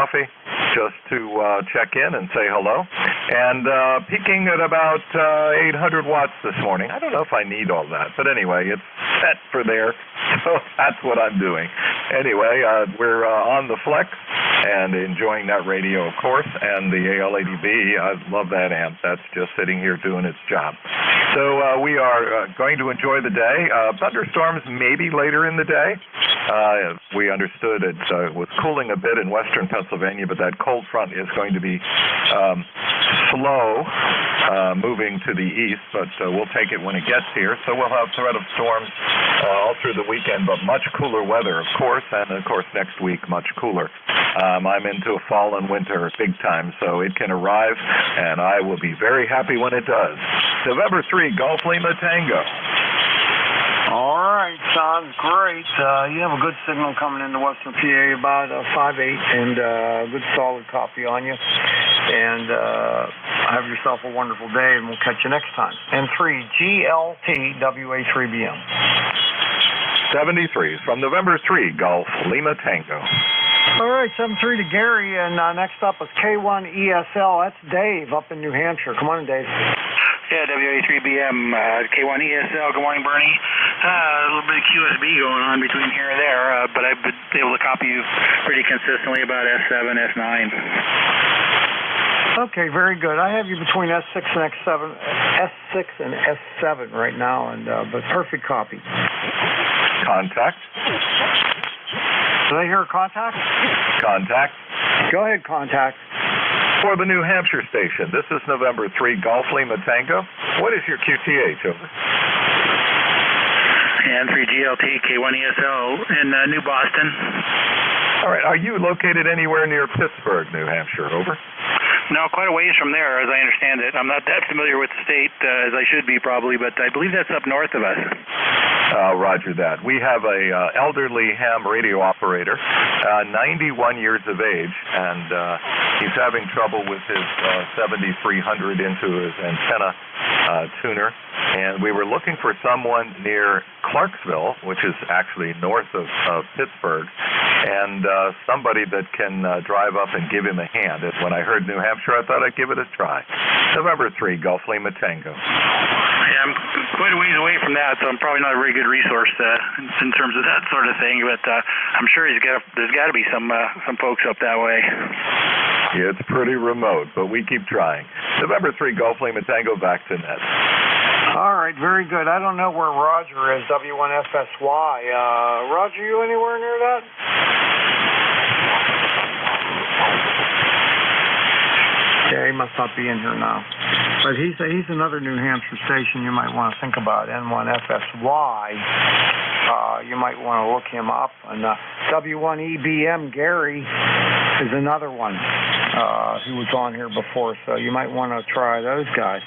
coffee just to check in and say hello. And peaking at about 800 watts this morning. I don't know if I need all that, but anyway, it's set for there, so that's what I'm doing. Anyway, we're on the Flex and enjoying that radio, of course, and the AL80B. I love that amp. That's just sitting here doing its job. So we are going to enjoy the day. Thunderstorms maybe later in the day. We understood it was cooling a bit in western Pennsylvania, but that cold front is going to be slow moving to the east, but we'll take it when it gets here. So we'll have threat of storms all through the weekend, but much cooler weather, of course, and of course next week much cooler. I'm into fall and winter big time, so it can arrive, and I will be very happy when it does. November 3, Golf Lima Tango. All right, sounds great. You have a good signal coming into Western PA, about 5.8, and a good solid copy on you. And have yourself a wonderful day, and we'll catch you next time. And 3, GLT WA3BM. 73 from November 3, Golf Lima Tango. All right, 7-3 to Gary, and next up is K1ESL. That's Dave up in New Hampshire. Come on, Dave. Yeah, WA3BM, K1ESL. Good morning, Bernie. A little bit of QSB going on between here and there, but I've been able to copy you pretty consistently about S7, S9. Okay, very good. I have you between S6 and S6 and S7 right now, and but perfect copy. Contact. Did I hear a contact? Contact. Go ahead, contact. For the New Hampshire station, this is November 3, Golf Lima Tango. What is your QTH, over? And 3GLT, K1ESL in New Boston. All right, are you located anywhere near Pittsburgh, New Hampshire, over? No, quite a ways from there, as I understand it. I'm not that familiar with the state, as I should be probably, but I believe that's up north of us. Roger that. We have a elderly ham radio operator, 91 years of age, and he's having trouble with his 7300 into his antenna tuner, and we were looking for someone near Clarksville, which is actually north of Pittsburgh, and somebody that can drive up and give him a hand. When I heard New Hampshire, I thought I'd give it a try. November 3, Golf Lima Tango. Yeah, I'm quite a ways away from that, so I'm probably not a very good resource in terms of that sort of thing, but I'm sure there's got to be some folks up that way. Yeah, it's pretty remote, but we keep trying. November 3, Golf Lima Tango, back to net. All right, very good. I don't know where Roger is, W1FSY. Roger, you anywhere near that? Yeah, he must not be in here now. But he's another New Hampshire station you might want to think about, N1FSY. You might want to look him up. And W1EBM Gary is another one who was on here before, so you might want to try those guys.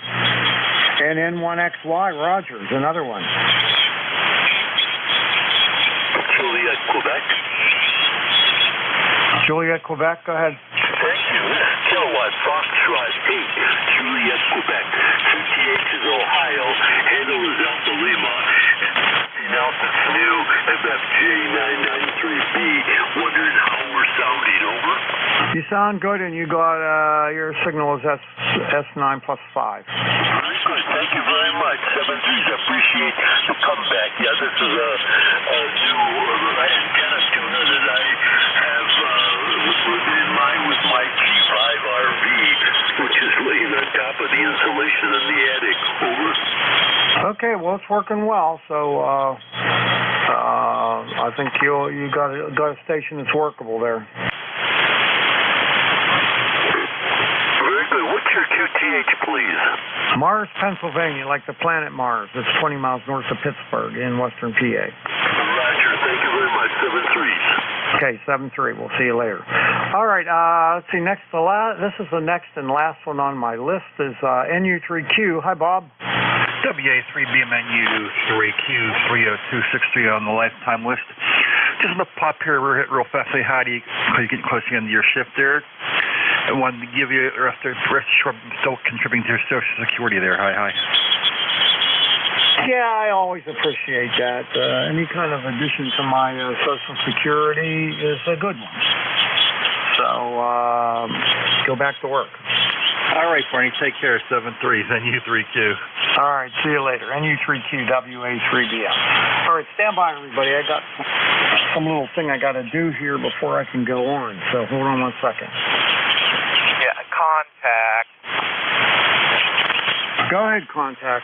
And N1XY Roger is another one. Juliet, Quebec. Juliet, Quebec, go ahead. Thank you. Kilowatt Foxtrot 8, Juliet, Quebec. QTH is Ohio. Handle is Alpha Lima. Alpha New, FFJ993B. Wondering how we're sounding, over? You sound good, and you got your signal is S9 plus 5. Very good. Thank you very much. 7-3s. Appreciate the comeback. Yeah, this is a new antenna tuner that I have in mind with my G5RV, which is laying on top of the insulation in the attic. Over. Okay, well, it's working well, so I think you got a station that's workable there. Very good. What's your QTH, please? Mars, Pennsylvania, like the planet Mars. It's 20 miles north of Pittsburgh in western PA. Roger. Thank you very much. 7-3s. Okay, 7-3. We'll see you later. All right, let's see. This is the next and last one on my list is NU3Q. Hi, Bob. WA3BMNU3Q30263 on the lifetime list. Just going to pop here real fast. Say hi to you because you're getting close to the end of your shift there. I wanted to give you rest assured I'm still contributing to your Social Security there. Hi. Yeah, I always appreciate that. Any kind of addition to my Social Security is a good one. So go back to work. All right, Bernie, take care. 7-3, NU3Q. All right, see you later. NU3Q, WA3BM. All right, stand by, everybody. I got some little thing I got to do here before I can go on, so hold on 1 second. Yeah, contact. Go ahead, contact.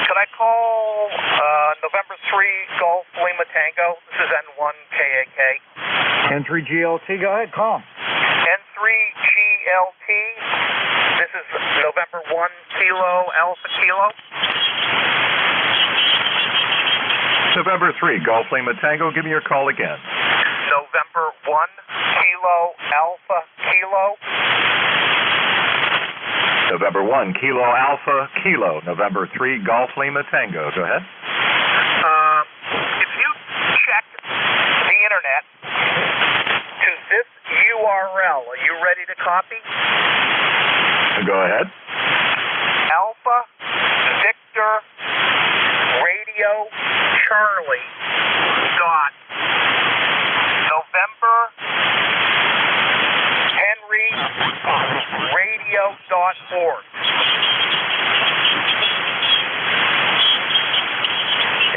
Could I call November 3 Golf Lima Tango? This is N1KAK. N3GLT, go ahead, call. N3GLT. This is November 1 Kilo Alpha Kilo. November 3 Golf Lima Tango. Give me your call again. November 1 Kilo Alpha Kilo. November 1 Kilo Alpha Kilo. November 3 Golf Lima Tango. Go ahead. If you check the internet to this URL, are you ready to copy? Go ahead. Alpha Victor Radio Charlie dot November Henry Radio.org.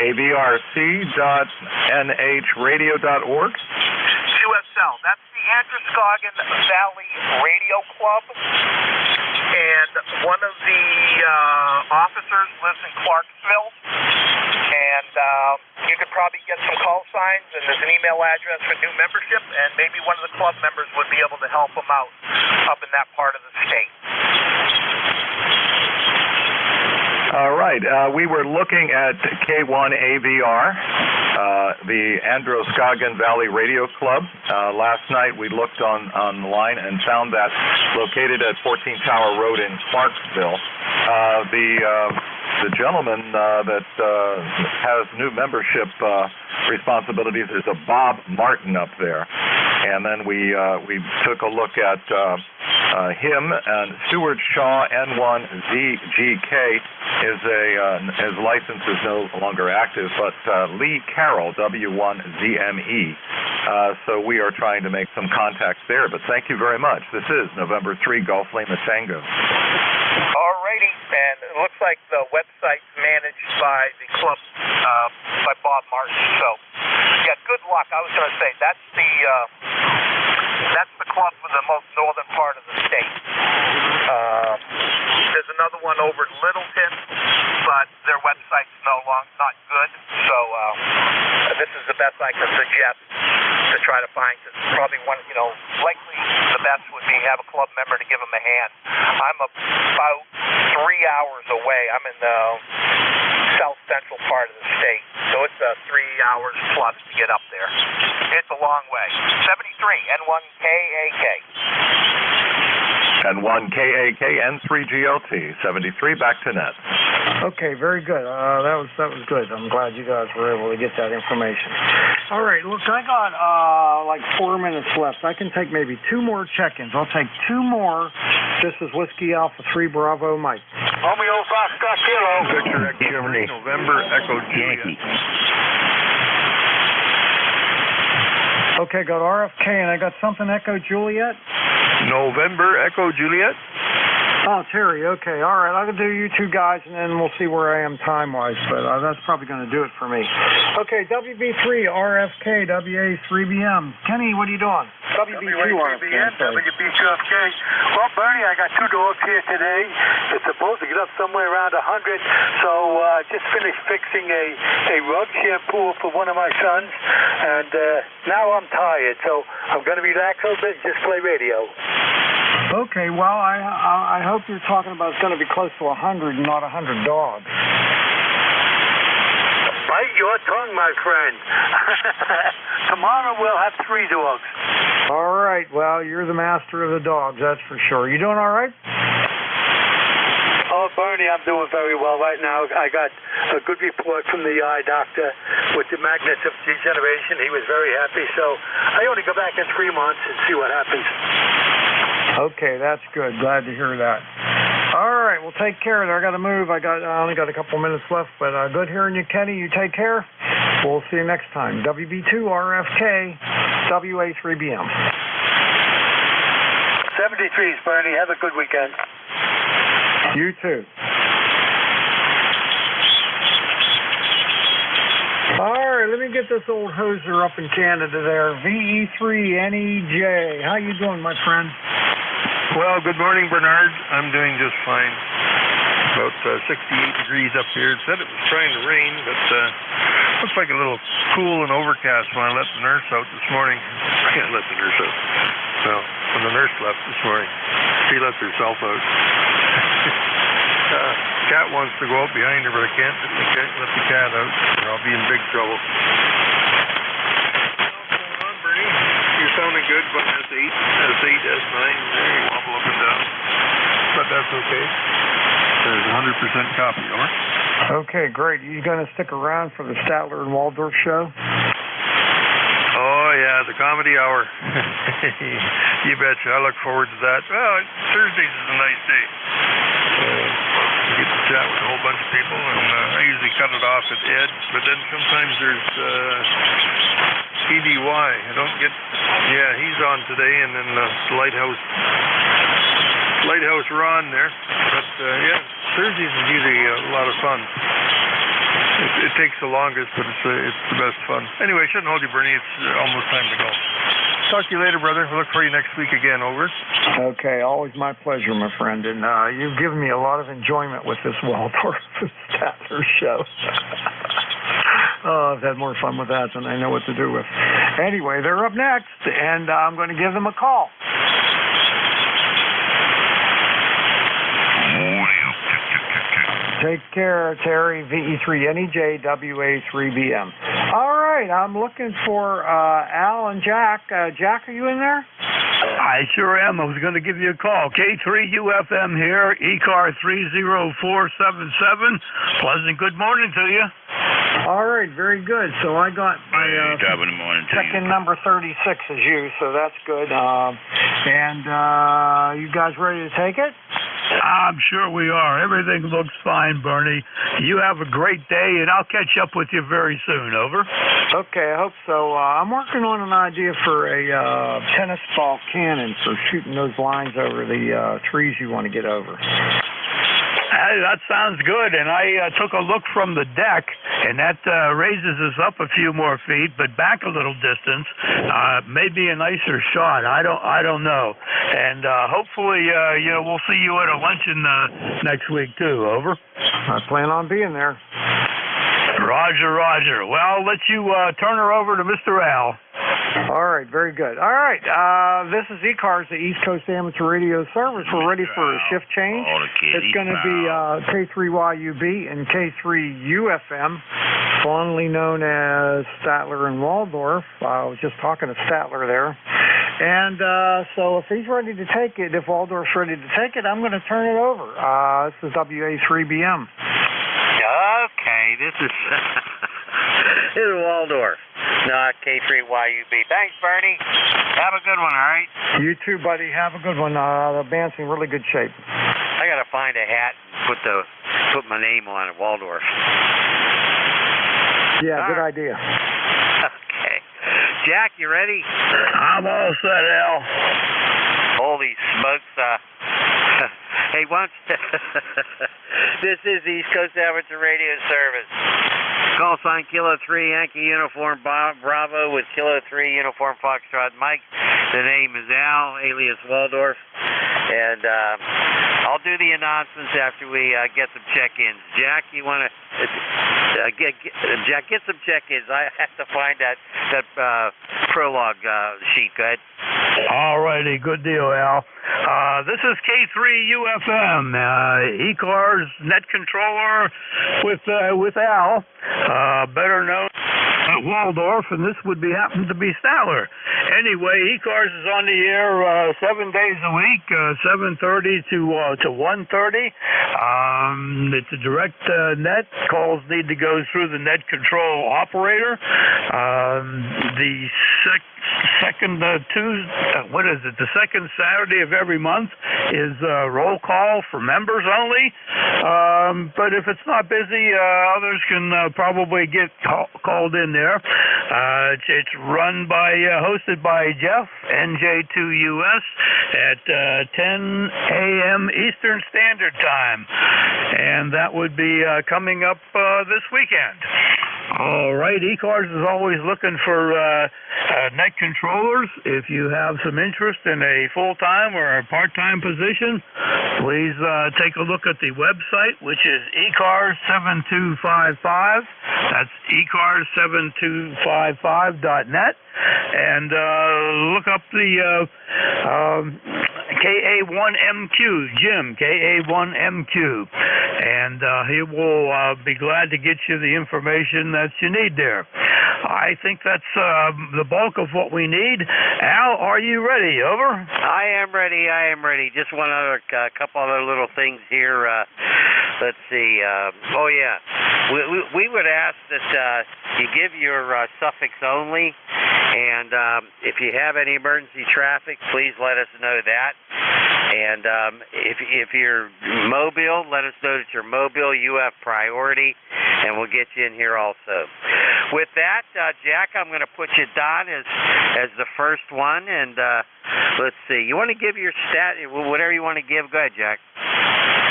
AVRC.NHradio.org. QSL. That's the Androscoggin Valley Radio Club. And one of the officers lives in Clarksville. And you could probably get some call signs, and there's an email address for new membership, and maybe one of the club members would be able to help them out up in that part of the state. All right. We were looking at K1AVR, the Androscoggin Valley Radio Club. Last night we looked online and found that located at 14 Tower Road in Clarksville. The gentleman that has new membership responsibilities is a Bob Martin up there. And then we took a look at him, and Stuart Shaw N1ZGK his license is no longer active, but Lee Carroll W1ZME. So we are trying to make some contacts there. But thank you very much. This is November 3 Golf Lima Tango. Alrighty, and it looks like the website's managed by the club by Bob Martin. So yeah, good luck. I was going to say that's the club for the most northern part of the state. There's another one over in Littleton, but their website's not good. So this is the best I can suggest to try to find. Cause probably likely the best would be have a club member to give them a hand. I'm about 3 hours away. I'm in the south central part of the state, so it's 3 hours plus to get up there. It's a long way. 73 N1KAK. N1KAK, N3GLT, 73, back to net. Okay, very good. That was good. I'm glad you guys were able to get that information. All right, look, I got like 4 minutes left. I can take maybe 2 more check-ins. I'll take 2 more. This is Whiskey Alpha 3 Bravo Mike. Romeo Foxtrot Kilo. Victor Echo Germany. November Echo Yankee. Okay, got RFK, and I got something Echo Juliet. November Echo Juliet. Oh, Terry, okay. All right, I'll do you two guys, and then we'll see where I am time-wise, but that's probably going to do it for me. Okay, WB3, RFK, WA3BM. Kenny, what are you doing? WB2 WA3BM, WB2FK. Well, Bernie, I got 2 dogs here today. It's supposed to get up somewhere around 100, so just finished fixing a rug shampoo for one of my sons, and now I'm tired, so I'm going to relax a little bit and just play radio. Okay, well, I hope you're talking about it's going to be close to 100 and not 100 dogs. Bite your tongue, my friend. Tomorrow we'll have 3 dogs. All right, well, you're the master of the dogs, that's for sure. You doing all right? Oh, Bernie, I'm doing very well right now. I got a good report from the eye doctor with the magnets of degeneration. He was very happy, so I only go back in 3 months and see what happens. Okay, that's good. Glad to hear that. All right, well, take care. I got to move. I only got a couple minutes left, but good hearing you, Kenny. You take care. We'll see you next time. WB2 RFK, WA3BM. 73s, Bernie. Have a good weekend. You too. All right, let me get this old hoser up in Canada there. VE3NEJ. How you doing, my friend? Well, good morning, Bernard. I'm doing just fine. About 68 degrees up here. It said it was trying to rain, but looks like a little cool and overcast when I let the nurse out this morning. I can't let the nurse out. Well, when the nurse left this morning, she lets herself out. Cat wants to go out behind her, but I can't let the cat out, or I'll be in big trouble. What's going on, Bernie? You're sounding good, but S8, S9, there you wobble up and down. But that's okay. There's 100% copy, over. Okay, great. You going to stick around for the Statler and Waldorf show? Oh, yeah, the comedy hour. You betcha. I look forward to that. Well, Thursdays is a nice day. Get to chat with a whole bunch of people, and I usually cut it off at Ed, but then sometimes there's EDY. I don't get, yeah, he's on today, and then Lighthouse Ron there. But yeah, Thursdays is usually a lot of fun. It takes the longest, but it's the best fun. Anyway, I shouldn't hold you, Bernie. It's almost time to go. Talk to you later, brother. We'll look for you next week again. Over. Okay, always my pleasure, my friend. And you've given me a lot of enjoyment with this Waldorf Statler show. Oh, I've had more fun with that than I know what to do with. Anyway, they're up next, and I'm going to give them a call. Take care, Terry, VE3NEJ, WA3BM. All right, I'm looking for Al and Jack. Jack, are you in there? I sure am. I was going to give you a call. K3UFM here, ECARS 30477. Pleasant good morning to you. All right, very good. So I got my check-in number 36 is you, so that's good. And you guys ready to take it? I'm sure we are. Everything looks fine, Bernie. You have a great day, and I'll catch up with you very soon. Over. Okay, I hope so. I'm working on an idea for a tennis ball cannon for shooting those lines over the trees you want to get over. Hey, that sounds good, and I took a look from the deck, and that raises us up a few more feet, but back a little distance. Maybe a nicer shot. I don't know. And hopefully, we'll see you at a luncheon next week too. Over. I plan on being there. Roger, Roger. Well, I'll let you turn her over to Mr. Al. All right, very good. All right, this is ECARS, the East Coast Amateur Radio Service. We're ready for a shift change. It's going to be K3YUB and K3UFM, fondly known as Statler and Waldorf. I was just talking to Statler there. And so if he's ready to take it, if Waldorf's ready to take it, I'm going to turn it over. This is WA3BM. Okay, this is this is Waldorf, not K3YUB. Thanks, Bernie. Have a good one, all right? You too, buddy. Have a good one. The band's in really good shape. I got to find a hat and put my name on it, Waldorf. Yeah, good idea. Okay. Jack, you ready? I'm all set, Al. Holy smokes. Hey, this is East Coast Amateur Radio Service. Call sign Kilo 3 Yankee Uniform Bravo with Kilo 3 Uniform Foxtrot Mike. The name is Al, alias Waldorf. And I'll do the announcements after we get some check-ins. Jack, you want to get some check-ins. I have to find that prologue sheet. Go ahead. All righty, good deal, Al. This is K3UFM, ECARS net controller with Al, better known as Waldorf, and this would happen to be Statler. Anyway, ECARS is on the air 7 days a week, 7:30 to 1:30. It's a direct net. Calls need to go through the net control operator. The second the second Saturday of every month is roll call for members only. But if it's not busy, others can probably get called in in there. It's hosted by Jeff, NJ2US, at 10 a.m. Eastern Standard Time, and that would be coming up this weekend. All right, ECARS is always looking for net controllers. If you have some interest in a full-time or a part-time position, please take a look at the website, which is ECARS7255. That's ECARS7255.net, and look up the KA1MQ, Jim, KA1MQ, and he will be glad to get you the information that you need there. I think that's the bulk of what we need. Al, are you ready? Over? I am ready. Just one other, couple other little things here. Let's see. We would ask that you give your suffix only, and if you have any emergency traffic, please let us know that. And if you're mobile, let us know that you're mobile. You have priority, and we'll get you in here also. With that, Jack, I'm going to put you down as the first one, and let's see. You want to give your stat, whatever you want to give. Go ahead, Jack.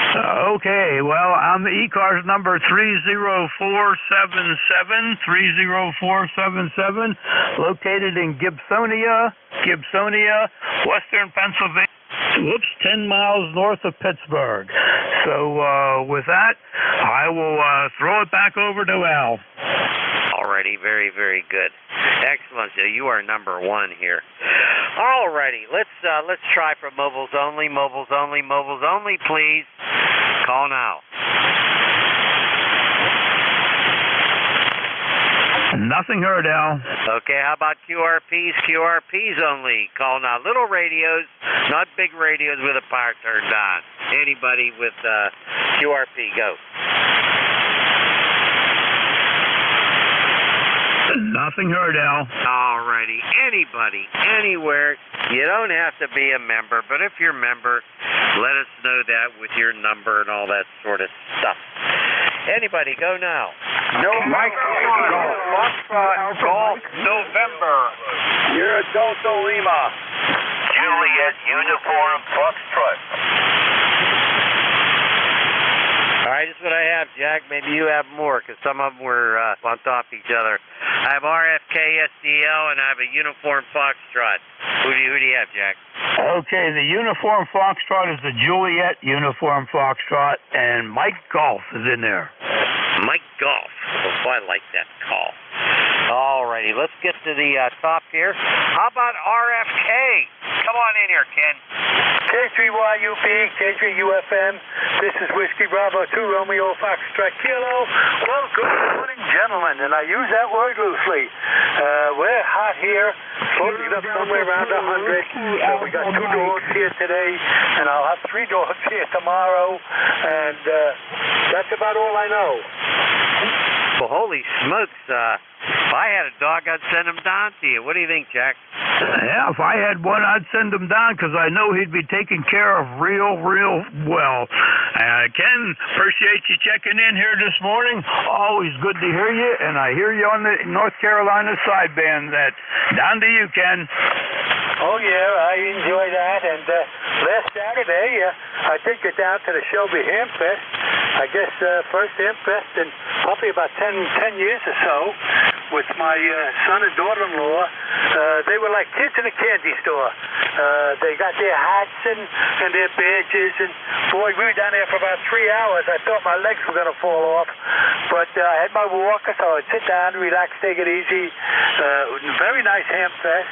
Okay, well, I'm the ECARS number 30477, located in Gibsonia, Western Pennsylvania. 10 miles north of Pittsburgh. So with that, I will throw it back over to Al. Alrighty, very, very good. Excellent. So you are number one here. Alrighty, let's try for mobiles only, please. Call now. Nothing heard, Al. Okay, how about QRPs? QRPs only. Call now. Little radios, not big radios with a power turned on. Anybody with QRP, go. Nothing heard, Al. Alrighty. Anybody, anywhere. You don't have to be a member, but if you're a member, let us know that with your number and all that sort of stuff. Anybody, go now. No, Mike, Foxtrot, Golf, November. You're Delta Lima. Juliet, Uniform, Foxtrot. All right, this is what I have, Jack. Maybe you have more, because some of them were on top of each other. I have RFK, SDL, and I have a Uniform Foxtrot. Who do you have, Jack? Okay, the Uniform Foxtrot is the Juliet Uniform Foxtrot, and Mike Golf is in there. Mike Golf. Oh, I like that call. Alrighty, let's get to the top here. How about RFK? Come on in here, Ken. K3YUP, K3UFM. This is Whiskey Bravo 2 Romeo Foxtrot Kilo. Well, good morning, gentlemen, and I use that word loosely. We're hot here, floating up somewhere around 100. So we got 2 dogs here today, and I'll have 3 dogs here tomorrow, and that's about all I know. Well, holy smokes, if I had a dog, I'd send him down to you. What do you think, Jack? Yeah, if I had one, I'd send him down, because I know he'd be taken care of real well. Ken, appreciate you checking in here this morning. Always good to hear you, and I hear you on the North Carolina sideband. Down to you, Ken. Oh, yeah, I enjoy that. And last Saturday, I took you down to the Shelby Hamfest. I guess first Hamfest in probably about 10 years or so with my son and daughter-in-law. They were like kids in a candy store. They got their hats and their badges. And, boy, we were down there for about 3 hours. I thought my legs were going to fall off. But I had my walker, so I'd sit down, relax, take it easy. Very nice Hamfest.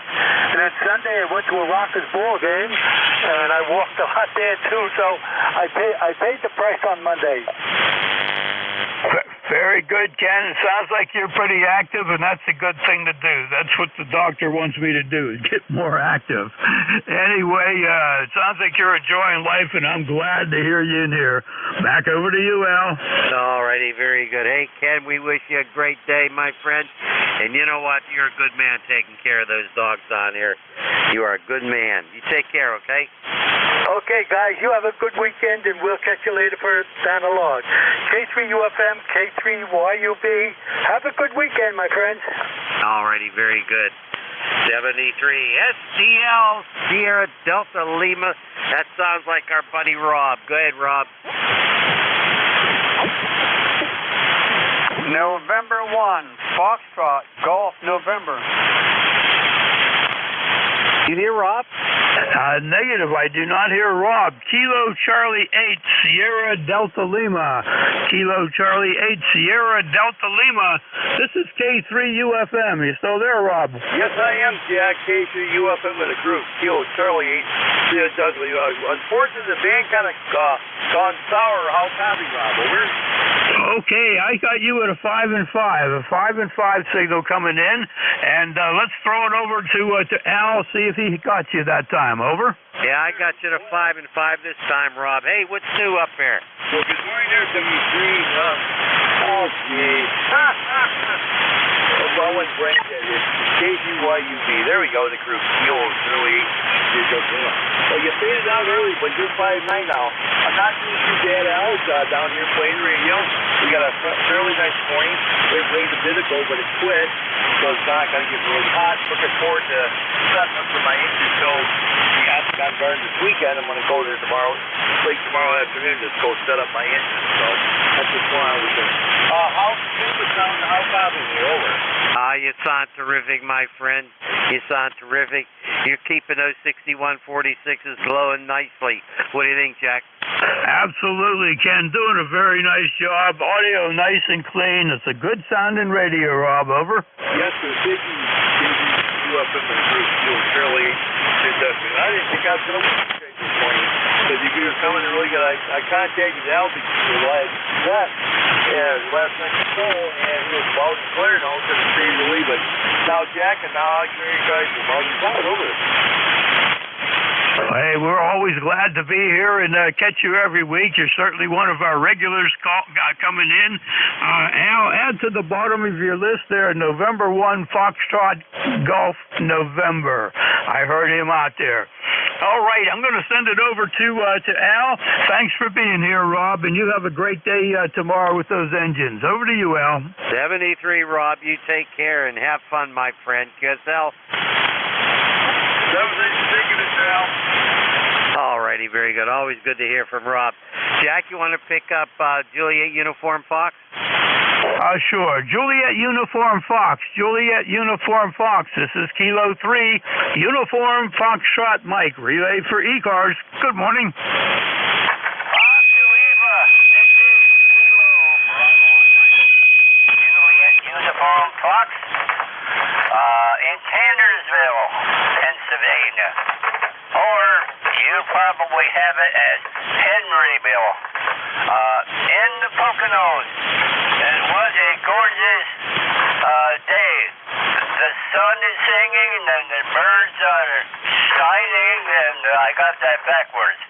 And then Sunday, I went to a Rockers ball game, and I walked a lot there too. So I paid the price on Monday. Very good, Ken. It sounds like you're pretty active, and that's a good thing to do. That's what the doctor wants me to do, is get more active. Anyway, it sounds like you're enjoying life, and I'm glad to hear you in here. Back over to you, Al. All righty, very good. Hey, Ken, we wish you a great day, my friend. And you know what? You're a good man taking care of those dogs on here. You are a good man. You take care, okay? Okay, guys, you have a good weekend, and we'll catch you later for down the log. K3UFM, K3YUB. Have a good weekend, my friends. Alrighty, very good. 73 STL Sierra Delta Lima. That sounds like our buddy Rob. Go ahead, Rob. November 1, Foxtrot, Golf, November. You hear Rob? Negative, I do not hear Rob. Kilo Charlie 8, Sierra Delta Lima. Kilo Charlie 8, Sierra Delta Lima. This is K3UFM. You still there, Rob? Yes, I am, Jack. K3UFM with a group. Kilo Charlie 8. Unfortunately, the band kind of gone sour. How copy, Rob? Over. Okay, I got you at a 5 and 5. A 5 and 5 signal coming in, and let's throw it over to Al. See if he got you that time. Over. Yeah, I got you to 5 and 5 this time, Rob. Hey, what's new up there? Well, good morning there, 73. Oh, geez. Well, when Brent said it, KGYUB. There we go, the group. Kilo Charlie 8. Well, you faded out early, but you're 5-9 now. I'm not doing too bad, Al. Down here playing radio. We got a fairly nice morning. It rained a bit ago, but it quit, so it's not going to get really hot. Looking forward to setting up for my engine. So we haven't got burned this weekend. I'm going to go there tomorrow, late tomorrow afternoon, just go set up my engine. So that's just why I was there. How's the business sound? How's Bobby here? Over. You sound terrific, my friend. You sound terrific. You're keeping those 6146s glowing nicely. What do you think, Jack? Absolutely, Ken. Doing a very nice job. Audio nice and clean. It's a good sounding radio, Rob. Over. Yes, sir. Thank you up in the group. Kilo Charlie 8. I didn't think I was going to win this morning because you were coming in really good. I contacted Al last night before, and he was about to clear, and all of a sudden stayed away. But now Jack and now I hear you guys are about to come over. Hey, we're always glad to be here and catch you every week. You're certainly one of our regulars coming in. Al, add to the bottom of your list there, November 1, Foxtrot Golf, November. I heard him out there. All right, I'm going to send it over to Al. Thanks for being here, Rob, and you have a great day tomorrow with those engines. Over to you, Al. 73, Rob. You take care and have fun, my friend. Al. All righty, very good. Always good to hear from Rob. Jack, you want to pick up Juliet Uniform Fox? Sure. Juliet Uniform Fox. Juliet Uniform Fox. This is Kilo 3, Uniform Foxtrot Mike. Relay for ECARS. Good morning. Uniform Fox in Tannersville, Pennsylvania. Or you probably have it as Henryville. In the Poconos. It was a gorgeous day. The sun is singing and the birds are shining, and I got that backwards.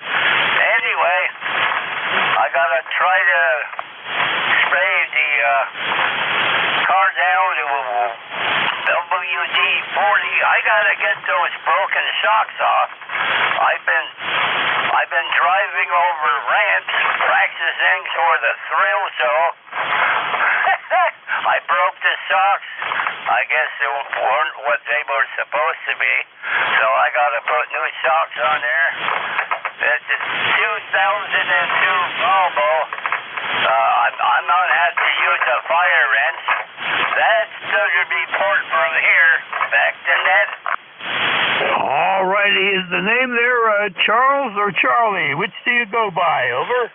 Anyway, I gotta try to spray the car down to WD-40. I gotta get those broken shocks off. I've been driving over ramps, practicing for the thrill show. I broke the shocks. I guess they weren't what they were supposed to be, so I gotta put new shocks on there. It's a 2002 Volvo. I'm gonna have to use a fire wrench. That's the report from here. Back to Ned. All righty. Is the name there Charles or Charlie? Which do you go by? Over.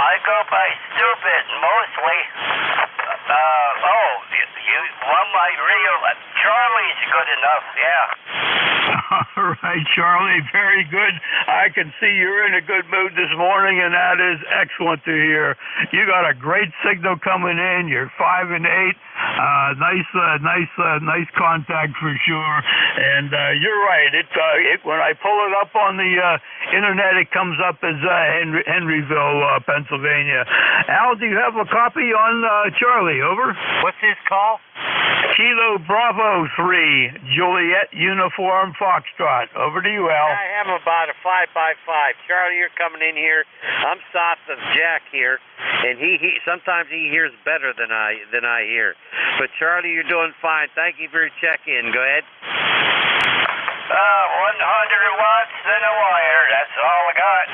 I go by stupid mostly. You want my real Charlie's good enough, yeah. All right, Charlie, very good. I can see you're in a good mood this morning, and that is excellent to hear. You got a great signal coming in. You're 5 and 8. Nice contact for sure. And you're right. When I pull it up on the internet, it comes up as Henryville, Pennsylvania. Al, do you have a copy on Charlie? Over. What's his call? Kilo Bravo 3, Juliet Uniform Foxtrot. Over to you, Al. I have about a 5x5. Charlie, you're coming in here. I'm south of Jack here, and he sometimes he hears better than I hear. But Charlie, you're doing fine. Thank you for your check-in. Go ahead. 100 watts and a wire. That's all I got.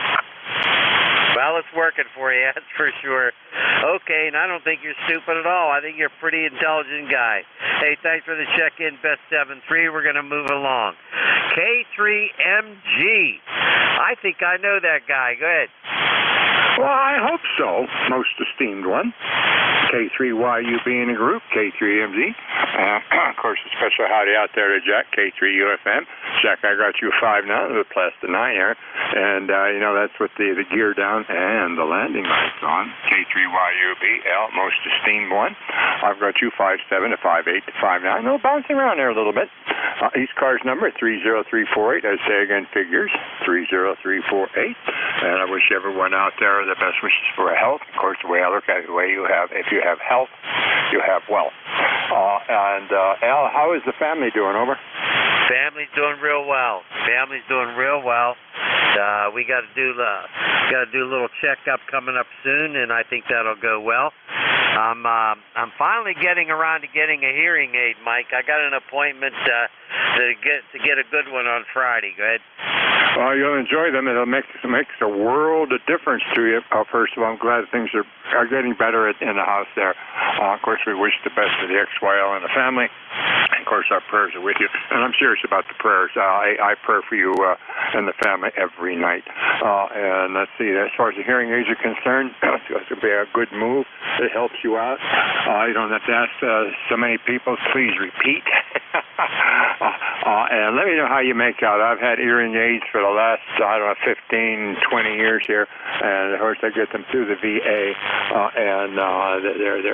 Well, it's working for you, that's for sure. Okay, and I don't think you're stupid at all. I think you're a pretty intelligent guy. Hey, thanks for the check-in, Best 7-3. We're going to move along. K3MG. I think I know that guy. Go ahead. Well, I hope so, most esteemed one. K3YUB in the group, K3MG. Of course, a special howdy out there to Jack, K3UFM. Jack, I got you 5 now, the plus the 9 there. And, that's with the gear down and the landing lights on. K3YUB, L, most esteemed one. I've got you 5-7 to 5-8 to 5-9. No, bouncing around there a little bit. ECARS number 30348. I say again, figures 30348. And I wish everyone out there the best wishes for health. Of course, the way I look at it, if you have health, you have wealth. Al, how is the family doing? Over. Family's doing real well. We got to do a little checkup coming up soon, and I think that'll go well. I'm finally getting around to getting a hearing aid, Mike. I got an appointment to get a good one on Friday. Go ahead. Well, you'll enjoy them. It'll make a world of difference to you. First of all, I'm glad things are getting better in the house there. Of course, we wish the best for the XYL and the family. Of course, our prayers are with you, and I'm serious about the prayers. I pray for you and the family every night. And let's see, as far as the hearing aids are concerned, it's going to be a good move. It helps you out. You don't have to ask so many people. Please repeat. And let me know how you make out. I've had hearing aids for the last, 15, 20 years here, and of course I get them through the VA, and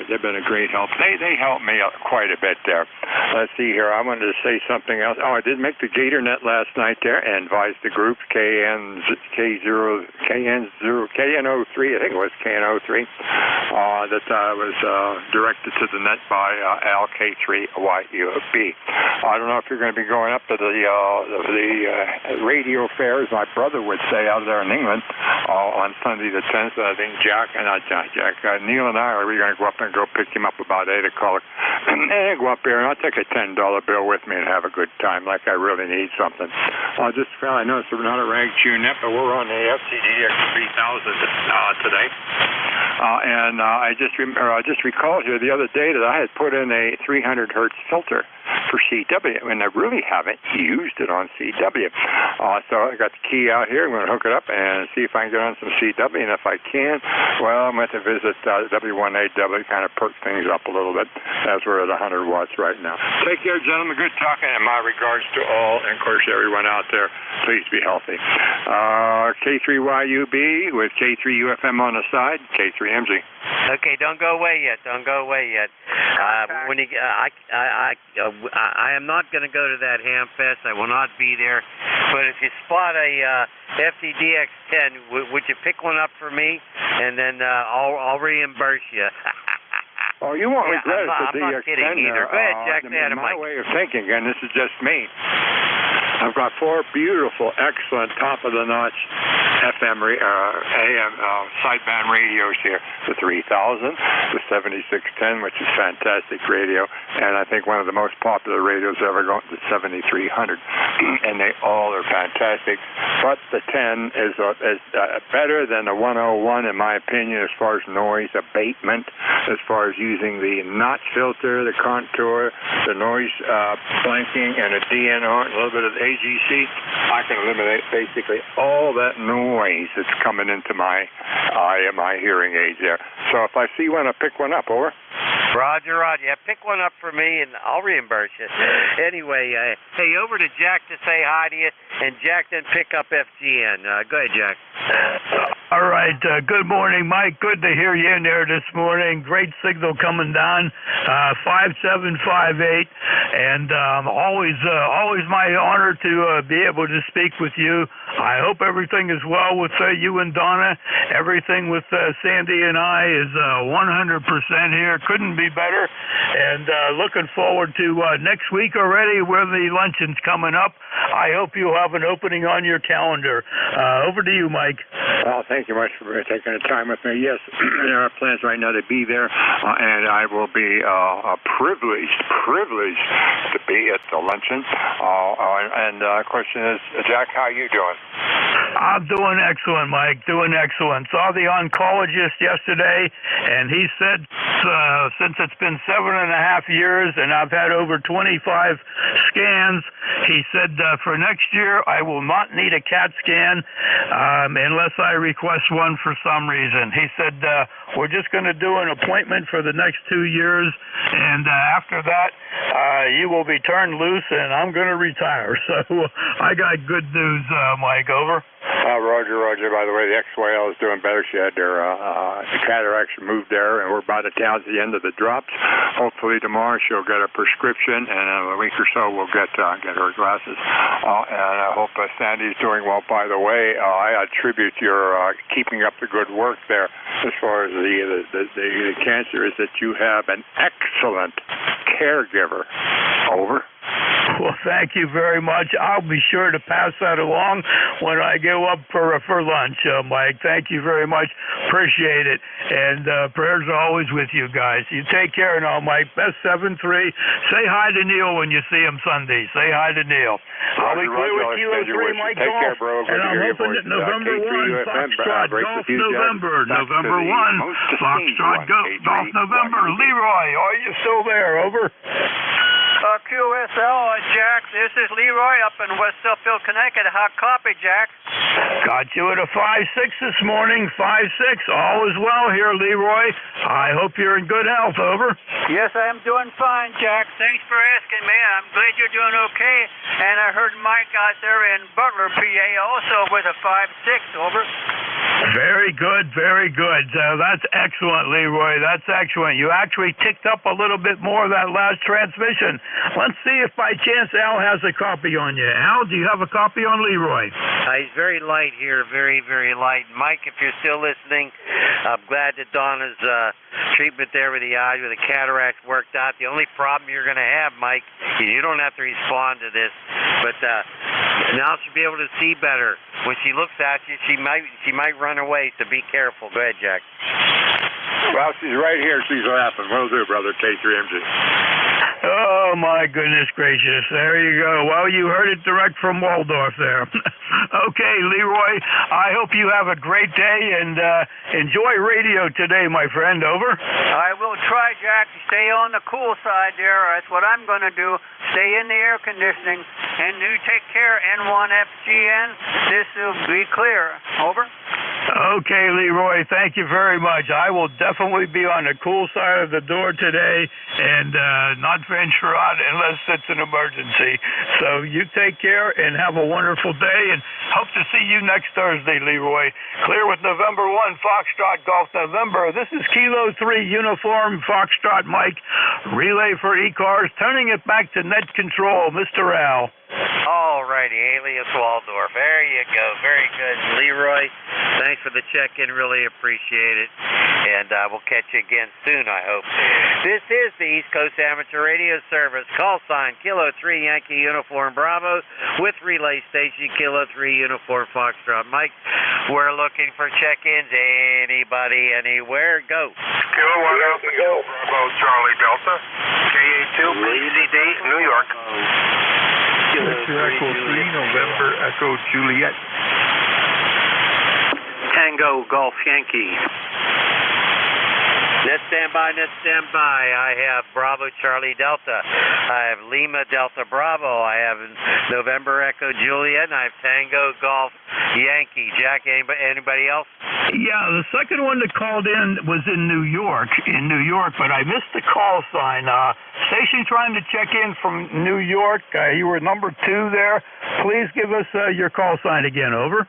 they've been a great help. They help me quite a bit there. Let's see here. I wanted to say something else. I did make the GatorNet last night there and advised the group KN03, I think it was KN03, that was directed to the net by Al K3YUB. I don't know if you're going to be going up to the radio fairs, my brother would say, out there in England on Sunday the 10th. I think Neil and I are going to go up and go pick him up about 8 o'clock. And go up there, and I'll take a $10 bill with me and have a good time like I really need something. I know it's not a rag net, but we're on the FCDX 3000 today. And I just recalled here the other day that I had put in a 300 hertz filter for CW, and I really haven't used it on CW. So I got the key out here. I'm going to hook it up and see if I can get on some CW, and if I can, well, I'm going to visit W1AW, kind of perk things up a little bit, as we're at 100 watts right now. Take care, gentlemen. Good talking, and my regards to all, and of course everyone out there. Please be healthy. K3YUB with K3UFM on the side, K3MG. Okay, don't go away yet. When you, I am not going to go to that ham fest. I will not be there. But if you spot a FDDX10, would you pick one up for me? And then I'll reimburse you. Oh, you won't regret it. I'm not kidding either. Go ahead, Jack. My way of thinking, and this is just me. I've got 4 beautiful, excellent, top-of-the-notch FM, AM sideband radios here. The 3000, the 7610, which is fantastic radio, and I think one of the most popular radios ever going, the 7300. And they all are fantastic. But the 10 is better than the 101, in my opinion, as far as noise abatement, as far as using the notch filter, the contour, the noise blanking, and a DNR, a little bit of AGC. I can eliminate basically all that noise that's coming into my hearing aids there. So if I see one, I'll pick one up. Over. Roger. Yeah, pick one up for me, and I'll reimburse you. Anyway, hey, over to Jack to say hi to you, and Jack then pick up FGN. Go ahead, Jack. All right. Good morning, Mike. Good to hear you in there this morning. Great signal coming down, 5758, and always my honor to be able to speak with you. I hope everything is well with you and Donna. Everything with Sandy and I is 100% here. Couldn't be better. And looking forward to next week already, where the luncheon's coming up. I hope you'll have an opening on your calendar. Over to you, Mike. Well, thank you much for taking the time with me. Yes, there are plans right now to be there, and I will be privileged to be at the luncheon. And the question is, Jack, how are you doing? I'm doing excellent, Mike. Doing excellent. Saw the oncologist yesterday, and he said since it's been 7.5 years and I've had over 25 scans, he said for next year I will not need a CAT scan unless I request one for some reason. He said we're just going to do an appointment for the next 2 years, and after that you will be turned loose and I'm going to retire. So I got good news, Mike. Over. Roger. By the way, the XYL is doing better. She had her cataracts removed there, and we're about down to the end of the drops. Hopefully tomorrow she'll get a prescription, and in a week or so we'll get her glasses. And I hope Sandy's doing well. By the way, I attribute your keeping up the good work there as far as the cancer is that you have an excellent caregiver. Over. Well, thank you very much. I'll be sure to pass that along when I go up for lunch, Mike. Thank you very much. Appreciate it. And prayers are always with you guys. You take care now, Mike. Best 7-3. Say hi to Neil when you see him Sunday. Say hi to Neil. I'll be clear with Kilo 3, Mike Take Golf. care, bro. And I'm hoping that November 1, Foxtrot Golf November. November 1, Foxtrot Golf November. Leroy, are you still there? Over. QSL, Jack, this is Leroy up in West Suffield, Connecticut. Hot copy, Jack. Got you at a 5-6 this morning. 5-6. All is well here, Leroy. I hope you're in good health. Over. Yes, I am doing fine, Jack. Thanks for asking me. I'm glad you're doing okay. And I heard Mike out there in Butler, PA, also with a 5-6. Over. Very good, very good. That's excellent, Leroy. That's excellent. You actually ticked up a little bit more of that last transmission. Let's see if by chance Al has a copy on you. Al, do you have a copy on Leroy? He's very light here, very, very light. Mike, if you're still listening, I'm glad that Donna's treatment there with the eye, with the cataracts worked out. The only problem you're going to have, Mike, is you don't have to respond to this, but now she'll be able to see better. When she looks at you, she might run away, so be careful. Go ahead, Jack. Well, she's right here. She's laughing. Will do, brother. K3MG. Oh, my goodness gracious. There you go. Well, you heard it direct from Waldorf there. Okay, Leroy, I hope you have a great day and enjoy radio today, my friend. Over. I will try, Jack, to stay on the cool side there. That's what I'm going to do. Stay in the air conditioning. And you take care, N1FGN. This will be clear. Over. Okay, Leroy, thank you very much. I will definitely be on the cool side of the door today and not venture out unless it's an emergency. So you take care and have a wonderful day, and hope to see you next Thursday, Leroy. Clear with November 1, Foxtrot Golf November. This is Kilo 3 Uniform Foxtrot Mike. Relay for ECARS, turning it back to net control, Mr. Al. All righty, alias Waldorf. There you go. Very good. Leroy, thanks for the check-in. Really appreciate it. And we'll catch you again soon, I hope. This is the East Coast Amateur Radio Service. Call sign Kilo 3 Yankee Uniform Bravo with relay station Kilo 3 Uniform Foxtrot Mike. We're looking for check-ins. Anybody, anywhere, go. Kilo 1 Alpha Go. Bravo Charlie Delta. KA2 PCD, New York. Victor Echo 3, November Echo Juliet. Tango Golf Yankee. Net standby, net standby. I have Bravo Charlie Delta. I have Lima Delta Bravo. I have November Echo Juliet, and I have Tango Golf Yankee. Jack, anybody else? Yeah, the second one that called in was in New York, but I missed the call sign. Station trying to check in from New York. You were number 2 there. Please give us your call sign again. Over.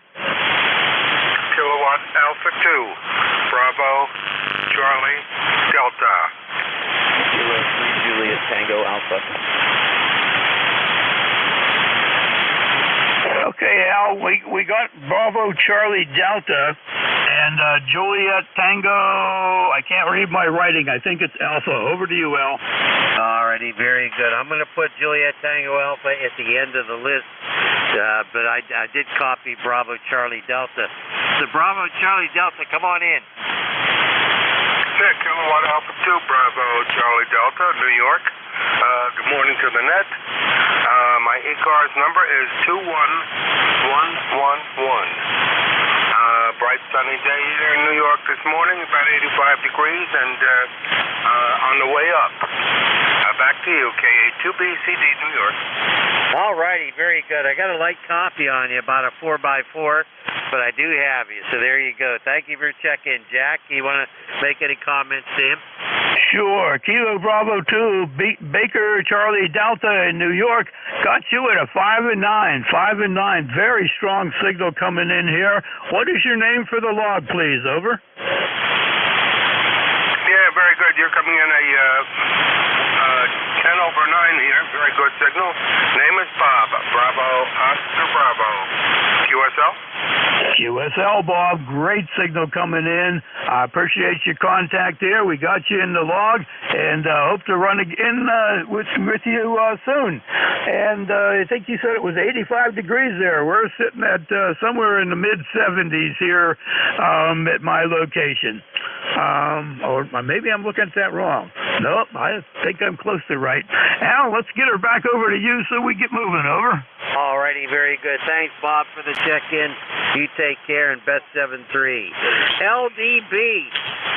Kilo 1. Alpha 2, Bravo, Charlie, Delta. Kilo 3 Juliet Tango Alpha. Okay, Al, we got Bravo Charlie Delta and Juliet Tango. I can't read my writing. I think it's Alpha. Over to you, Al. Alrighty, very good. I'm going to put Juliet Tango Alpha at the end of the list, but I did copy Bravo Charlie Delta. So Bravo Charlie Delta, come on in. 6 Kilowatt Alpha 2, Bravo Charlie Delta, New York. Good morning to the net. My ECARS number is 21111. Bright sunny day here in New York this morning, about 85 degrees, and on the way up. Back to you, KA2BCD, New York. All righty, very good. I got a light copy on you, about a 4x4, but I do have you, so there you go. Thank you for checking, Jack. You want to make any comments to him? Sure. Kilo Bravo 2, Baker Charlie Delta in New York, got you at a 5 and 9. 5 and 9. Very strong signal coming in here. What is your name for the log, please? Over. Yeah, very good. You're coming in a 10 over 9 here. Very good signal. Name is Bob. Bravo, Oscar Bravo. QSL? QSL, Bob. Great signal coming in. I appreciate your contact here. We got you in the log, and hope to run again with you soon. And I think you said it was 85 degrees there. We're sitting at somewhere in the mid-70s here at my location. Or maybe I'm looking at that wrong. Nope, I think I'm close to right. Al, let's get her back over to you so we get moving. Over. All righty, very good. Thanks, Bob, for the check-in. You take care, and best 7-3. LDB,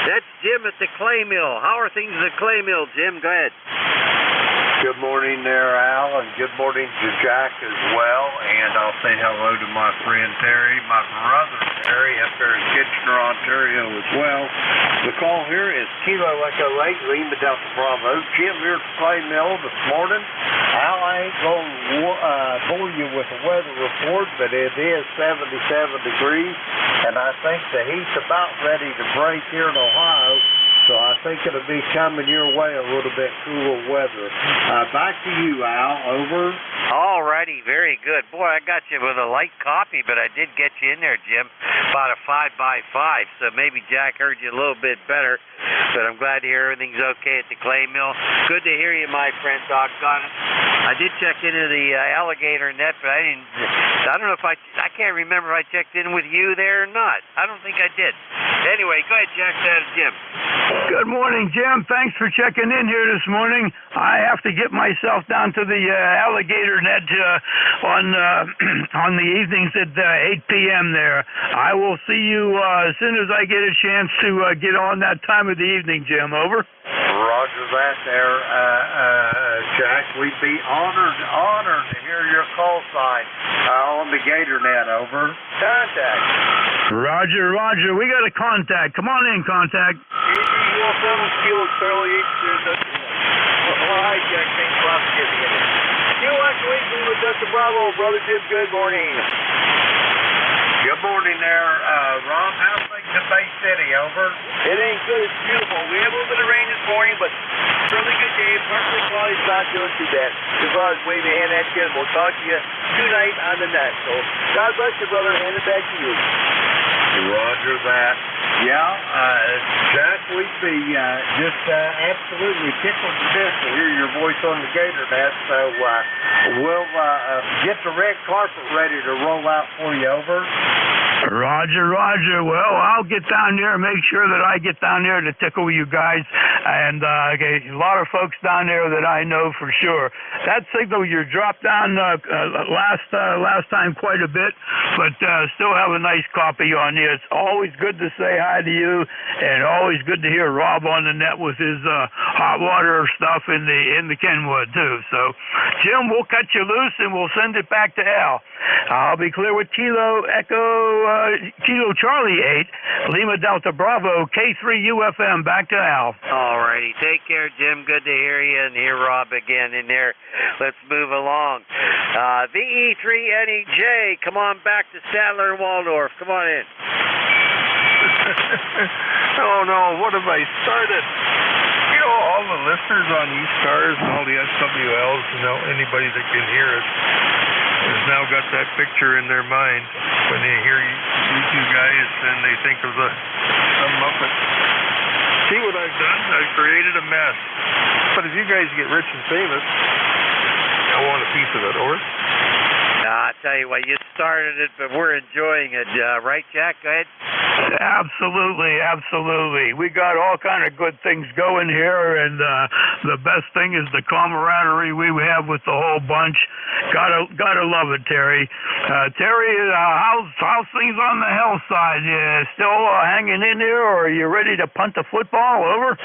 that's Jim at the clay mill. How are things at the clay mill, Jim? Go ahead. Good morning there, Al, and good morning to Jack as well. And I'll say hello to my friend Terry, my brother Terry, up there in Kitchener, Ontario as well. The call here is Kilo Echo 8, Lima Delta Bravo. Jim here at the clay mill this morning. Al, I ain't going to bore you with the weather report, but it is 77 degrees, and I think the heat's about ready to break here in Ohio. So I think it'll be coming your way a little bit cooler weather. Back to you, Al. Over. All righty, very good. Boy, I got you with a light copy, but I did get you in there, Jim. About a 5x5, so maybe Jack heard you a little bit better. But I'm glad to hear everything's okay at the clay mill. Good to hear you, my friend. Doggone it. I did check into the alligator net, but I don't know if I can't remember if I checked in with you there or not. I don't think I did. Anyway, go ahead, Jack. That is Jim. Good morning, Jim. Thanks for checking in here this morning. I have to get myself down to the alligator net on the evenings at 8 p.m. there. I will see you as soon as I get a chance to get on that time of the evening, Jim. Over. Roger that there, Jack. We'd be honored to hear your call sign on the gator net. Over. Contact. Roger. We got a contact. Come on in, contact. Kilo Charlie 8. Hi, Jack. Thanks a lot for getting in. Kilo Echo 8 with Delta Bravo, brother Jim. Good morning. Good morning there, Rob. How's things in Bay City? Over. It ain't good. It's beautiful. We had a little bit of rain this morning, but really good day. Partially cloudy. Not doing too bad. As far as waving hand at you, we'll talk to you tonight on the net. So God bless you, brother. Hand it back to you. Roger that. Yeah, Jack, we'd be just absolutely tickled to death to hear your voice on the gator net. So we'll get the red carpet ready to roll out for you. Over. Roger. Well, I'll get down there and make sure that I get down there to tickle you guys. And a lot of folks down there that I know for sure. That signal you dropped down last time quite a bit, but still have a nice copy on you. It's always good to say hi to you, and always good to hear Rob on the net with his hot water stuff in the Kenwood too. So, Jim, we'll cut you loose and we'll send it back to Al. I'll be clear with Kilo Charlie 8, Lima Delta Bravo, K3 UFM. Back to Al. All righty. Take care, Jim. Good to hear you and hear Rob again in there. Let's move along. VE3NEJ, come on back to Statler and Waldorf. Come on in. Oh no, what have I started? You know, all the listeners on ECARS and all the SWLs, you know, anybody that can hear us has now got that picture in their mind when they hear you two guys and they think of some Muppet. See what I've done? I've created a mess. But if you guys get rich and famous, I want a piece of it, or? I tell you what, you started it, but we're enjoying it. Right, Jack? Go ahead. Absolutely, absolutely. We got all kind of good things going here, and the best thing is the camaraderie we have with the whole bunch. Gotta love it, Terry. Terry, how's things on the health side? You still hanging in there, or are you ready to punt the football? Over?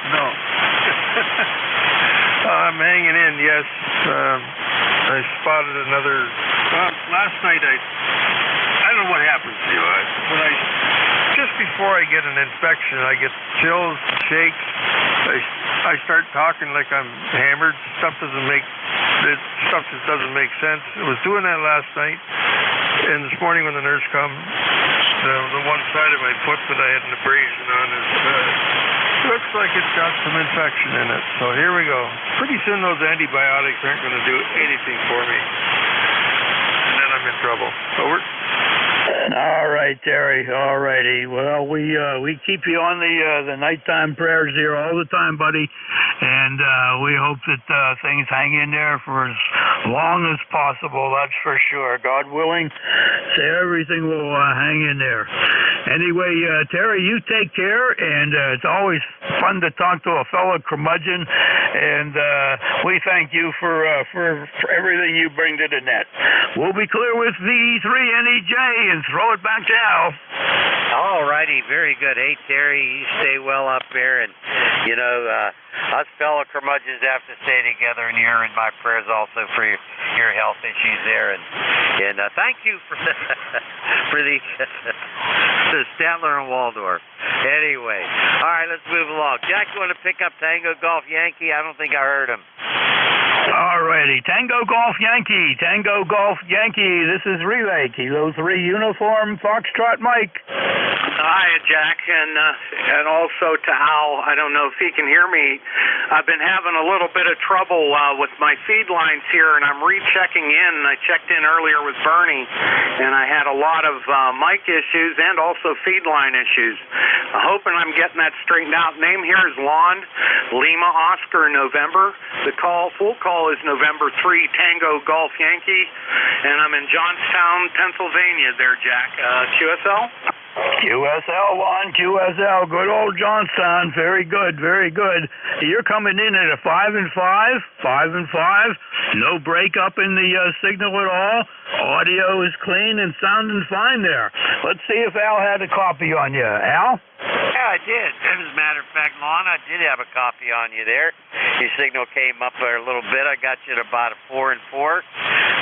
No. I'm hanging in, yes. I spotted another. Last night I don't know what happens to you. Just before I get an infection, I get chills, shakes. I start talking like I'm hammered. Stuff just doesn't make sense. I was doing that last night, and this morning when the nurse come, the one side of my foot that I had an abrasion on looks like it's got some infection in it. So here we go. Pretty soon those antibiotics aren't going to do anything for me, and then I'm in trouble. Over. All right, Terry. All righty. Well, we keep you on the nighttime prayers here all the time, buddy, and we hope that things hang in there for as long as possible. That's for sure. God willing, so everything will hang in there. Anyway, Terry, you take care, and it's always fun to talk to a fellow curmudgeon, and we thank you for everything you bring to the net. We'll be clear with V3NEJ and throw it back to Al. All righty, very good. Hey, Terry, you stay well up there, and you know, us fellow curmudgeons have to stay together, and you're in my prayers also for your health issues there, and thank you for the Statler and Waldorf. Anyway, all right, let's move along. Jack, you want to pick up Tango Golf Yankee? I don't think I heard him. All righty, Tango Golf Yankee, this is Relay, Kilo 3 Uniform, Foxtrot Mike. Hi, Jack, and also to Al. I don't know if he can hear me. I've been having a little bit of trouble with my feed lines here, and I'm rechecking in. I checked in earlier with Bernie, and I had a lot of mic issues and also feed line issues. I'm hoping I'm getting that straightened out. Name here is Lon, Lima Oscar November. The full call is November 3 Tango Golf Yankee, and I'm in Johnstown, Pennsylvania there, Jack. QSL? QSL, Lon, QSL. Good old Johnstown. Very good, very good. You're coming in at a 5 and 5. No breakup in the signal at all. Audio is clean and sounding fine there. Let's see if Al had a copy on you. Al? Yeah, I did. As a matter of fact, Lon, I did have a copy on you there. Your signal came up a little bit. I got you at about a 4 and 4.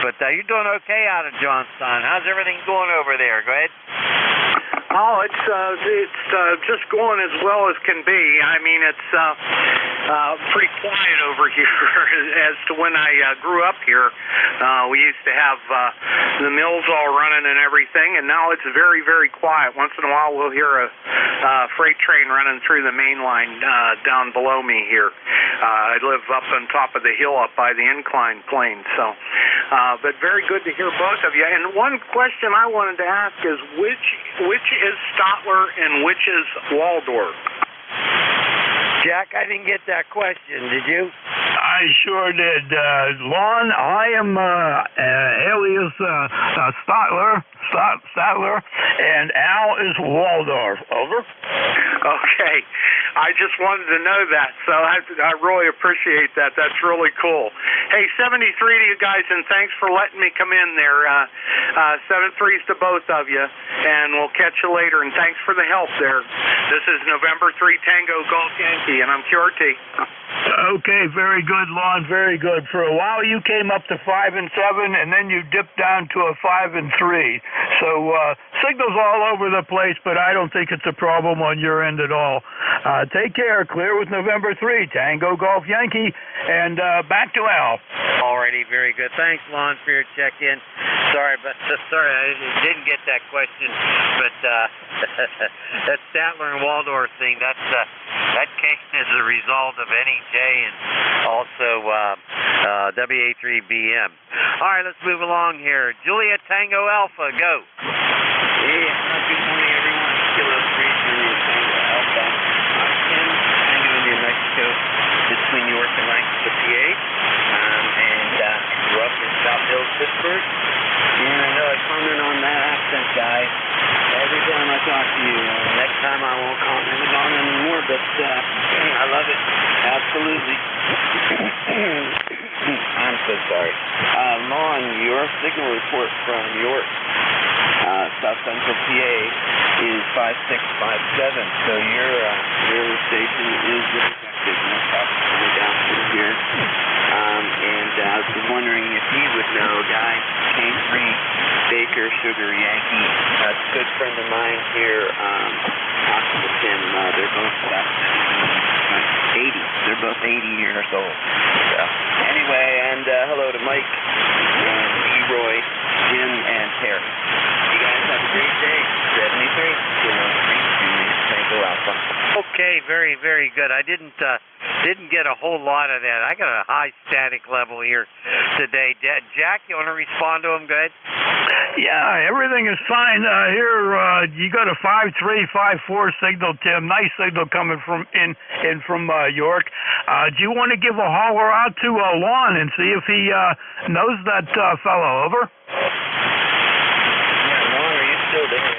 But you're doing okay out of Johnstown. How's everything going over there? Go ahead. Oh, it's just going as well as can be. I mean, it's pretty quiet over here as to when I grew up here. We used to have the mills all running and everything, and now it's very, very quiet. Once in a while, we'll hear a freight train running through the main line down below me here. I live up on top of the hill up by the incline plane, so. But very good to hear both of you. And one question I wanted to ask is which is Statler and which is Waldorf? Jack, I didn't get that question. Did you? I sure did. Lon, I am alias Statler, and Al is Waldorf. Over. Okay. I just wanted to know that, so I really appreciate that. That's really cool. Hey, 73 to you guys, and thanks for letting me come in there. 7-3s to both of you, and we'll catch you later, and thanks for the help there. This is November 3 Tango Golf Yankee, and I'm QRT. Okay, very good, Lon, very good. For a while you came up to 5 and 7, and then you dipped down to a 5 and 3. So signals all over the place, but I don't think it's a problem on your end at all. Take care. Clear with November 3, Tango Golf Yankee, and back to Al. Alrighty, very good. Thanks, Lon, for your check-in. Sorry, I didn't get that question, but that Statler and Waldorf thing, that came as a result of NJ and also WA3BM. All right, let's move along here. Juliet Tango Alpha, go. Hey, good morning, everyone. Kilo 3, Juliet Tango Alpha. Tim, Tango, New Mexico, between York and Lancaster, PA. And grew up in South Hills, Pittsburgh. And I know I comment on that accent, guy, every time I talk to you. Next time I won't comment on it anymore, but I love it. Absolutely. I'm so sorry. Lon, your signal report from York, South Central PA, is 5657. So your station is effective. No problem coming down through here. And I was wondering if he would know, guy, K3 Baker Sugar Yankee. A good friend of mine here talked with him. They're both about 80. They're both 80 years old. So, anyway, and hello to Mike, Leroy, Jim, and Terry. You guys have a great day. 73, Tango Alpha. Okay, very, very good. I didn't get a whole lot of that. I got a high static level here today. Jack, you want to respond to him? Go ahead. Yeah, everything is fine. Here, you got a 5.354 signal, Tim. Nice signal coming from from York. Do you want to give a holler out to Lon and see if he knows that fellow? Over. Yeah, Lon, are you still there?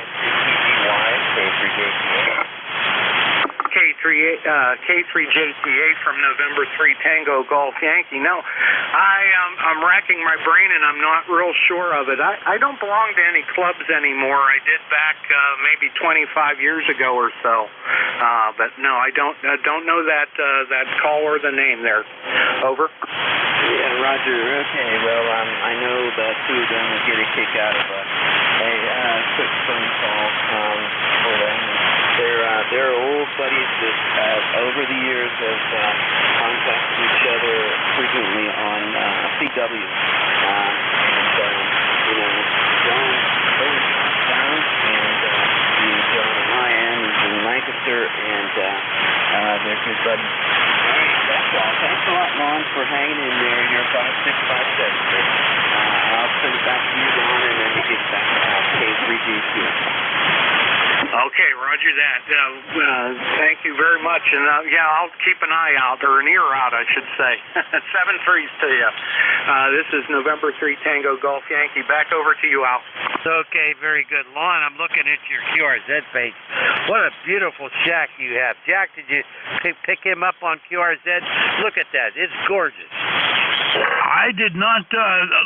K3JTA from November 3 Tango Golf Yankee. No, I'm racking my brain and I'm not real sure of it. I don't belong to any clubs anymore. I did back maybe 25 years ago or so. But no, I don't know that call or the name there. Over. Yeah, Roger. Okay. Well, I know that two of them will get a kick out of a quick phone call for them. They're old buddies that over the years have contacted each other frequently on CW. John is down, and John on my end is in Lancaster, and they're good buddies. All right, that's all. Thanks a lot, Lon, for hanging in there. You're 5657. I'll send it back to you, Lon, and then you get back to K3G2. Okay, roger that. Thank you very much. And I'll keep an eye out, or an ear out, I should say. 7-3s to you. This is November 3 Tango Golf Yankee. Back over to you, Al. Okay, very good. Lon, I'm looking at your QRZ page. What a beautiful shack you have. Jack, did you pick him up on QRZ? Look at that. It's gorgeous. I did not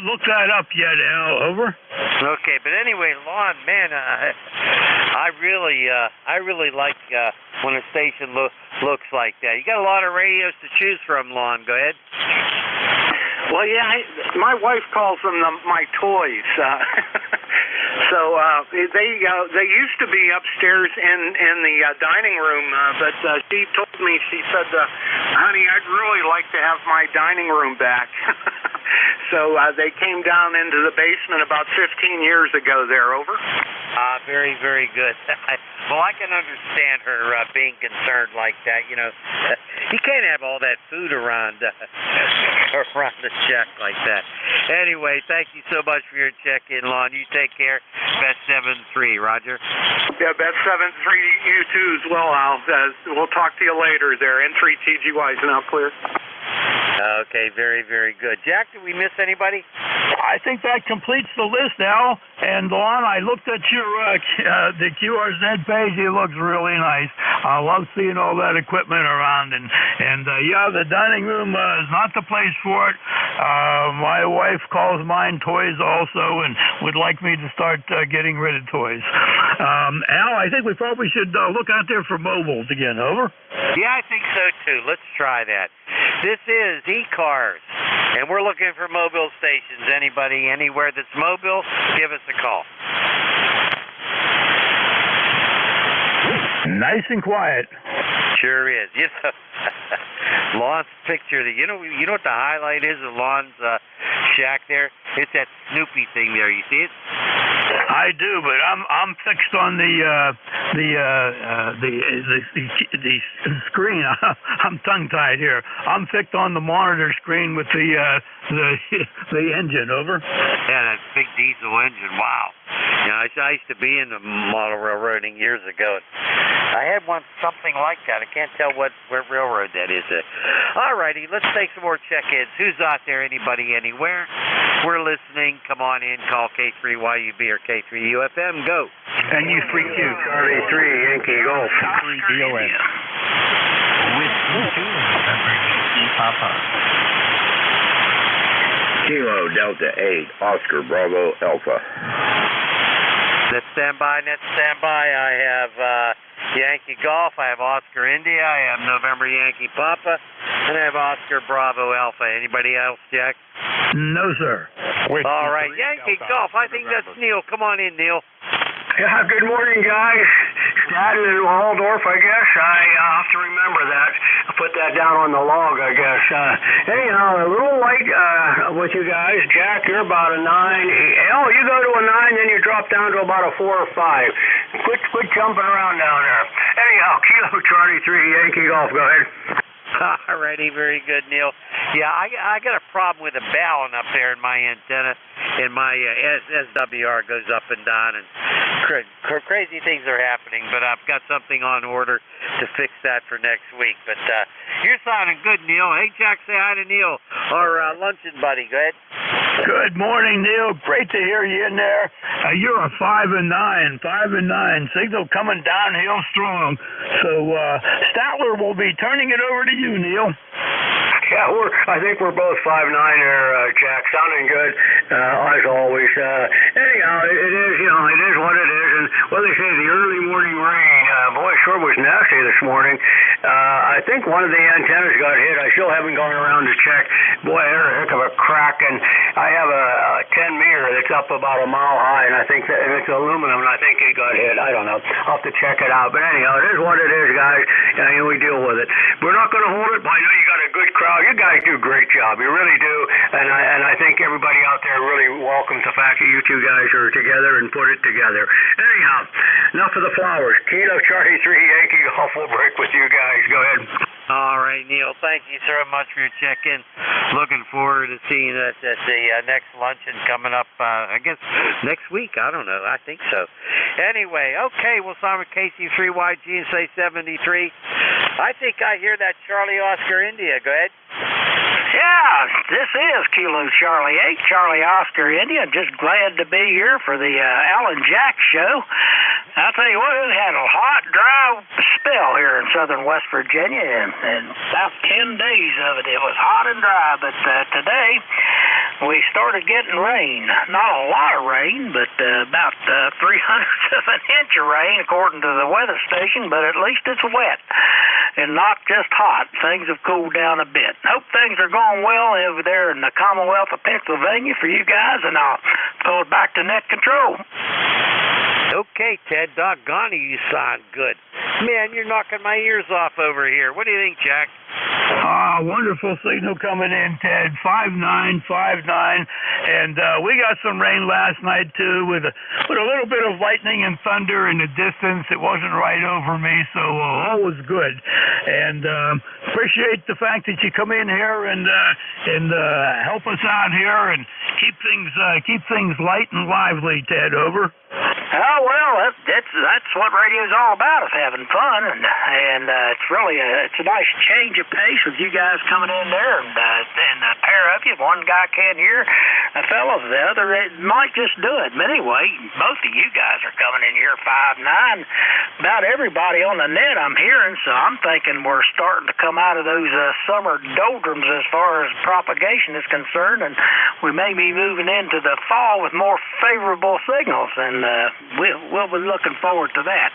look that up yet, Al. Over. Okay, but anyway, Lon, man, I really like when a station looks like that. You got a lot of radios to choose from, Lon. Go ahead. Well, yeah, my wife calls them my toys. So they used to be upstairs in the dining room, but she told me, she said, honey, I'd really like to have my dining room back. So they came down into the basement about 15 years ago there. Over. Very, very good. Well, I can understand her being concerned like that. You know, you can't have all that food around the shack like that. Anyway, thank you so much for your check-in, Lon. You take care. Best 7-3, Roger. Yeah, best 7-3 you too as well, Al. We'll talk to you later there. N3TGY is now clear. Okay, very, very good. Jack, did we miss anybody? I think that completes the list, Al. And Lon, I looked at your the QRZ page. It looks really nice. I love seeing all that equipment around. And yeah, the dining room is not the place for it. My wife calls mine toys also, and would like me to start getting rid of toys. Al, I think we probably should look out there for mobiles again. Over. Yeah, I think so too. Let's try that. This is ECARS, and we're looking for mobile stations. Anybody, anywhere that's mobile, give us a call. Nice and quiet. Sure is. You know, Lon's picture. You know what the highlight is of Lon's shack there? It's that Snoopy thing there. You see it? I do, but I'm fixed on the screen. I'm tongue-tied here. I'm fixed on the monitor screen with the engine. Over. Yeah, that big diesel engine. Wow. You know, I used to be in the model railroading years ago. I had one something like that. I can't tell what railroad that is. All righty, let's take some more check-ins. Who's out there? Anybody, anywhere? We're listening. Come on in. Call K3YUB or K3UFM. Go. And you free Q. Charlie 3, Yankee Golf. 3 DON. With Papa. Kilo Delta 8, Oscar Bravo Alpha. Net standby, net standby. I have Yankee Golf. I have Oscar India. I have November Yankee Papa. And I have Oscar Bravo Alpha. Anybody else, Jack? No, sir. All right, Yankee Golf. I think that's Neil. Come on in, Neil. Yeah, good morning, guys. Staten and Waldorf, I guess. I'll have to remember that. I'll put that down on the log, I guess. Anyhow, a little late with you guys. Jack, you're about a 9. Al, you go to a 9, then you drop down to about a 4 or 5. Quit jumping around down there. Anyhow, Kilo Charlie 3, Yankee Golf. Go ahead. Alrighty, very good, Neil. Yeah, I got a problem with a ballon up there in my antenna, and my SWR goes up and down, and crazy things are happening, but I've got something on order to fix that for next week. But you're sounding good, Neil. Hey, Jack, say hi to Neil, our luncheon buddy. Go ahead. Good morning, Neil. Great to hear you in there. You're a 5 and 9. 5 and 9. Signal coming downhill strong. So Statler will be turning it over to you, Neil. Yeah, I think we're both 5'9" there, Jack. Sounding good, as always. Anyhow, it is what it is. And what they say, the early morning rain, boy, it sure was nasty this morning. I think one of the antennas got hit. I still haven't gone around to check. Boy, there's a heck of a crack. And I have a 10 meter that's up about a mile high, and I think that and it's aluminum, and I think it got hit. I don't know. I'll have to check it out. But anyhow, it is what it is, guys. And we deal with it. We're not going to hold it, but I know you got a good crowd. You guys do a great job. You really do. And I think everybody out there really welcomes the fact that you two guys are together and put it together. Anyhow, enough of the flowers. Kilo Charlie 3, Yankee Golf. We'll break with you guys. Go ahead. All right, Neil. Thank you so much for your check-in. Looking forward to seeing that at the next luncheon coming up, I guess, next week. I don't know. I think so. Anyway, okay, we'll start with KC3YG and say 73. I think I hear that Charlie Oscar India. Go ahead. Yeah, this is Kilo Charlie 8, Charlie Oscar India. Just glad to be here for the Alan Jack show. I'll tell you what, it had a hot, dry spell here in southern West Virginia, and about 10 days of it, it was hot and dry. But today, we started getting rain. Not a lot of rain, but about 300 of an inch of rain, according to the weather station, but at least it's wet and not just hot. Things have cooled down a bit. Hope things are going well over there in the Commonwealth of Pennsylvania for you guys, and I'll throw it back to net control. Okay, Ted, doggone you sound good. Man, you're knocking my ears off over here. What do you think, Jack? Wonderful signal coming in, Ted. 5'9", 5'9", and we got some rain last night too, with a little bit of lightning and thunder in the distance. It wasn't right over me, so all was good. And appreciate the fact that you come in here and help us out here and keep things light and lively, Ted. Over. Oh, well, that's what radio's all about, is having fun, and it's really it's a nice change of pace with you guys coming in there, and a pair of you. One guy can't hear a fellow, the other it might just do it. But anyway, both of you guys are coming in here 5'9". About everybody on the net I'm hearing, so I'm thinking we're starting to come out of those summer doldrums as far as propagation is concerned, and we may be moving into the fall with more favorable signals, and we'll be looking forward to that.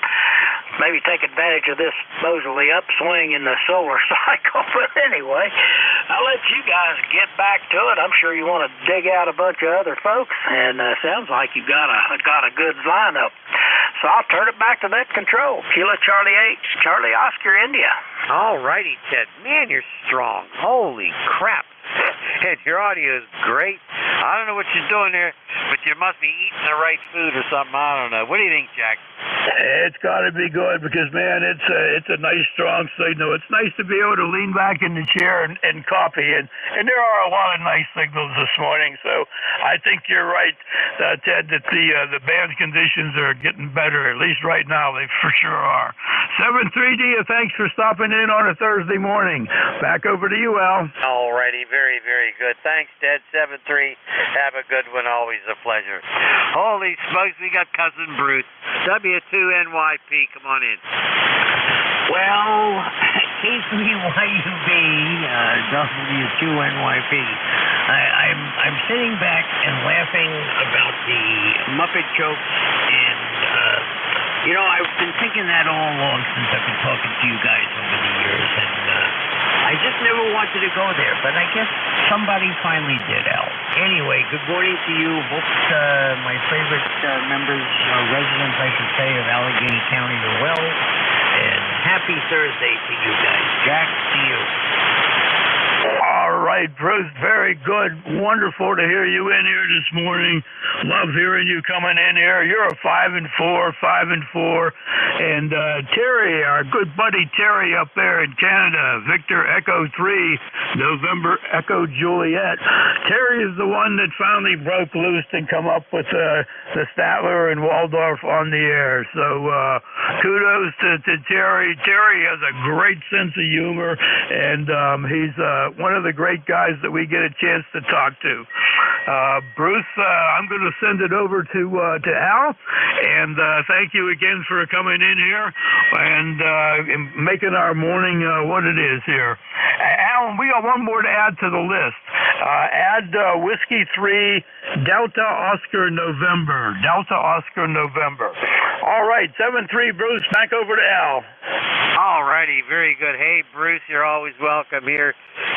Maybe take advantage of this supposedly upswing in the solar cycle. But anyway, I'll let you guys get back to it. I'm sure you want to dig out a bunch of other folks, and sounds like you've got a good lineup. So I'll turn it back to net control. Kilo Charlie H, Charlie Oscar India. All righty, Ted. Man, you're strong. Holy crap. And your audio is great. I don't know what you're doing there, but you must be eating the right food or something. I don't know. What do you think, Jack? It's got to be good because, man, it's a nice, strong signal. It's nice to be able to lean back in the chair and copy. And there are a lot of nice signals this morning. So I think you're right, Ted, that the band's conditions are getting better. At least right now, they for sure are. 7-3D, thanks for stopping in on a Thursday morning. Back over to you, Al. All righty. Very, very good. Thanks, Ted. 7-3. Have a good one. Always a pleasure. Holy smokes, we got Cousin Bruce. W2NYP, come on in. Well, K3YUB, W2NYP. I'm sitting back and laughing about the Muppet jokes, and I've been thinking that all along since I've been talking to you guys over the years, and I just never wanted to go there, but I guess somebody finally did, Al. Anyway, good morning to you, both my favorite members, residents, I should say, of Allegheny County as well, and happy Thursday to you guys. Jack, to you. All right, Bruce, very good. Wonderful to hear you in here this morning. Love hearing you coming in here. You're a 5-4, 5-4. And Terry, our good buddy Terry up there in Canada, Victor Echo 3, November Echo Juliet. Terry is the one that finally broke loose and come up with the Statler and Waldorf on the air. So kudos to Terry. Terry has a great sense of humor, and he's one of the great guys that we get a chance to talk to. Bruce, I'm going to send it over to Al, and thank you again for coming in here and making our morning what it is here. Alan, we got one more to add to the list. Add Whiskey 3, Delta Oscar November. Delta Oscar November. All right, 7-3, Bruce, back over to Al. All righty, very good. Hey, Bruce, you're always welcome here.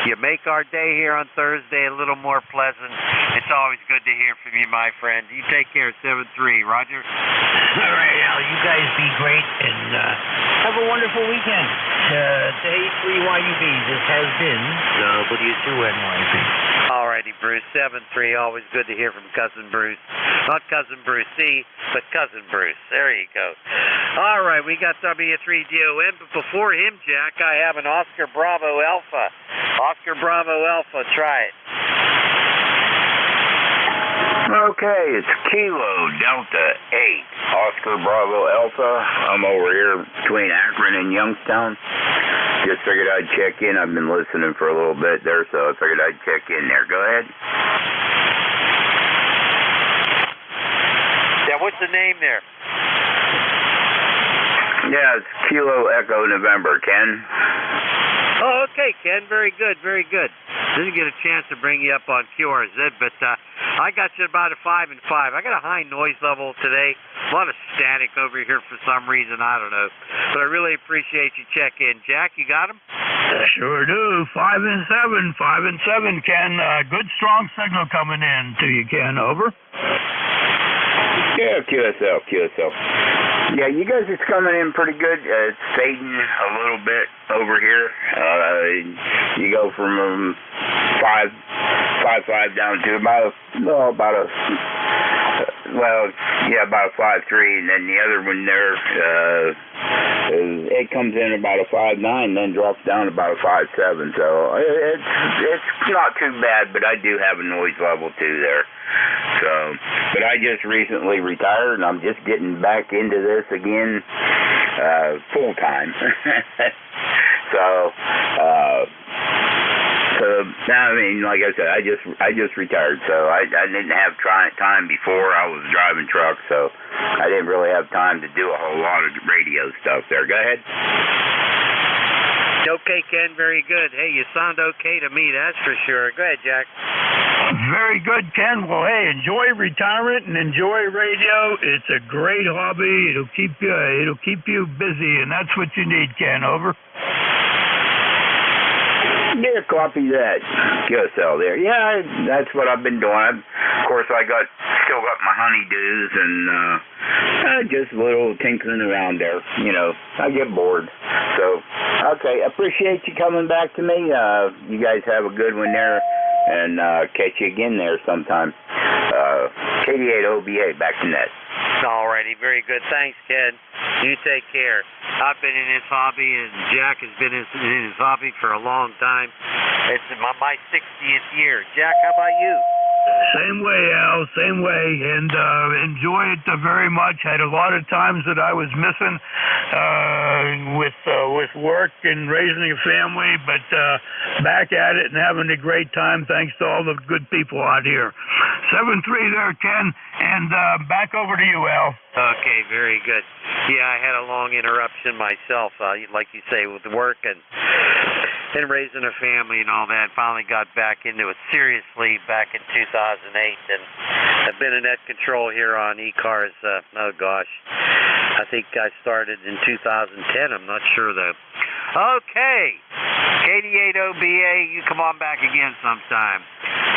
You make our day here on Thursday a little more pleasant. It's always good to hear from you, my friend. You take care, 7-3. Roger? All right, Al, you guys be great, and have a wonderful weekend. To A3YUB, this has been W2NYP. All righty, Bruce, 7-3. Always good to hear from Cousin Bruce. Not Cousin Bruce C, but Cousin Bruce. There you go. All right, we got W3DON, but before him, Jack, I have an Oscar Bravo Alpha. Oscar Bravo Alpha, try it. Okay, it's Kilo Delta 8, Oscar Bravo Alpha. I'm over here between Akron and Youngstown. Just figured I'd check in. I've been listening for a little bit there, so I figured I'd check in there. Go ahead. Yeah, what's the name there? Yeah, it's Kilo Echo November, Ken. Oh, okay, Ken. Very good, very good. Didn't get a chance to bring you up on QRZ, but I got you about a 5-5. I got a high noise level today. A lot of static over here for some reason. I don't know. But I really appreciate you checking in. Jack, you got him? Sure do. 5-7. 5-7, Ken. Good, strong signal coming in to you, Ken. Over. Yeah, QSL. Yeah, you guys are coming in pretty good. It's fading a little bit over here. You go from 5.5 down to about a 5.3, and then the other one there, it comes in about a 5.9, then drops down about a 5.7. So it's not too bad, but I do have a noise level too there. So, but I just recently retired, and I'm just getting back into this again full time. So now, I mean, like I said, I just retired, so I didn't have time before. I was driving trucks, so I didn't really have time to do a whole lot of radio stuff there. Go ahead. Okay, Ken, very good. Hey, you sound okay to me, that's for sure. Go ahead, Jack. Very good, Ken. Well, hey, enjoy retirement and enjoy radio. It's a great hobby. It'll keep you busy, and that's what you need, Ken. Over. Yeah, copy that QSL there. Yeah, that's what I've been doing. Of course, still got my honeydews and just a little tinkering around there. You know, I get bored. So, okay, appreciate you coming back to me. You guys have a good one there, and catch you again there sometime. KD8OBA, back to net. Alrighty, very good. Thanks, Ken. You take care. I've been in this hobby, and Jack has been in his hobby for a long time. It's my 60th year. Jack, how about you? Same way, Al, same way, and enjoy it very much. Had a lot of times that I was missing with work and raising a family, but back at it and having a great time thanks to all the good people out here. 7-3 there, Ken, and back over to you, Al. Okay, very good. Yeah, I had a long interruption myself, like you say, with work and raising a family and all that. Finally got back into it seriously back in 2008, and I've been in net control here on ECARS. Oh gosh, I think I started in 2010. I'm not sure though. Okay, KD8OBA, you come on back again sometime.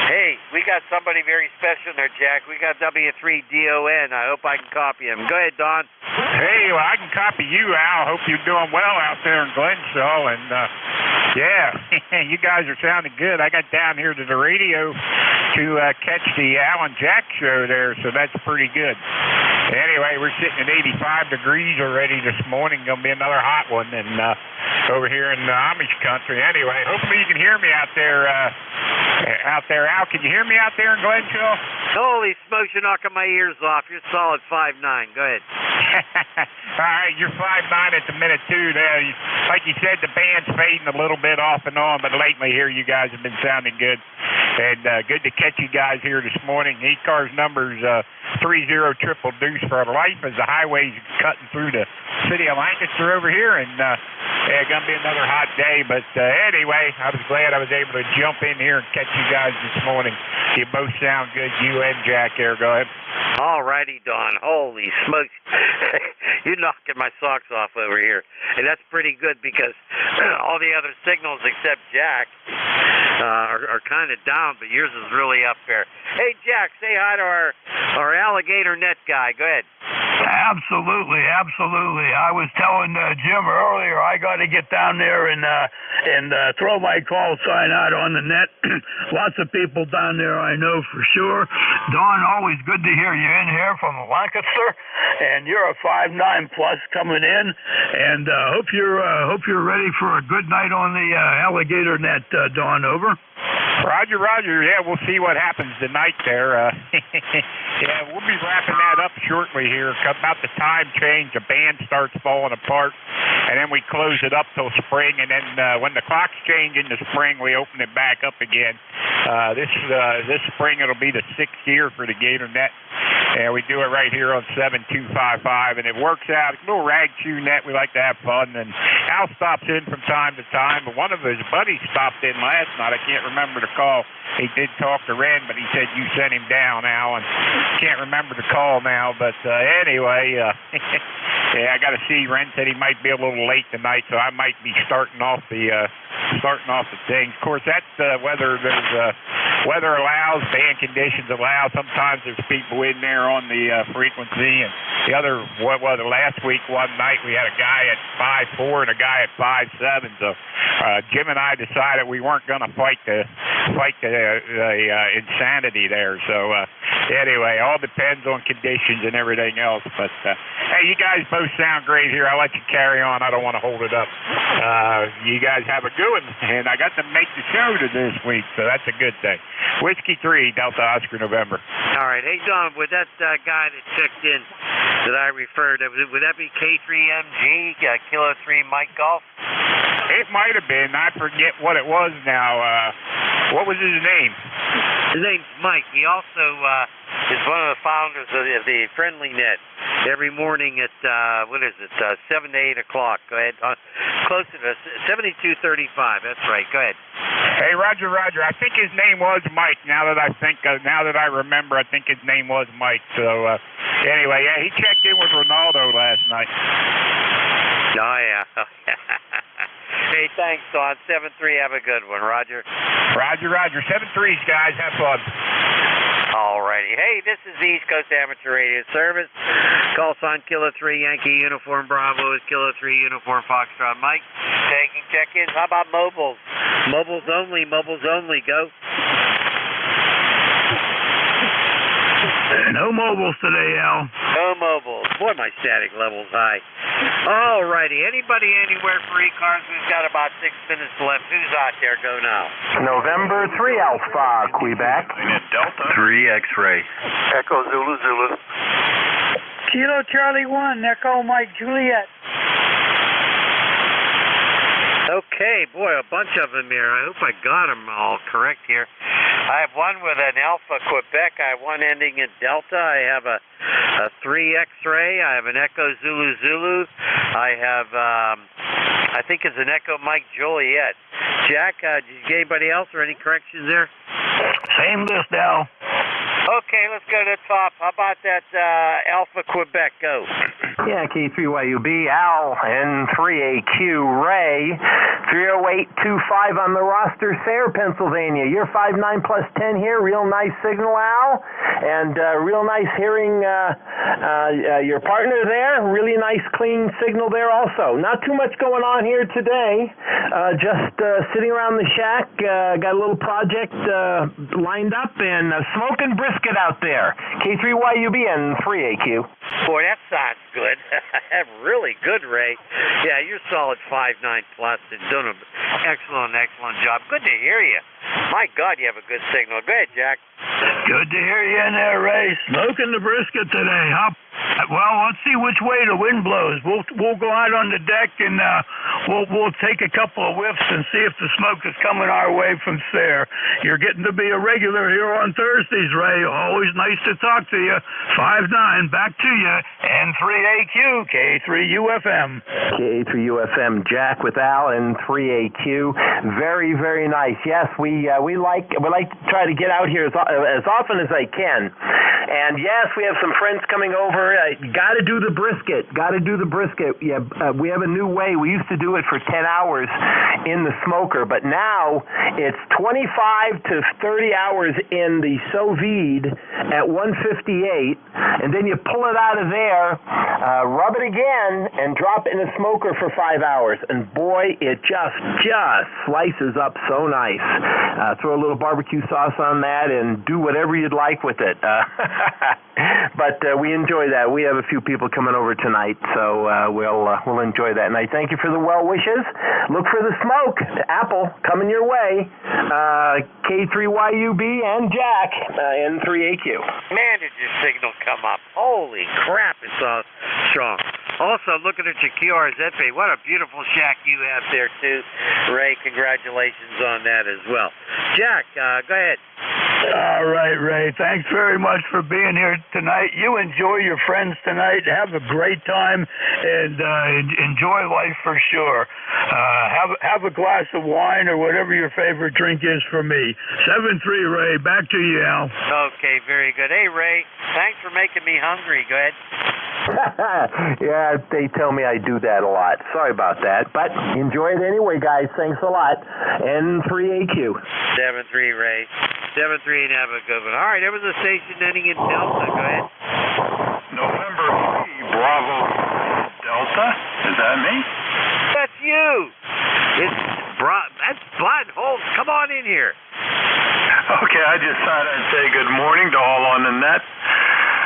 Hey, we got somebody very special there, Jack. We got W3DON. I hope I can copy him. Go ahead, Don. Hey, well, I can copy you, Al. Hope you're doing well out there in Glenshaw. And, yeah, you guys are sounding good. I got down here to the radio to catch the Al and Jack show there, so that's pretty good. Anyway, we're sitting at 85 degrees already this morning. Going to be another hot one and over here in the Amish country. Anyway, hopefully you can hear me out there, Al. Can you hear me out there in Glenshaw? Holy smokes, you're knocking my ears off. You're solid 5'9". Go ahead. All right, you're 5'9" at the minute, too. Like you said, the band's fading a little bit off and on, but lately here you guys have been sounding good. And good to catch you guys here this morning. ECARS number's 30 triple deuce for life as the highway's cutting through the city of Lancaster over here. And yeah, going to be another hot day. But anyway, I was glad I was able to jump in here and catch you guys this morning. You both sound good, you and Jack here. Go ahead. All righty, Don. Holy smokes. You're knocking my socks off over here. And that's pretty good because all the other signals except Jack are kind of down, but yours is really up there. Hey, Jack, say hi to our alligator net guy. Go ahead. Absolutely, absolutely. I was telling Jim earlier I got to get down there and throw my call sign out on the net. Lots of people down there I know for sure. Don, always good to hear you in here from Lancaster, and you're a 5'9" plus coming in, and hope you're ready for a good night on the alligator net, Don. Over. Roger. Yeah, we'll see what happens tonight there. Yeah, we'll be wrapping that up shortly here. About the time change, the band starts falling apart, and then we close it up till spring, and then when the clocks change in the spring, we open it back up again. This spring, it'll be the 6th year for the Gator Net, and we do it right here on 7255, and it works out. It's a little rag chew net. We like to have fun, and Al stops in from time to time, but one of his buddies stopped in last night. I can't remember the call. He did talk to Ren, but he said you sent him down, Al, and can't remember the call now. But anyway, yeah, I got to see. Ren said he might be a little late tonight, so I might be starting off the thing. Of course, that's whether there's weather allows, band conditions allow. Sometimes there's people in there on the frequency, and the other last week one night we had a guy at 5'4" and a guy at 5'7". So Jim and I decided we weren't going to fight the insanity there. So anyway, all depends on conditions and everything else. But hey, you guys both sound great here. I'll let you carry on. I don't want to hold it up. You guys have a good one, and I got to make the show this week, so that's a good thing. Whiskey 3, Delta Oscar, November. All right. Hey, Don, would that guy that checked in that I referred to, would that be K3MG, Kilo 3 Mike Golf? It might have been. I forget what it was now. What was his name? His name's Mike. He also is one of the founders of the Friendly Net. Every morning at, 7 to 8 o'clock. Go ahead. Close to 7235. That's right. Go ahead. Hey, Roger. I think his name was Mike. Now that I remember, I think his name was Mike. So anyway, yeah, he checked in with Ronaldo last night. Oh yeah. Hey, thanks, Don. 7-3, have a good one. Roger. Roger, Roger. 7-3s, guys. Have fun. Alrighty. Hey, this is the East Coast Amateur Radio Service. Call sign Kilo 3 Yankee Uniform Bravo is Kilo 3 Uniform Foxtrot. Mike, taking check-ins. How about mobiles? Mobiles only, go. No mobiles today, Al. No mobiles. Boy, my static level's high. Alrighty. Anybody anywhere for ECARS? We've got about 6 minutes left. Who's out there? Go now. November 3 Alpha, Quebec. Delta. 3 X-ray. Echo Zulu Zulu. Kilo Charlie 1, Echo Mike Juliet. Okay, boy, a bunch of them here. I hope I got them all correct here. I have one with an Alpha Quebec. I have one ending in Delta. I have a 3 X-ray. I have an Echo Zulu Zulu. I have, I think it's an Echo Mike Juliet. Jack, did you get anybody else or any corrections there? Same list, Al. Okay, let's go to the top. How about that Alpha Quebec? Go. Yankee 3YUB, Al, N3AQ, Ray, 30825 on the roster, Sayre, Pennsylvania. You're 5'9 plus 10 here. Real nice signal, Al, and real nice hearing your partner there. Really nice, clean signal there also. Not too much going on here today. Just sitting around the shack. Got a little project lined up and smoking brisket out there. K3YUB and 3AQ. Boy, that sounds good. Really good, Ray. Yeah, you're solid 5'9 plus and doing an excellent job. Good to hear you. My God, you have a good signal. Go ahead, Jack. Good to hear you in there, Ray. Smoking the brisket today, huh? Well, let's see which way the wind blows. We'll go out on the deck and we'll take a couple of whiffs and see if the smoke is coming our way from Sayre. You're getting to be a regular here on Thursdays, Ray. Always nice to talk to you. 5'9", back to you. N3AQ, K3UFM. K3UFM, Jack with Al, N3AQ. Very, very nice. Yes, we like to try to get out here as often as I can. And yes, we have some friends coming over. Got to do the brisket. Yeah, we have a new way. We used to do it for 10 hours in the smoker, but now it's 25 to 30 hours in the sous vide at 158, and then you pull it out of there, rub it again, and drop it in a smoker for 5 hours. And boy, it just slices up so nice. Throw a little barbecue sauce on that and do whatever you'd like with it. But we enjoy that. We have a few people coming over tonight, so we'll enjoy that. And I thank you for the well wishes. Look for the smoke. Apple coming your way. K3YUB and Jack, N3AQ. Man, did your signal come up. Holy crap, it's strong. Also, looking at your QRZP, what a beautiful shack you have there, too. Ray, congratulations on that as well. Jack, go ahead. All right, Ray. Thanks very much for being here tonight. You enjoy your friends tonight. Have a great time and enjoy life for sure. Have a glass of wine or whatever your favorite drink is for me. 7-3, Ray. Back to you, Al. Okay, very good. Hey, Ray, thanks for making me hungry. Go ahead. Yeah, they tell me I do that a lot. Sorry about that, but enjoy it anyway, guys. Thanks a lot. N3AQ. 7-3, Ray. 7-3 and have a good one. All right, there was a station ending in Delta. Go ahead. November 3 Bravo Delta. Is that me? That's you. That's Bud Holmes. Come on in here. Okay, I just thought I'd say good morning to all on the net.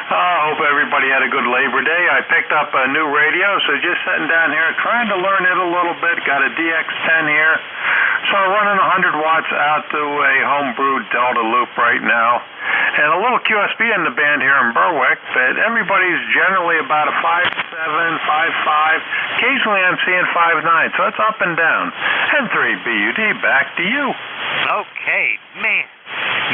I hope everybody had a good Labor Day. I picked up a new radio, so just sitting down here trying to learn it a little bit. Got a DX10 here. So I'm running 100 watts out to a homebrewed Delta loop right now. And a little QSB in the band here in Berwick, but everybody's generally about a 5'7", 5'5". Occasionally I'm seeing 5'9", so it's up and down. And 3BUD, back to you. Okay, man.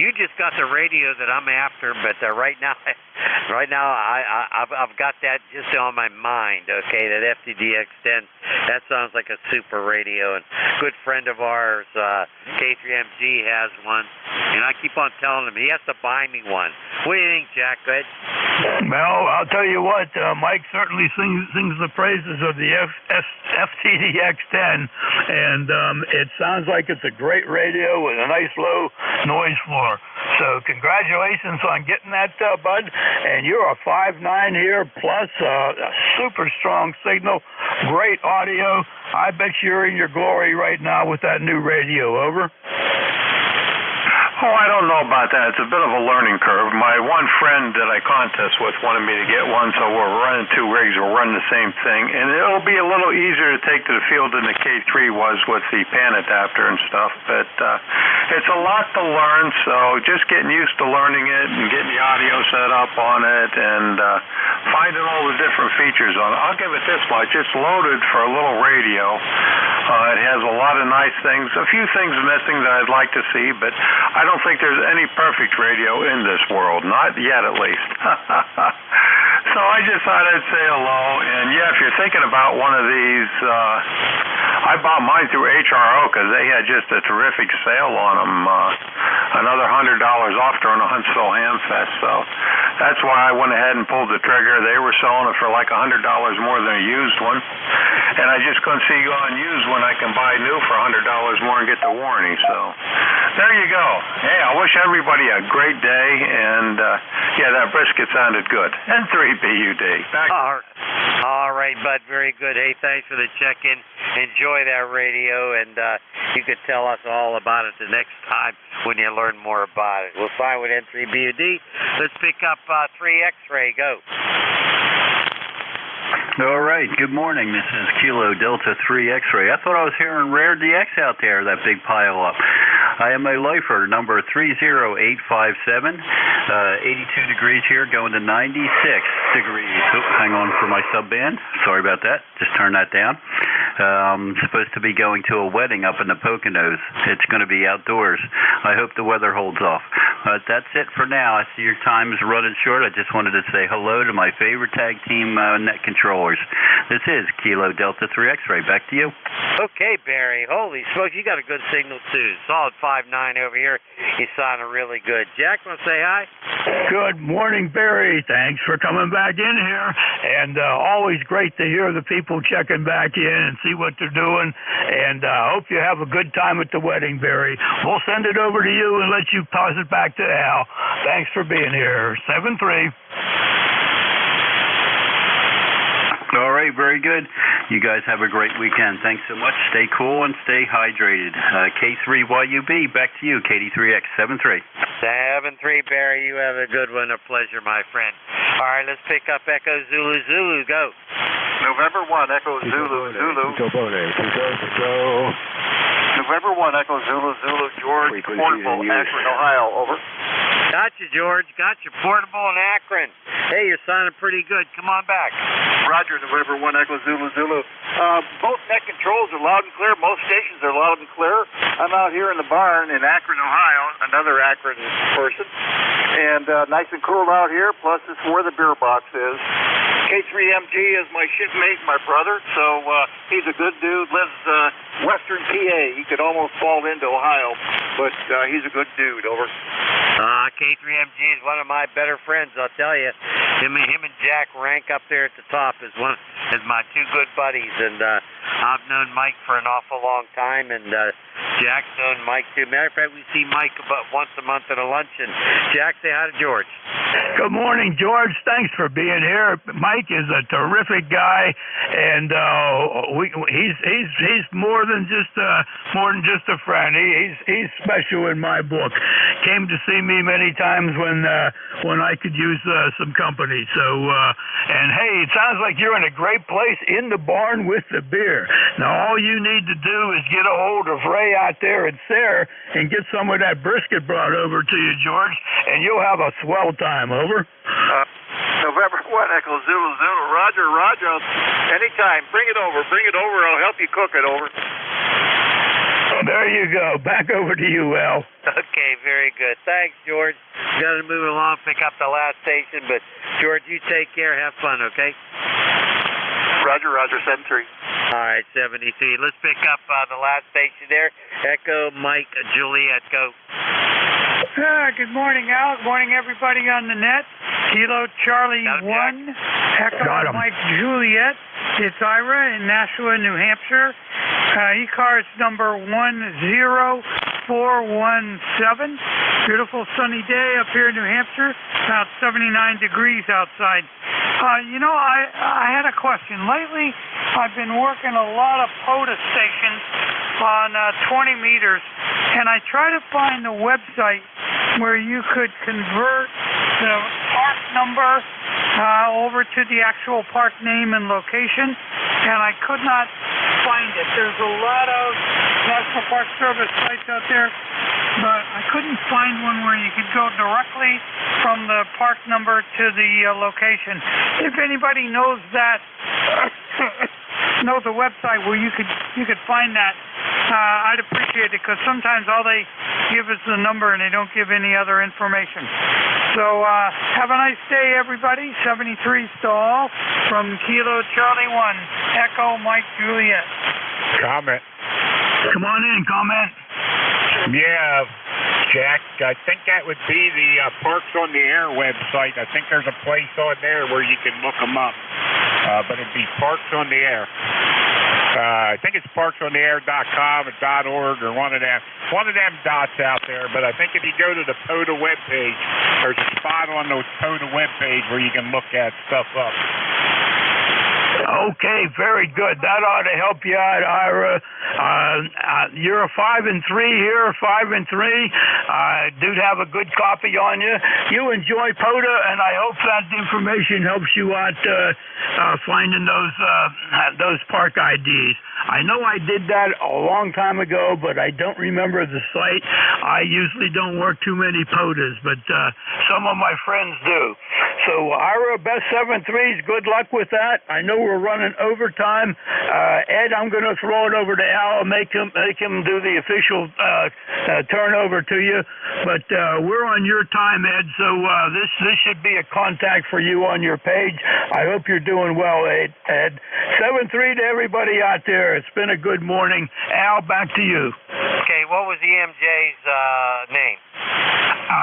You just got the radio that I'm after, but right now I've got that just on my mind. Okay, that FTDX10. That sounds like a super radio, and a good friend of ours, K3MG, has one, and I keep on telling him he has to buy me one. What do you think, Jack? Good. Well, I'll tell you what, Mike certainly sings the praises of the FTDX10, and it sounds like it's a great radio with a nice low noise floor. So congratulations on getting that, bud. And you're a 5.9 here, plus a super strong signal, great audio. I bet you're in your glory right now with that new radio. Over. Oh, I don't know about that. It's a bit of a learning curve. My one friend that I contest with wanted me to get one, so we're running two rigs. We're running the same thing, and it'll be a little easier to take to the field than the K3 was with the pan adapter and stuff. But it's a lot to learn, so just getting used to learning it and getting the audio set up on it and finding all the different features on it. I'll give it this much. It's loaded for a little radio. It has a lot of nice things. A few things missing that I'd like to see, but I don't think there's any perfect radio in this world, not yet at least. So I just thought I'd say hello, and yeah, if you're thinking about one of these, I bought mine through HRO because they had just a terrific sale on them, another $100 off during the Huntsville Ham Fest, so that's why I went ahead and pulled the trigger. They were selling it for like $100 more than a used one, and I just couldn't see on used when I can buy new for $100 more and get the warranty, so there you go. Hey, I wish everybody a great day, and yeah, that brisket sounded good. N3BUD. All right, bud. Very good. Hey, thanks for the check-in. Enjoy that radio, and you could tell us all about it the next time when you learn more about it. We'll sign with N3BUD. Let's pick up 3X-Ray. Go. All right, good morning. This is Kilo Delta 3 X-Ray. I thought I was hearing Rare DX out there, that big pile up. I am a lifer, number 30857, 82 degrees here, going to 96 degrees. Oh, hang on for my subband. Sorry about that. Just turn that down. Supposed to be going to a wedding up in the Poconos. It's going to be outdoors. I hope the weather holds off. But that's it for now. I see your time is running short. I just wanted to say hello to my favorite tag team net controllers. This is Kilo Delta 3 X-Ray. Back to you. Okay, Barry. Holy smokes, you got a good signal, too. Solid 5.9 over here. You sounded really good. Jack, want to say hi? Good morning, Barry. Thanks for coming back in here. And always great to hear the people checking back in and see what they're doing. And I hope you have a good time at the wedding, Barry. We'll send it over to you and let you toss it back to Al. Thanks for being here. 7-3. All right, very good. You guys have a great weekend. Thanks so much. Stay cool and stay hydrated. K3YUB, back to you, KD3X, 7-3. 7-3, Barry. You have a good one. A pleasure, my friend. All right, let's pick up Echo Zulu Zulu. Go. November 1, Echo Zulu Zulu. November 1, Echo Zulu Zulu. George, Portable, Akron, Ohio. Over. Gotcha, George. Gotcha. Portable in Akron. Hey, you're sounding pretty good. Come on back. Roger, November 1, Echo Zulu Zulu. Both net controls are loud and clear. Most stations are loud and clear. I'm out here in the barn in Akron, Ohio, another Akron person. And nice and cool out here, plus this is where the beer box is. K3MG is my shipmate, my brother, so he's a good dude, lives western PA. He could almost fall into Ohio, but he's a good dude. Over. K3MG is one of my better friends, I'll tell you. Him and Jack rank up there at the top as my two good buddies, and I've known Mike for an awful long time, and Jack's known Mike too. Matter of fact, we see Mike about once a month at a luncheon. Jack, say hi to George. Good morning, George. Thanks for being here. Mike is a terrific guy, and he's more than just a friend. He's special in my book. Came to see me many times when I could use some company. So and hey, it sounds like you're in a great place in the barn with the beer. Now all you need to do is get a hold of Ray out there at Sayre and get some of that brisket brought over to you, George, and you'll have a swell time. Over. November 1, Echo Zulu Zulu. Roger, Roger. Anytime. Bring it over. I'll help you cook it. Over. There you go. Back over to you, Al. Okay, very good. Thanks, George. Got to move along, pick up the last station, but George, you take care. Have fun, okay? Roger, 73. All right, 73. Let's pick up the last station there. Echo, Mike, Juliet, go. Good morning, Al. Good morning, everybody on the net. Kilo Charlie 1, Echo Mike Juliet. It's Ira in Nashua, New Hampshire. ECARS number 10417. Beautiful sunny day up here in New Hampshire. About 79 degrees outside. I had a question. Lately, I've been working a lot of POTA stations on 20 meters, and I try to find the website where you could convert the park number over to the actual park name and location, and I could not find it. There's a lot of National Park Service sites out there, but I couldn't find one where you could go directly from the park number to the location. If anybody knows that, knows a website where you could find that, I'd appreciate it, because sometimes all they give is the number and they don't give any other information. So have a nice day, everybody. 73 Stall from Kilo Charlie 1, Echo Mike Juliet. Comment. Come on in, comment. Yeah, Jack, I think that would be the Parks on the Air website. I think there's a place on there where you can look them up, but it'd be Parks on the Air. I think it's parksontheair.com or .org or one of them dots out there. But I think if you go to the POTA webpage, there's a spot on the POTA webpage where you can look at stuff up. Okay, very good. That ought to help you out, Ira. You're a 5 and 3 here, 5 and 3. Do have a good copy on you. You enjoy POTA, and I hope that information helps you out finding those park IDs. I know I did that a long time ago, but I don't remember the site. I usually don't work too many POTAs, but some of my friends do. So, Ira, best 7-3s. Good luck with that. I know we're running overtime. Ed, I'm going to throw it over to Al and make him do the official turnover to you. But we're on your time, Ed, so this should be a contact for you on your page. I hope you're doing well, Ed. 7-3 to everybody out there. It's been a good morning. Al, back to you. Okay, what was the MJ's name?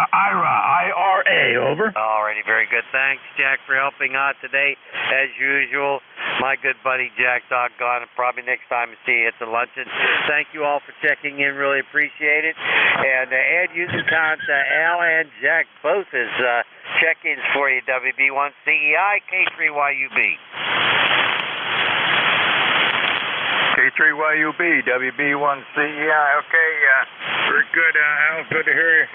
Ira, I-R-A, over. Alrighty, very good. Thanks, Jack, for helping out today. As usual, my good buddy Jack, doggone it. Probably next time I see you at the luncheon. Thank you all for checking in. Really appreciate it. And Ed, you can count Al and Jack both as check-ins for you. WB1CEI, K3YUB. K3YUB, WB1CEI. Okay, very good, Al. Good to hear you.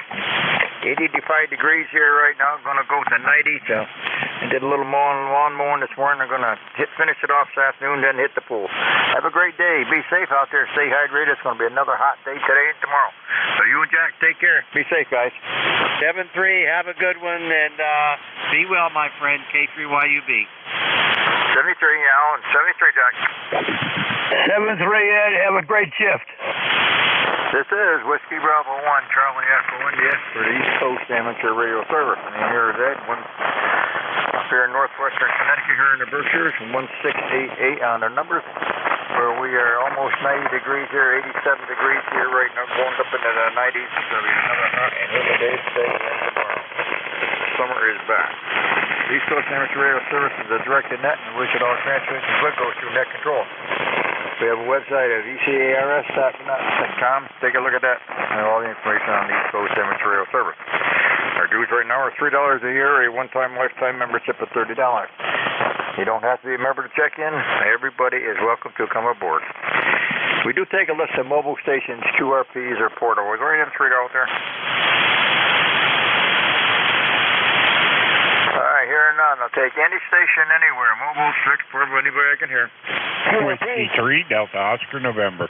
85 degrees here right now. Going to go to 90. So I did a little lawn mowing this morning. I'm going to finish it off this afternoon, then hit the pool. Have a great day. Be safe out there. Stay hydrated. It's going to be another hot day today and tomorrow. So you and Jack, take care. Be safe, guys. 7-3. Have a good one, and be well, my friend. K3YUB. 73, Al, and 73, Jack. 7-3, Ed. Have a great shift. This is Whiskey Bravo 1, Charlie Echo India for the East Coast Amateur Radio Service. And here is Ed, up here in northwestern Connecticut, here in the Berkshires, 1688 on the numbers, where we are almost 90 degrees here, 87 degrees here right now, going up into the 90s. It's going to be another hot and humid day today and tomorrow. Summer is back. The East Coast Amateur Radio Service is a directed net in which all transmissions would go through net control. We have a website at ECARS.com. Take a look at that and all the information on the East Coast Amateur Radio Service. Our dues right now are $3 a year, a one-time lifetime membership of $30. You don't have to be a member to check in. Everybody is welcome to come aboard. We do take a list of mobile stations, QRPs, or portables. Are you M3 out there? Hear none. I'll take any station anywhere. Mobile 6 for anybody I can hear. Whiskey 3, Delta Oscar, November.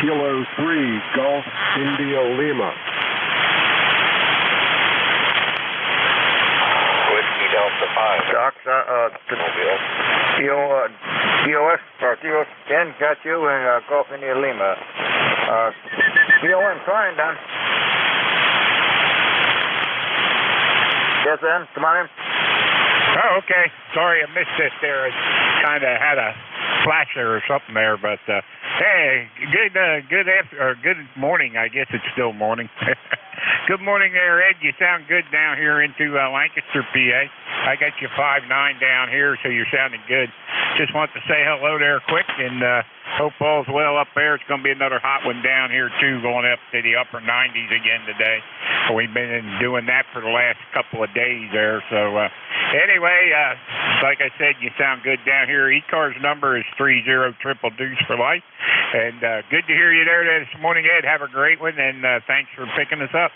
Kilo 3, Golf India Lima. Whiskey Delta Delta 5. Doc, DOS, or DOS-10, got you, and Golf India Lima. DOM, fine, Don. Yes, then, come on in. Oh, okay. Sorry I missed it there. I kind of had a flasher or something there, but hey, good morning. I guess it's still morning. Good morning there, Ed. You sound good down here into Lancaster, PA. I got you 5'9" down here, so you're sounding good. Just want to say hello there quick, and hope all's well up there. It's going to be another hot one down here, too, going up to the upper 90s again today. We've been doing that for the last couple of days there. So anyway, like I said, you sound good down here. ECARS number is 30 triple deuce for life. And good to hear you there this morning, Ed. Have a great one, and thanks for picking us up.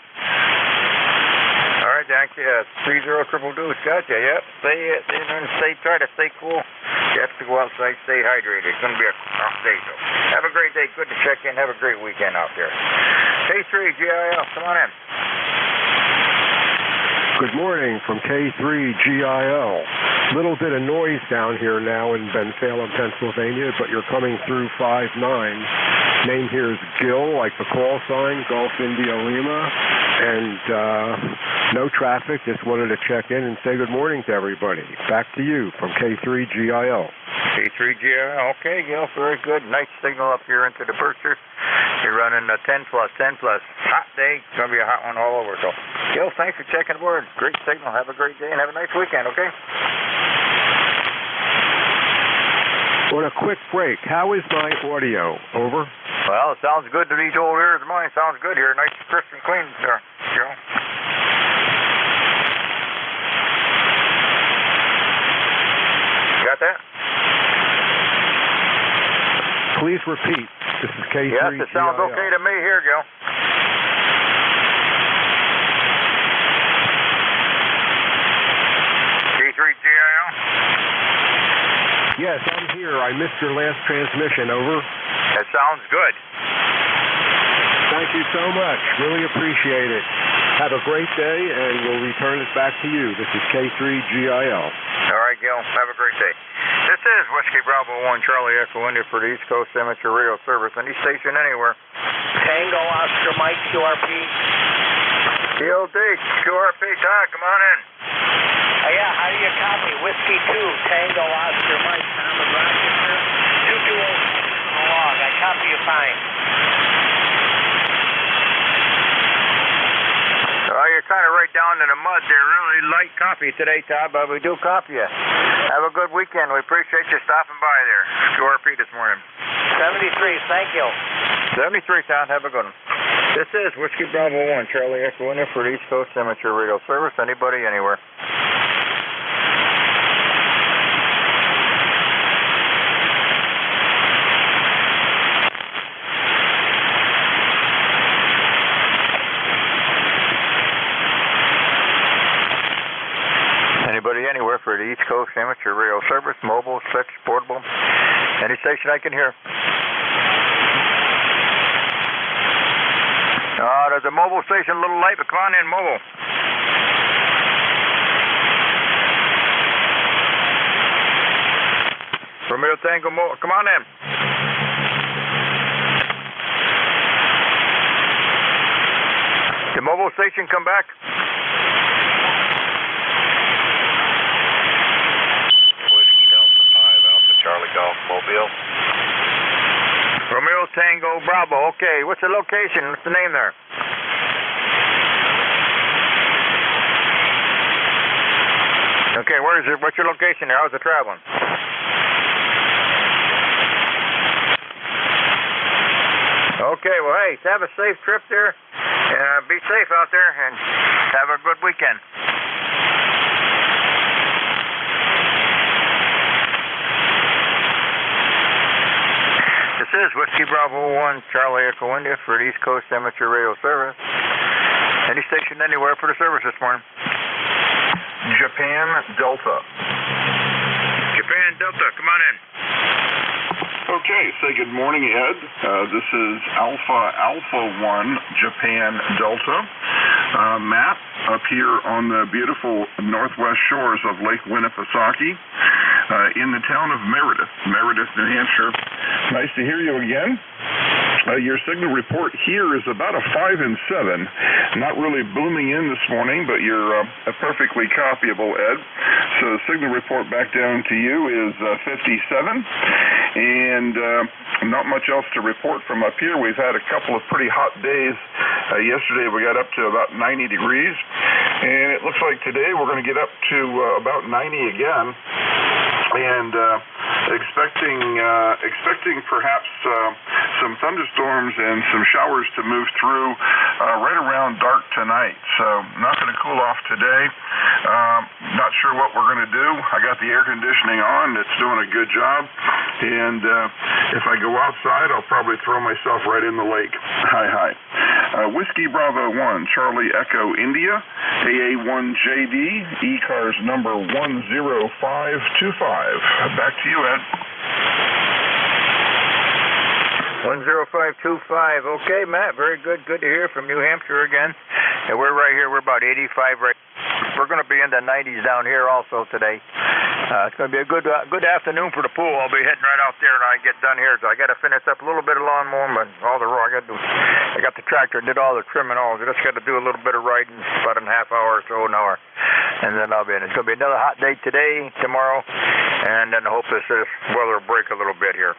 All right, Jack. 30 triple deuce. Gotcha. Yep. Try to stay cool. You have to go outside, stay hydrated. It's going to be a rough day, so have a great day. Good to check in. Have a great weekend out there. K3GIL, come on in. Good morning from K3GIL. Little bit of noise down here now in Bensalem, Pennsylvania, but you're coming through 5'9". Name here is Gil, like the call sign, Golf India Lima, and no traffic. Just wanted to check in and say good morning to everybody. Back to you from K3GIL. K3GIL, okay, Gil, very good. Nice signal up here into the Berkshires. You're running 10 plus. Hot day. It's going to be a hot one all over. So, Gil, thanks for checking aboard. Great signal. Have a great day and have a nice weekend, okay? On a quick break, how is my audio? Over. Well, it sounds good to these old ears of mine. Sounds good here. Nice, crisp and clean, sir. Gil. Got that? Please repeat. This is K3GIL. Yes, it sounds okay to me here, Gil. K3GIL? Yes, I'm here. I missed your last transmission. Over. That sounds good. Thank you so much. Really appreciate it. Have a great day, and we'll return it back to you. This is K3GIL. All right, Gil. Have a great day. This is Whiskey Bravo 1 Charlie Echo India for the East Coast Amateur Radio Service. Any station anywhere. Tango Oscar Mike QRP. TLD QRP. Todd, come on in. Yeah, how do you copy? Whiskey 2 Tango Oscar Mike. Tom and Rochester. 220 log. I copy you fine. You're kind of right down in the mud there. Really light copy today, Todd, but we do copy you. Have a good weekend. We appreciate you stopping by there. QRP this morning. 73, thank you. 73, Todd. Have a good one. This is Whiskey Bravo 1, Charlie Echo India for the East Coast Amateur Radio Service. Anybody, anywhere. Anybody, anywhere for the East Coast Amateur Radio Service, mobile, fixed, portable, any station I can hear. There's a mobile station, a little light, but come on in, mobile. Romeo Tango, come on in. The mobile station come back. Whiskey Delta 5, Alpha Charlie Golf Mobile. Romeo Tango Bravo. Okay, what's the location? What's the name there? Okay, where is it? What's your location there? How's it traveling? Okay, well, hey, have a safe trip there. Be safe out there and have a good weekend. This is Whiskey Bravo 1, Charlie Echo India for the East Coast Amateur Radio Service. Any station anywhere for the service this morning. Japan Delta. Japan Delta, come on in. Okay, say good morning, Ed. This is Alpha 1, Japan Delta. Matt, up here on the beautiful northwest shores of Lake Winnipesaukee in the town of Meredith, New Hampshire. Nice to hear you again. Your signal report here is about a 5 and 7. Not really booming in this morning, but you're perfectly copyable, Ed. So the signal report back down to you is 57. And not much else to report from up here. We've had a couple of pretty hot days. Yesterday we got up to about 90 degrees. And it looks like today we're going to get up to about 90 again. And expecting perhaps some thunderstorms and some showers to move through right around dark tonight. So not going to cool off today. Not sure what we're going to do. I got the air conditioning on. It's doing a good job. And if I go outside, I'll probably throw myself right in the lake. Hi. Whiskey Bravo 1, Charlie Echo India, AA1JD, ECARS number 10525. Back to you, Ed. 10525. Okay, Matt, very good. Good to hear from New Hampshire again. And we're right here. We're about 85 right. We're going to be in the 90s down here also today. It's going to be a good afternoon for the pool. I'll be heading right out there when I get done here. So I got to finish up a little bit of lawn mowing, but all the I got to do. I got the tractor and did all the trimming. I just got to do a little bit of riding, about a half hour or so, an hour, and then I'll be in. It's going to be another hot day today, tomorrow, and then I hope this weather will break a little bit here.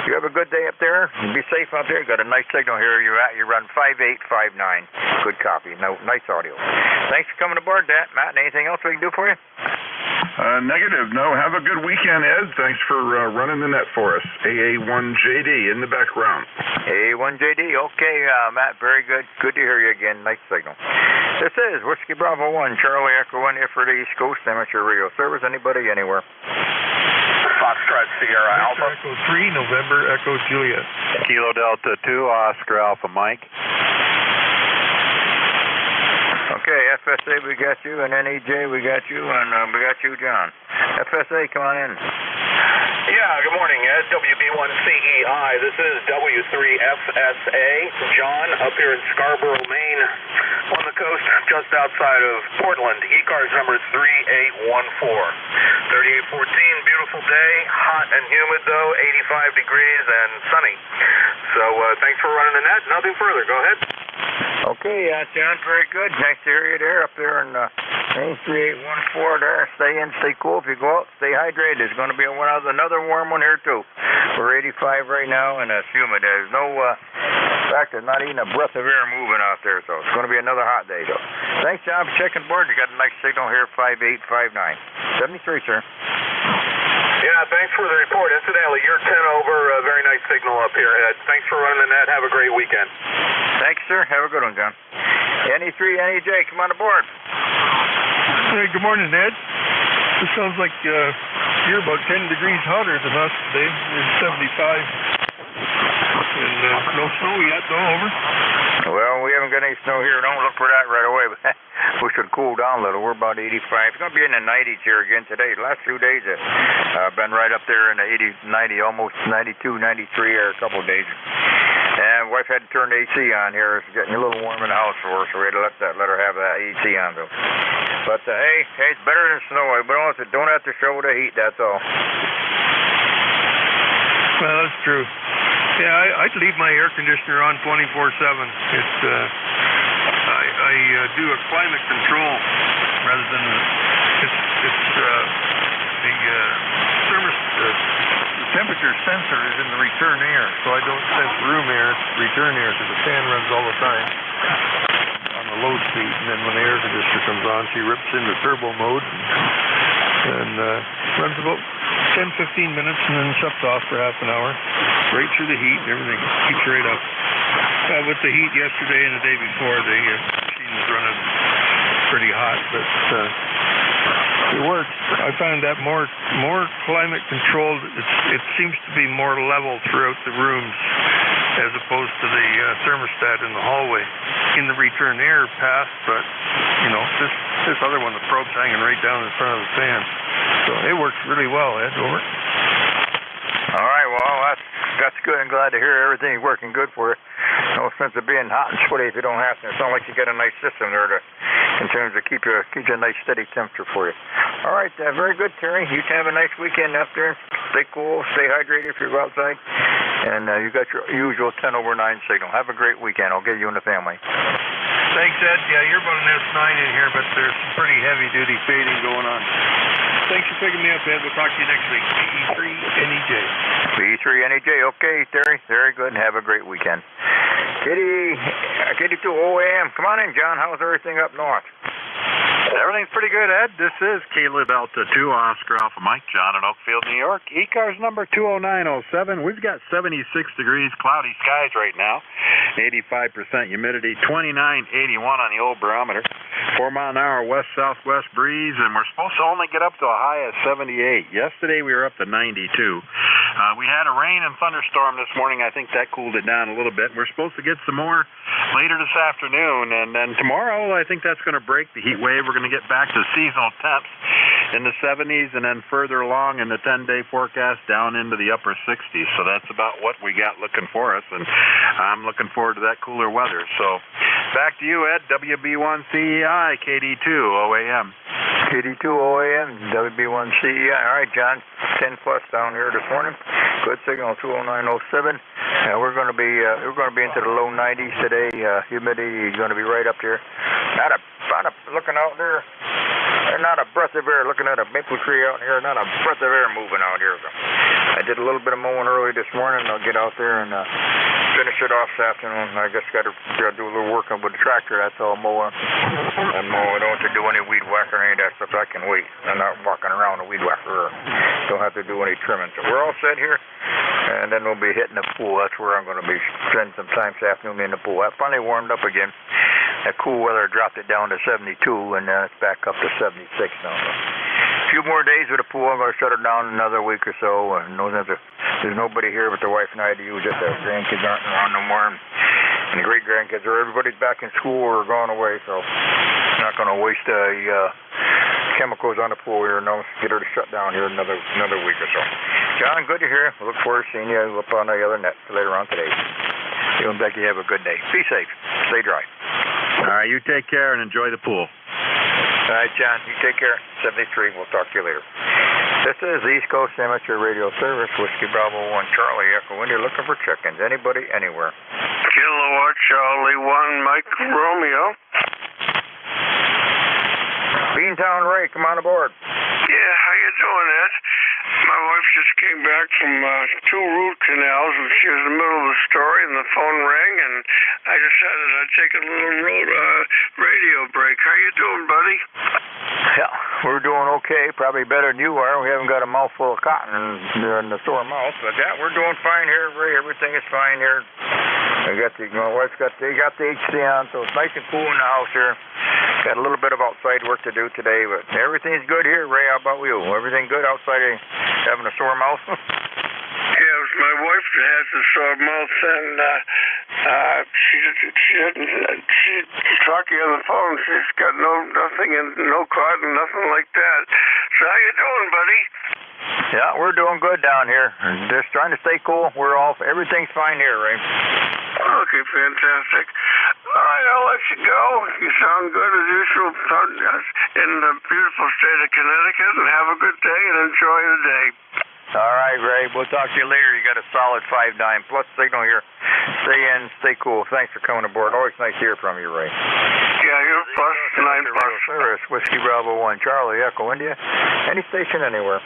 You have a good day up there. Be safe out there. You got a nice signal here. You're at. You run 5859. Good copy. No, nice audio. Thanks for coming aboard, Matt. Anything else we can do for you? Negative. No. Have a good weekend, Ed. Thanks for running the net for us. AA1JD in the background. AA1JD. Okay, Matt. Very good. Good to hear you again. Nice signal. This is Whiskey Bravo 1, Charlie Echo India for the East Coast Amateur Radio Service. Anybody, anywhere. Foxtrot Sierra Alpha. Echo 3, November Echo Juliet. Kilo Delta 2, Oscar Alpha Mike. Okay, FSA, we got you, and NEJ, we got you, and we got you, John. FSA, come on in. Yeah, good morning, Ed. WB1CEI. This is W3FSA. John, up here in Scarborough, Maine, on the coast, just outside of Portland. ECARS number 3814. 3814, beautiful day, hot and humid though, 85 degrees and sunny. So thanks for running the net. Nothing further. Go ahead. Okay, John, very good. Nice to hear you there up there in 3814 there. Stay in, stay cool. If you go out, stay hydrated. There's going to be another warm one here too. We're 85 right now and it's humid. There's no, in fact, there's not even a breath of air moving out there, so it's going to be another hot day though. Thanks, John, for checking board. You got a nice signal here, 5859. 73, sir. Yeah, thanks for the report. Incidentally, you're 10 over. Very nice signal up here, Ed. Thanks for running the net. Have a great weekend. Thanks, sir. Have a good one, John. NE3, NEJ, come on aboard. Hey, good morning, Ed. It sounds like you're about 10 degrees hotter than us today. We're 75. And no snow yet, though, over? Well, we haven't got any snow here. Don't look for that right away. But we should cool down a little. We're about 85. It's going to be in the 90s here again today. The last few days have been right up there in the 80, 90, almost 92, 93 here a couple of days. And wife had to turn the AC on here. It's getting a little warm in the house for her, so we had to let her have that AC on, though. But, hey, it's better than snow. But don't have to show the heat, that's all. Well, that's true. Yeah, I'd leave my air conditioner on 24/7. It's I do a climate control rather than the temperature sensor is in the return air, so I don't sense room air, return air, because the fan runs all the time on the low speed, and then when the air conditioner comes on, she rips into turbo mode and runs about 10-15 minutes and then shuts off for half an hour. Right through the heat and everything. Keeps right up. With the heat yesterday and the day before, the machine was running pretty hot, but it works. I found that more climate controlled. It seems to be more level throughout the rooms as opposed to the thermostat in the hallway. In the return air path, but this other one, the probe's hanging right down in front of the fan. So it works really well, Ed. Over. All right, well, that's good. I'm glad to hear everything's working good for you. No sense of being hot and sweaty if you don't have to. It's not like you got a nice system there to in terms of keep you a nice steady temperature for you. All right, very good, Terry. You have a nice weekend up there. Stay cool, stay hydrated if you go outside, and you got your usual 10/9 signal. Have a great weekend. I'll get you and the family. Thanks, Ed. Yeah, you're about an S9 in here, but there's some pretty heavy-duty fading going on. Thanks for picking me up, Ed. We'll talk to you next week. BE3NEJ. BE3NEJ. Okay, Terry. Very good. Have a great weekend. Kitty 2 OAM. Come on in, John. How's everything up north? Everything's pretty good, Ed. This is Kilo Delta 2 Oscar Alpha Mike, John in Oakfield, New York. ECARS number 20907. We've got 76 degrees, cloudy skies right now, 85% humidity, 2981 on the old barometer, 4-mile-an-hour west-southwest breeze, and we're supposed to only get up to a high of 78. Yesterday we were up to 92. We had a rain and thunderstorm this morning. I think that cooled it down a little bit. We're supposed to get some more later this afternoon, and then tomorrow I think that's going to break the heat wave. We're going to get back to seasonal temps in the 70s, and then further along in the 10-day forecast down into the upper 60s. So that's about what we got looking for us, and I'm looking forward to that cooler weather. So back to you, Ed. WB1CEI, KD2 OAM. KD2 OAM, WB1CEI. All right, John. 10 plus down here this morning. Good signal 20907. We're going to be into the low 90s today. Humidity is going to be right up here. Looking out there. There's not a breath of air. Looking at a maple tree out here. Not a breath of air moving out here. So I did a little bit of mowing early this morning. I'll get out there and finish it off this afternoon. I just got to do a little working with the tractor. That's all mowing. I don't have to do any weed whacker or any of that stuff. I can wait. I'm not walking around a weed whacker. Don't have to do any trimming. So we're all set here. And then we'll be hitting the pool. That's where I'm going to be spending some time this afternoon in the pool. I finally warmed up again. That cool weather dropped it down to 72, and then it's back up to 76 now. A few more days with the pool. I'm going to shut it down another week or so. There's nobody here but the wife and I to use it. The grandkids aren't around no more. And the great-grandkids everybody's back in school or gone away, so I'm not going to waste chemicals on the pool here. No, get her to shut down here another week or so. John, good to hear. We look forward to seeing you up on the other net later on today. You and Becky have a good day. Be safe. Stay dry. All right, you take care and enjoy the pool. All right, John, you take care. 73. We'll talk to you later. This is the East Coast Amateur Radio Service, Whiskey Bravo 1 Charlie Echo India, looking for chickens. Anybody, anywhere. Kilowatt Charlie 1 Mike Romeo. Beantown Ray, come on aboard. Yeah, how you doing, Ed? My wife just came back from 2 root canals, and she was in the middle of the story, and the phone rang, and I decided I'd take a little radio break. How you doing, buddy? Yeah, we're doing okay. Probably better than you are. We haven't got a mouthful of cotton in the sore mouth, but yeah, we're doing fine here, Ray. Everything is fine here. My wife's got the AC on, so it's nice and cool in the house here. Got a little bit of outside work to do today, but everything's good here, Ray. How about you? Everything good outside of having a sore mouth? Yeah, it was my wife that has a sore mouth, and she's talking on the phone. She's got nothing and no cotton, nothing like that. So how you doing, buddy? Yeah, we're doing good down here. Just trying to stay cool. Everything's fine here, Ray. Okay, fantastic. All right, I'll let you go. You sound good as usual in the beautiful state of Connecticut, and have a good day and enjoy the day. All right, Ray. We'll talk to you later. You got a solid 5-9 plus signal here. Stay in, stay cool. Thanks for coming aboard. Always nice to hear from you, Ray. Yeah, you're plus 9 plus. Service, Whiskey Bravo 1 Charlie Echo India. Any station anywhere.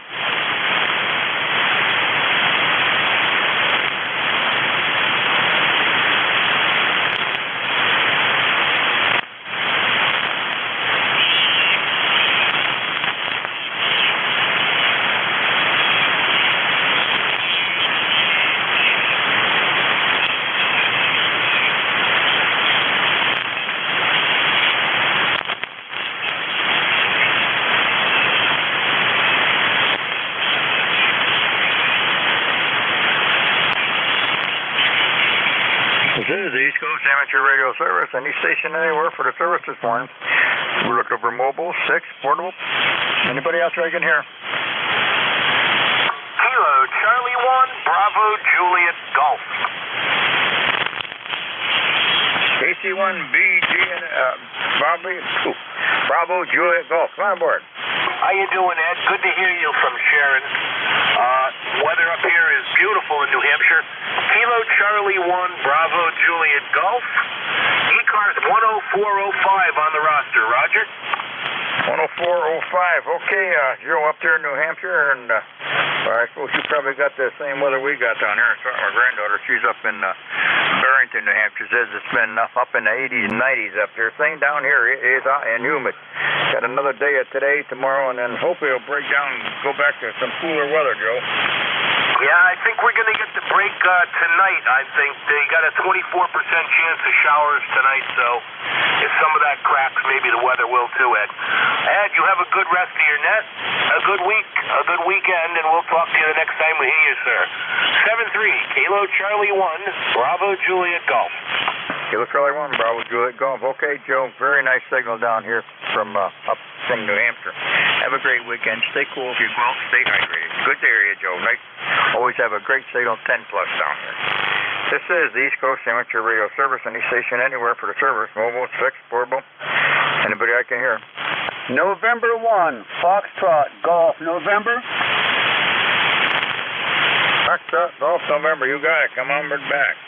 This is the East Coast Amateur Radio Service. Any station anywhere for the service this morning. We're looking for mobile, 6, portable. Anybody else I can hear? Kilo Charlie 1, Bravo Juliet Golf. AC1BG, Bobby, Bravo, Juliet Golf. Come on aboard. How you doing, Ed? Good to hear you from Sharon. Weather up here is beautiful in New Hampshire. Kilo Charlie 1, Bravo, Juliet Golf. ECARS 10405 on the roster. Roger. 10405. Okay, Joe up there in New Hampshire, and I suppose you probably got the same weather we got down here. So my granddaughter, she's up in Barrington, New Hampshire, says it's been up in the 80s and 90s up there. Same down here. It is hot and humid. Got another day of today, tomorrow, and then hopefully it'll break down and go back to some cooler weather, Joe. Yeah, I think we're going to get the break tonight. I think they got a 24% chance of showers tonight, so if some of that cracks, maybe the weather will too, Ed. Ed, you have a good rest of your net, a good week, a good weekend, and we'll talk to you the next time we hear you, sir. 7-3, Kilo Charlie 1, Bravo Juliet Golf. Kilo Charlie 1, Bravo Juliet Golf. Okay, Joe, very nice signal down here from up from New Hampshire. Have a great weekend. Stay cool if you go out. Stay hydrated. Good to hear you, Joe. Nice. Always have a great signal, 10 plus down here. This is the East Coast Amateur Radio Service. Any station anywhere for the service. Mobile, fixed, portable. Anybody I can hear. November 1, Foxtrot Golf, November. Foxtrot Golf, November. You got it. Come on back.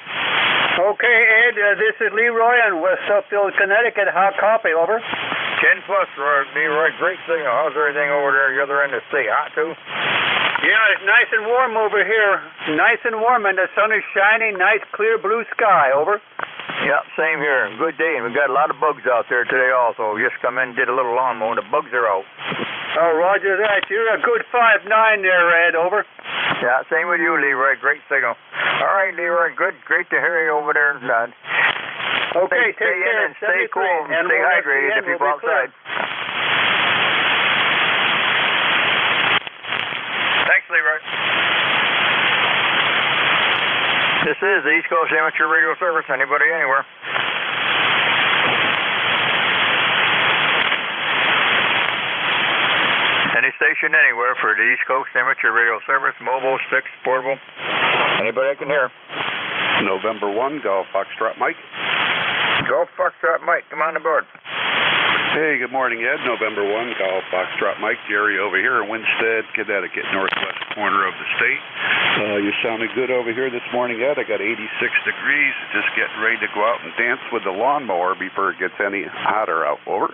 Okay, Ed, this is Leroy in West Suffield, Connecticut. Hot copy, over. 10 plus, Leroy. Great signal. How's everything over there the other end of the state? Hot, too? Yeah, it's nice and warm over here. Nice and warm, and the sun is shining. Nice, clear blue sky, over. Yeah, same here. Good day, and we've got a lot of bugs out there today also. We just come in and did a little lawn mowing. The bugs are out. Oh, roger that. You're a good 5'9" there, Ed, over. Yeah, same with you, Leroy. Great signal. All right, Leroy. Good. Great to hear you over there. Okay, stay in and stay cool and stay hydrated if you go outside. Thanks, Leroy. This is the East Coast Amateur Radio Service. Anybody, anywhere. Any station anywhere for the East Coast Amateur Radio Service, mobile, fixed, portable. Anybody I can hear. November 1, Golf Foxtrot Mike. Golf Foxtrot Mike, come on aboard. Hey, good morning, Ed. November 1, Golf Foxtrot Mike. Jerry over here in Winsted, Connecticut, northwest corner of the state. You sounded good over here this morning, Ed. I got 86 degrees, just getting ready to go out and dance with the lawnmower before it gets any hotter out. Over.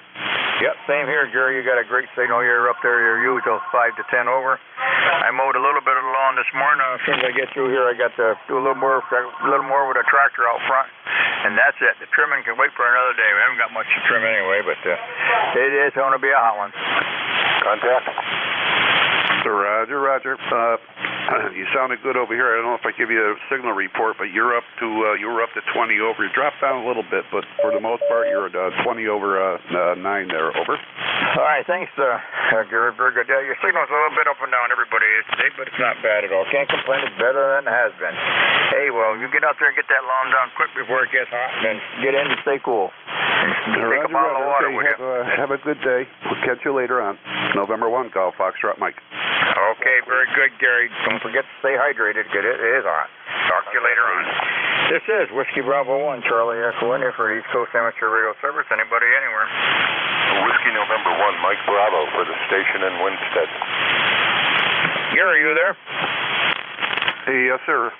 Yep, same here, Jerry. You got a great signal. You're up there. Your usual 5 to 10 over. I mowed a little bit of the lawn this morning. As soon as I get through here, I got to do a little more with a tractor out front, and that's it. The trimming can wait for another day. We haven't got much to trim anyway, but it is going to be a hot one. Contact. Roger, Roger. You sounded good over here. I don't know if I give you a signal report, but you were up to 20 over. You dropped down a little bit, but for the most part, you're at 20 over 9 there. Over. All right, thanks, Gary. Very good. Your signal's a little bit up and down. Everybody is today, but it's not bad at all. Can't complain. It's better than it has been. Hey, well, you get out there and get that lawn down quick before it gets hot, and then get in and stay cool. Take a bottle of water with you. Have a good day. We'll catch you later on. November 1, Golf Foxtrot Mike. Okay, very good, Gary. Don't forget to stay hydrated, because it is hot. Talk to you later on. This is Whiskey Bravo 1, Charlie Echo in here for East Coast Amateur Radio Service. Anybody, anywhere. Whiskey November 1, Mike Bravo for the station in Winsted. Gary, you there? Hey, yes, sir.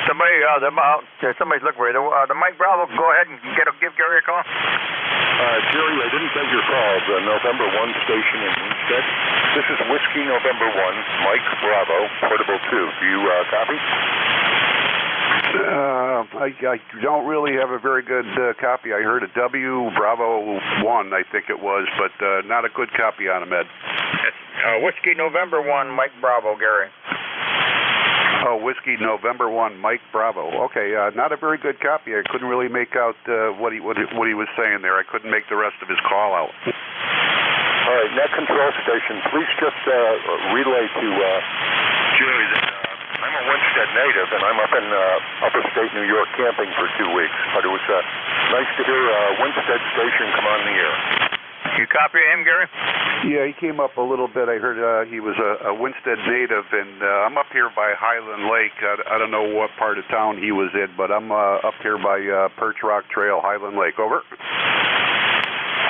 Somebody's looking for you. The Mike Bravo, go ahead and give Gary a call. Jerry, I didn't get your call. The November 1 station in Winsted. This is Whiskey November 1, Mike Bravo, Portable 2. Do you copy? I don't really have a very good copy. I heard a W Bravo 1, I think it was, but not a good copy on him, Ed. Whiskey November 1, Mike Bravo, Gary. Oh, Whiskey November 1, Mike Bravo. Okay, not a very good copy. I couldn't really make out what he was saying there. I couldn't make the rest of his call out. All right, net control station, please just relay to Jerry that I'm a Winsted native, and I'm up in upper state New York camping for 2 weeks. But it was nice to hear Winsted station come on the air. You copy him, Gary? Yeah, he came up a little bit. I heard he was a Winsted native, and I'm up here by Highland Lake. I don't know what part of town he was in, but I'm up here by Perch Rock Trail, Highland Lake. Over.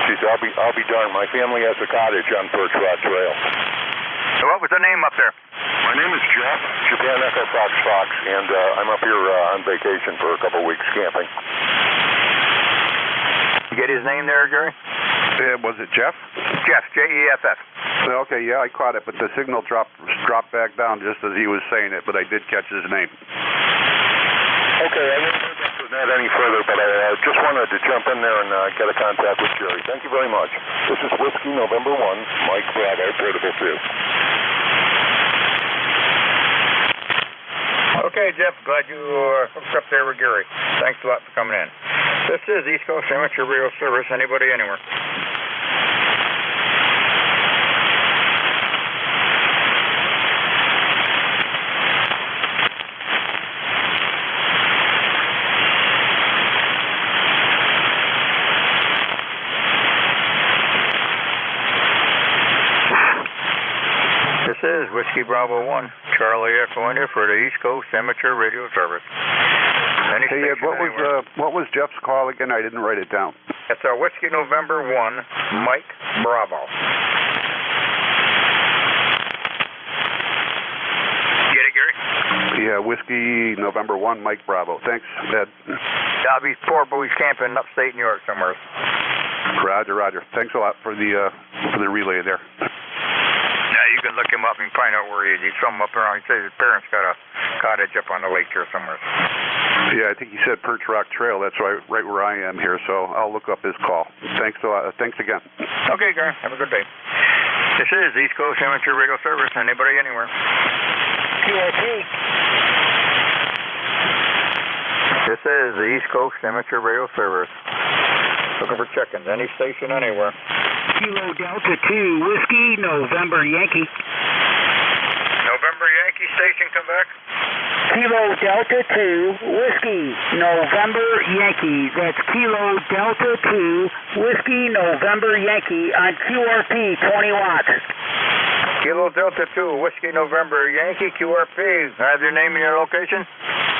Geez, I'll be darned. My family has a cottage on Birch Rock Trail. So what was the name up there? My name is Jeff, Japan Echo Fox Fox, and I'm up here on vacation for a couple weeks camping. You get his name there, Gary? Was it Jeff? Jeff, Jeff. Okay, yeah, I caught it, but the signal dropped back down just as he was saying it, but I did catch his name. Okay, I won't go into that any further, but I just wanted to jump in there and get a contact with Jerry. Thank you very much. This is Whiskey November 1, Mike Bravo, Portable 2. Okay, Jeff, glad you hooked up there with Gary. Thanks a lot for coming in. This is East Coast Amateur Radio Service. Anybody, anywhere. This is Whiskey Bravo 1, Charlie Echo India for the East Coast Amateur Radio Service. Hey, Ed, what was Jeff's call again? I didn't write it down. It's our Whiskey November 1, Mike Bravo. Get it, Gary? Yeah, Whiskey November 1, Mike Bravo. Thanks, Ed. I'll be poor boys camping upstate New York somewhere. Roger. Thanks a lot for the relay there. Yeah, you can look him up and find out where he is. He's from up around. He says his parents got a cottage up on the lake here somewhere. Yeah, I think he said Birch Rock Trail. That's right where I am here, so I'll look up his call. Thanks a lot. Thanks again. Okay, Gary. Have a good day. This is East Coast Amateur Radio Service. Anybody, anywhere. QRP. This is the East Coast Amateur Radio Service. Looking for check-ins. Any station, anywhere. Kilo Delta 2, Whiskey, November Yankee. November Yankee station, come back. Kilo Delta 2, Whiskey, November Yankee. That's Kilo Delta 2, Whiskey, November Yankee on QRP, 20 watts. Kilo Delta 2, Whiskey, November Yankee, QRP. Have your name and your location?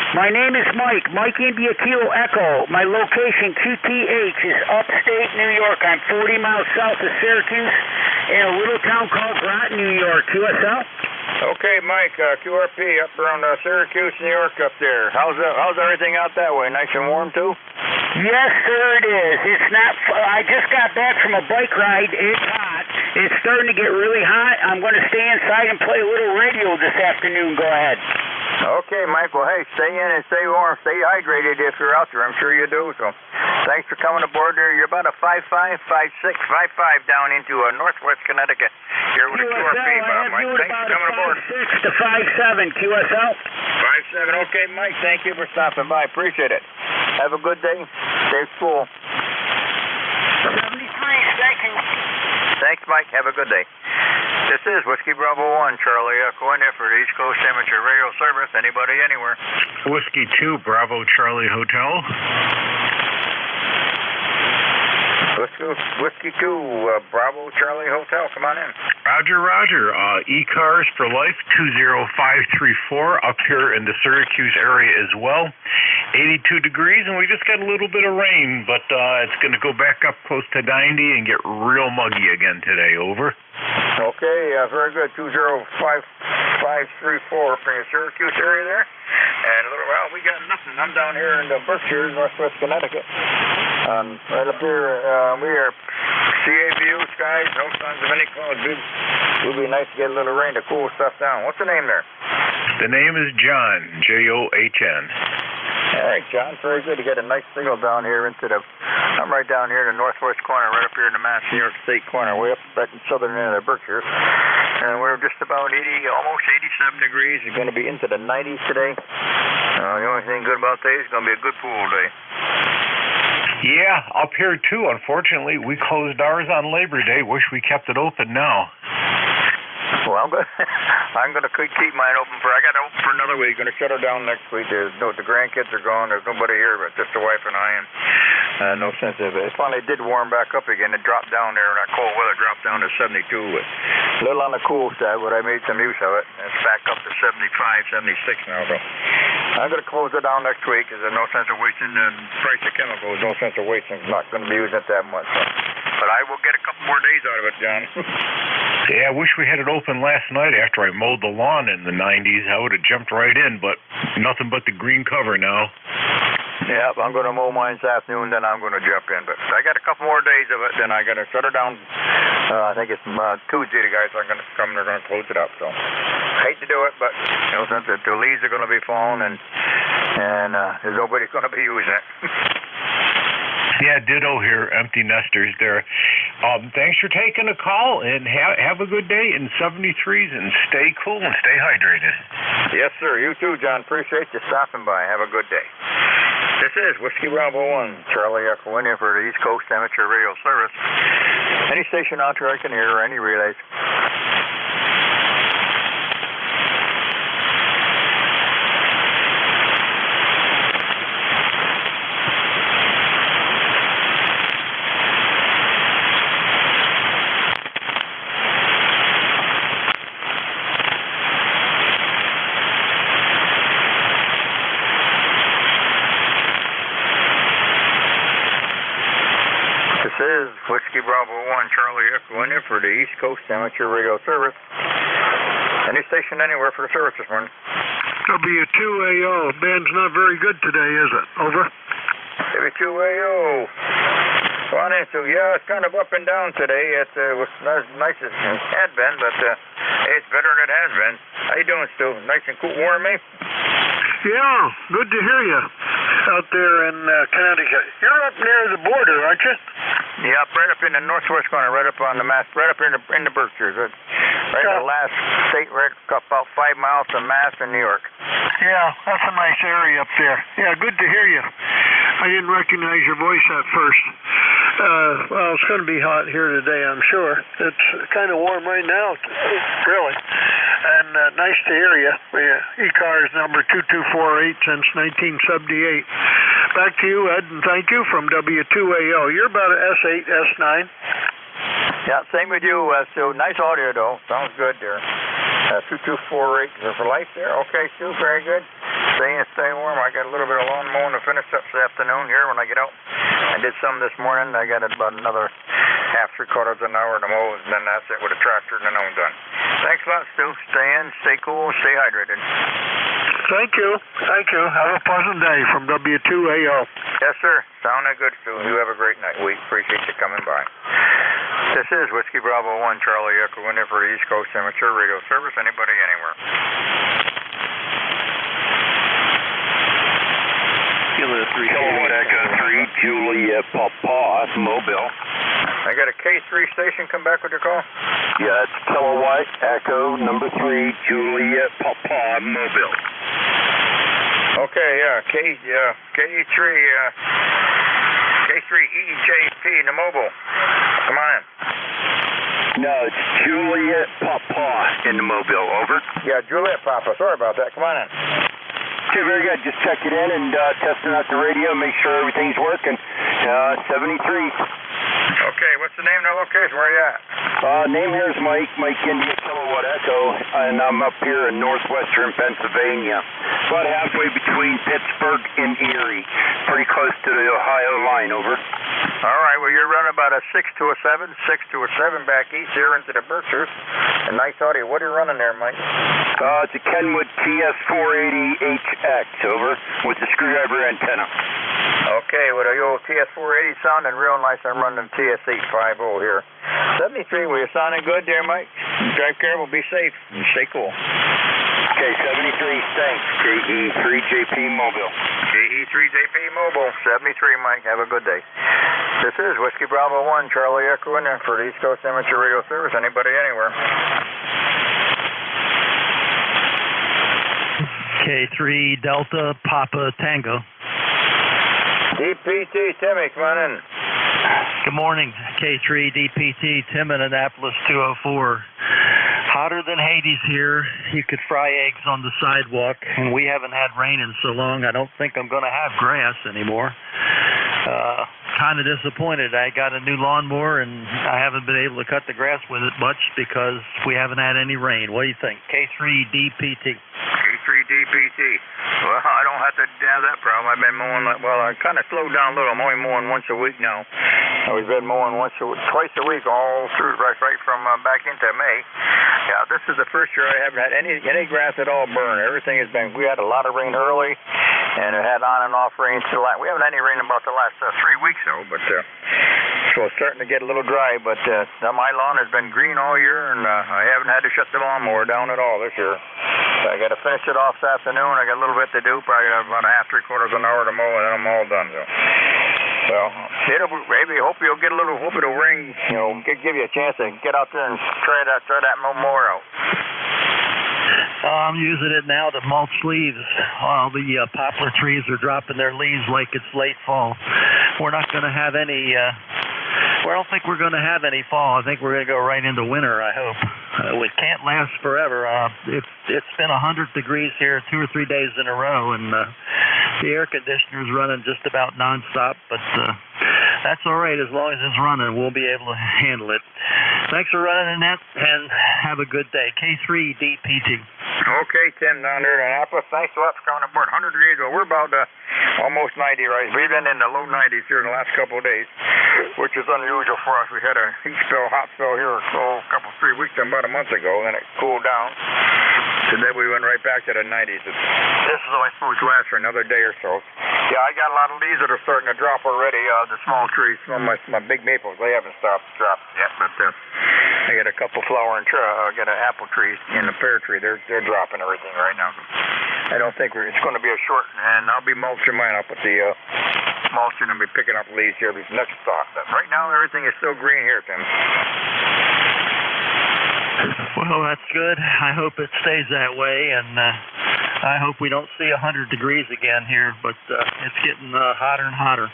My name is Mike India Kilo Echo. My location, QTH, is upstate New York. I'm 40 miles south of Syracuse in a little town called Groton, New York. QSL? Okay, Mike, QRP up around Syracuse, New York up there. How's everything out that way? Nice and warm, too? Yes, sir, it is. It's not. I just got back from a bike ride. It's hot. It's starting to get really hot. I'm going to stay inside and play a little radio this afternoon. Go ahead. Okay, Mike. Well, hey, stay in and stay warm. Stay hydrated if you're out there. I'm sure you do. So thanks for coming aboard there. You're about a 5'5", 5'6", 5'5" down into northwest Connecticut. Here with the QRP, Mike. Thanks for coming aboard. 5'6" to 5'7", QSL. 5'7". Okay, Mike. Thank you for stopping by. Appreciate it. Have a good day. Stay cool. 73, seconds. Thanks, Mike. Have a good day. This is Whiskey Bravo 1, Charlie Echo India for the East Coast Amateur Radio Service. Anybody, anywhere. Whiskey 2, Bravo Charlie Hotel. Whiskey 2, Bravo Charlie Hotel. Come on in. Roger. ECARS for Life 20534 up here in the Syracuse area as well. 82 degrees, and we just got a little bit of rain, but it's going to go back up close to 90 and get real muggy again today. Over. Okay, very good. 20534 from the Syracuse area there. And well, we got nothing. I'm down here in the Berkshires, northwest Connecticut. Right up here, we are CA view, skies, no signs of any clouds. It would be nice to get a little rain to cool stuff down. What's the name there? The name is John, John. All right, John, very good to get a nice signal down here into the, I'm right down here in the northwest corner, right up here in the Mass New York State corner, way up back in southern end of the Berkshires. And we're just about 80, almost 87 degrees. It's going to be into the 90s today. The only thing good about today is going to be a good pool day. Yeah, up here too. Unfortunately, we closed ours on Labor Day. Wish we kept it open now. Well, I'm going to keep mine open for. I got it open for another week. Going to shut her down next week. The grandkids are gone. There's nobody here but just the wife and I. And no sense of it. It finally did warm back up again. It dropped down there. That cold weather dropped down to 72. But a little on the cool side, but I made some use of it. It's back up to 75, 76 now. So I'm going to close it down next week. There's no sense of wasting the price of chemicals. No sense of wasting. I'm not going to be using it that much. So. But but I will get a couple more days out of it, John. Yeah, I wish we had it open last night after I mowed the lawn in the 90s. I would have jumped right in, but nothing but the green cover now. Yeah, I'm going to mow mine this afternoon, then I'm going to jump in. But I got a couple more days of it, then I got to shut it down. I think it's Tuesday the guys are going to come, they're going to close it up. So I hate to do it, but you know, since the leaves are going to be falling and there's nobody going to be using it. Yeah, ditto here, empty nesters there. Thanks for taking a call, and have a good day in 73s, and stay cool and stay hydrated. Yes, sir. You too, John. Appreciate you stopping by. Have a good day. This is Whiskey Bravo 1, Charlie Echo India for the East Coast Amateur Radio Service. Any station out there I can hear, or any relays. This is Whiskey Bravo 1, Charlie Echo India for the East Coast Amateur Radio Service. Any station anywhere for the service this morning. W2AO. Band's not very good today, is it? Over. W2AO. Well, so yeah, it's kind of up and down today. It was not as nice as it had been, but it's better than it has been. How you doing, Stu? Nice and cool, warm, eh? Yeah, good to hear you out there in Connecticut. You're up near the border, aren't you? Yeah, right up in the northwest corner, right up on the Mass, right up in the Berkshires, right in the last state, right about 5 miles from Mass in New York. Yeah, that's a nice area up there. Yeah, good to hear you. I didn't recognize your voice at first. Well, it's going to be hot here today, I'm sure. It's kind of warm right now, really. And nice to hear you. ECARS number 2248 since 1978. Back to you, Ed, and thank you from W2AO. You're about an S8, S9. Yeah, same with you, Stu. Nice audio, though. Sounds good there. 2248 for life there. Okay, Stu, very good. Stay warm. I got a little bit of lawn mowing to finish up this afternoon here when I get out. I did some this morning. I got about another half, 3/4 of an hour to mow, and then that's it with a tractor, and then I'm done. Thanks a lot, Stu. Stay in, stay cool, stay hydrated. Thank you. Thank you. Have a pleasant day from W2AO. Yes, sir. Sounding good, Stu. You have a great night. We appreciate you coming by. This is Whiskey Bravo 1, Charlie Echo India for the East Coast Amateur Radio Service. Anybody, anywhere. Kilo 3, Echo 3, Juliet Papa, Mobile. I got a K3 station. Come back with your call. Yeah, it's Kilowatt Echo number 3, Juliet Papa, Mobile. Okay, yeah, K3, K3EJP in the mobile. Come on in. No, it's Juliet Papa in the mobile. Over. Yeah, Juliet Papa. Sorry about that. Come on in. Okay, very good. Just checking in and testing out the radio, make sure everything's working. 73. Okay, what's the name of the location? Where are you at? Name here is Mike India Kilowatt Echo, and I'm up here in northwestern Pennsylvania, about halfway between Pittsburgh and Erie, pretty close to the Ohio line. Over. All right, well, you're running about a 6 to a 7 back east here into the Berkshires. A nice audio. What are you running there, Mike? It's a Kenwood TS480HX, over, with the screwdriver antenna. Okay, with a old TS480 sounding real nice. I'm running TS850 here. 73, well, you're sounding good there, Mike. Drive careful, be safe, and stay cool. Okay, 73, thanks. KE3JP Mobile. KE3JP Mobile, 73, Mike. Have a good day. This is Whiskey Bravo 1, Charlie Echo in there for the East Coast Amateur Radio Service. Anybody, anywhere. K3 Delta Papa Tango. DPT, Timmy, come on in. Good morning, K3 DPT, Tim in Annapolis 204. Hotter than Hades here. You could fry eggs on the sidewalk, and we haven't had rain in so long. I don't think I'm going to have grass anymore. Kind of disappointed. I got a new lawnmower, and I haven't been able to cut the grass with it much because we haven't had any rain. What do you think? K3 DPT. K3DPT. Well, I don't have to have that problem. I've been mowing, well, I kind of slowed down a little. I'm only mowing once a week now. We've been mowing twice a week all through right from back into May. Yeah, this is the first year I haven't had any grass at all burn. Everything has been. We had a lot of rain early, and it had on and off rain. We haven't had any rain about the last 3 weeks though, but so it's starting to get a little dry. But my lawn has been green all year, and I haven't had to shut the lawnmower down at all this year. So I got to finish it off this afternoon. I got a little bit to do, probably about a half, 3/4 an hour to mow, and then I'm all done. So maybe hope you'll get a little. Hope it'll rain. Give you a chance to get out there and try that mower out. I'm using it now to mulch leaves. All the poplar trees are dropping their leaves like it's late fall. We're not going to have any. I don't think we're going to have any fall. I think we're going to go right into winter, I hope. It can't last forever. It's been 100 degrees here 2 or 3 days in a row, and the air conditioner's running just about nonstop, but that's all right. As long as it's running, we'll be able to handle it. Thanks for running, Annette, and have a good day. K3DPT. Okay, Tim, down there in Annapolis. Thanks a lot for coming aboard. 100 degrees. Well, we're about almost 90 right. We've been in the low 90s here in the last couple of days, which is unusual for us. We had a hot spell here a couple, 3 weeks, about a month ago, and then it cooled down. And then we went right back to the 90s. This is only supposed to last for another day or so. Yeah, I got a lot of leaves that are starting to drop already. The small trees, some of my big maples, they haven't stopped dropping yet, but I got a couple flowering I got an apple trees and a pear tree. They're dropping everything right now. I don't think it's going to be a short, and I'll be mulching mine up with the mulching and be picking up leaves here this next stock. But right now, everything is still green here, Tim. Well, that's good. I hope it stays that way, and I hope we don't see 100 degrees again here, but it's getting hotter and hotter.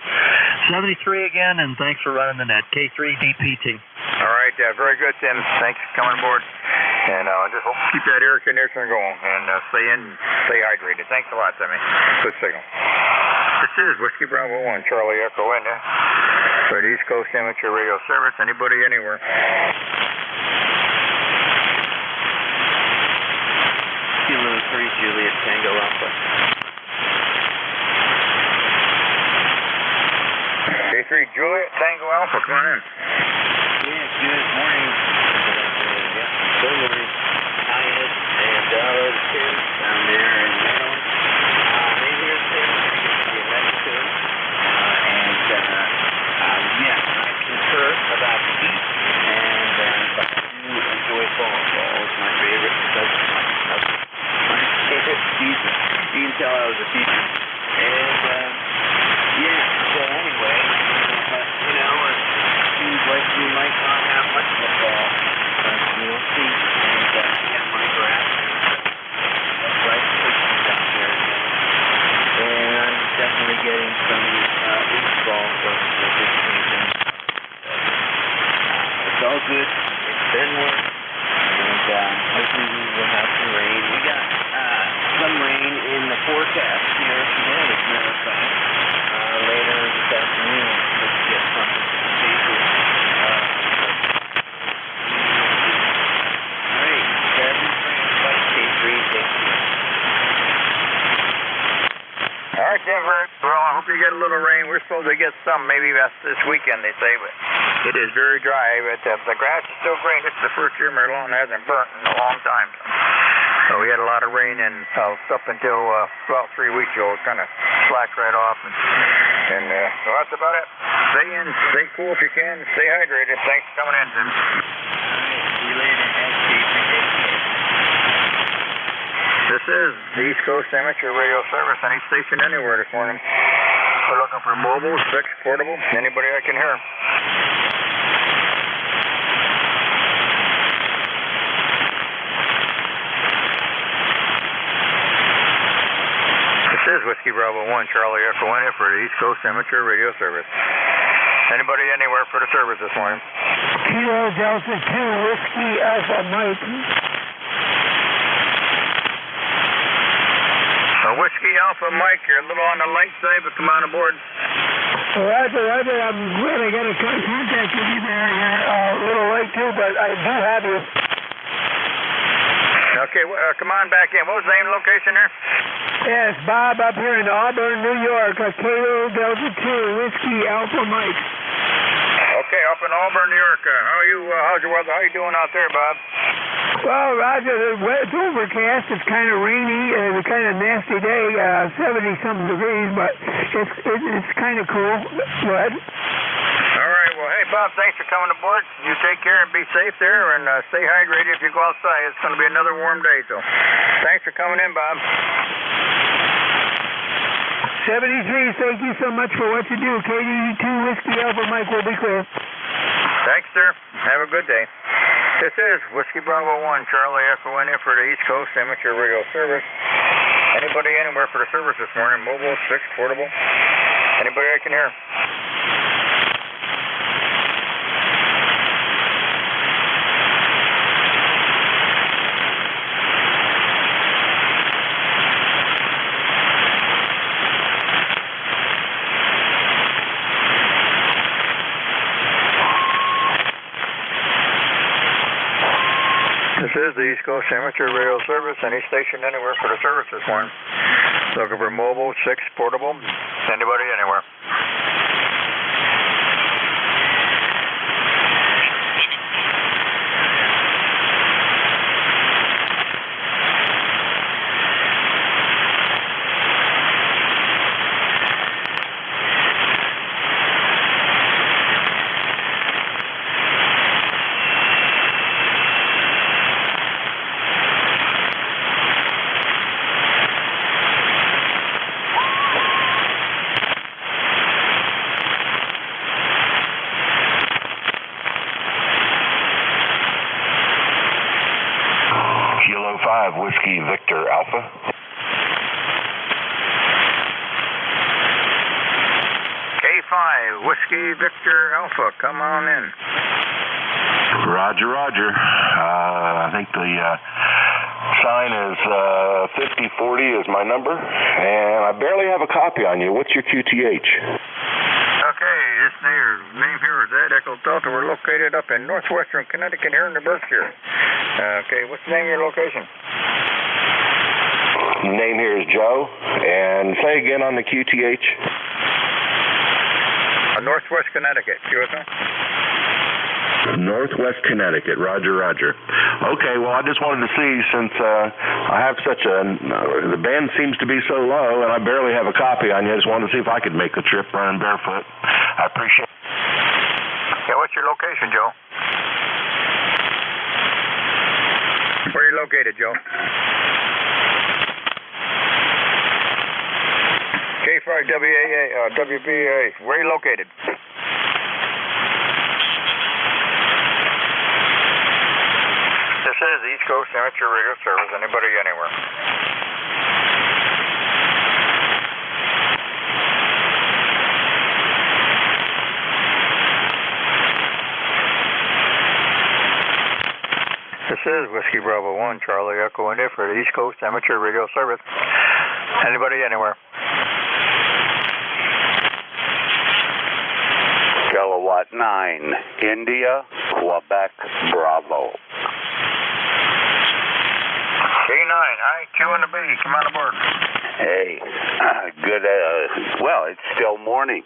73 again, and thanks for running the net. K3DPT. All right, very good, Tim. Thanks for coming aboard. And I just hope to keep that air conditioner going and stay hydrated. Thanks a lot, Timmy. Good signal. This is Whiskey Bravo 1, Charlie Echo India, for the East Coast Amateur Radio Service. Anybody, anywhere. Kilo 3 Juliet Tango Alpha. K3 Juliet Tango Alpha, come on in. Yeah, good morning. Good morning. Hyatt and Tim down there in Maryland. Hey here, Tim. Get ready to. Yeah, I concur about heat, and but I do enjoy fall. Fall is my favorite because my favorite season. You can tell I was a teacher. And yeah, so anyway, it seems like we might not have much of a fall, but we'll see. And yeah, my grass is right pushes out there again. And I'm definitely getting some leaf fall from this season. It's all good. It's been work. And hopefully we will have some rain. We got some rain in the forecast here today, as a matter of fact. Later this afternoon, let's get something to the paper. Great. Everybody K3, thank you. All right, Denver. Well, I hope you get a little rain. We're supposed to get some, maybe that's this weekend, they say, but it is very dry. But the grass is still green. This is the first year my lawn hasn't burnt in a long time. So we had a lot of rain, and up until about 3 weeks ago, it kind of slacked right off. And so that's about it. Stay in, stay cool if you can, stay hydrated. Thanks for coming in, Tim. See you later. This is the East Coast Amateur Radio Service. Any station anywhere this morning. We're looking for mobile, fixed, portable, anybody I can hear. This is Whiskey Bravo 1, Charlie Echo India for the East Coast Amateur Radio Service. Anybody anywhere for the service this morning? Kilo Delta 2, Whiskey Alpha Mike. Whiskey Alpha Mike, you're a little on the light side, but come on aboard. Roger. I'm really going to contact with you there. You're a little late too, but I do have you. Okay, come on back in. What was the name and location there? Yes, Bob up here in Auburn, New York. Kilo Delta 2, Whiskey Alpha Mike. Okay, up in Auburn, New York. How's your weather? How you doing out there, Bob? Well, Roger, it's overcast. It's kind of rainy. It's a kind of nasty day, 70-something degrees, but it's kind of cool. Go ahead. All right. Well, hey, Bob, thanks for coming aboard. You take care and be safe there, and stay hydrated if you go outside. It's going to be another warm day, so thanks for coming in, Bob. 73, thank you so much for what you do. KD2 Whiskey Alpha Mike will be clear. Thanks, sir. Have a good day. This is Whiskey Bravo 1, Charlie Echo India for the East Coast Amateur Radio Service. Anybody anywhere for the service this morning? Mobile, 6, portable? Anybody I can hear? This is the East Coast Amateur Radio Service. Any station anywhere for the service this morning. Looking for mobile, 6, portable. Anybody anywhere. Kilo 5, Whiskey Victor Alpha. K5, Whiskey Victor Alpha, come on in. Roger, roger. I think the sign is 5040 is my number, and I barely have a copy on you. What's your QTH? Okay, this name here is Ed Echo Delta. We're located up in northwestern Connecticut here in the Berkshire. Okay, what's the name of your location? The name here is Joe, and say again on the QTH. Northwest Connecticut, USA. Northwest Connecticut, roger, roger. Okay, well, I just wanted to see, since I have such the band seems to be so low, and I barely have a copy on you, I just wanted to see if I could make the trip running barefoot. I appreciate it. Yeah, what's your location, Joe? Where are you located, Joe? K5WBA, where are you located? This is East Coast Amateur Radio Service. Anybody anywhere? This is Whiskey Bravo 1, Charlie Echo India for the East Coast Amateur Radio Service. Anybody anywhere? Kilowatt 9, India, Quebec, Bravo. K9, IQ and the B, come on aboard. Hey, good, well, it's still morning.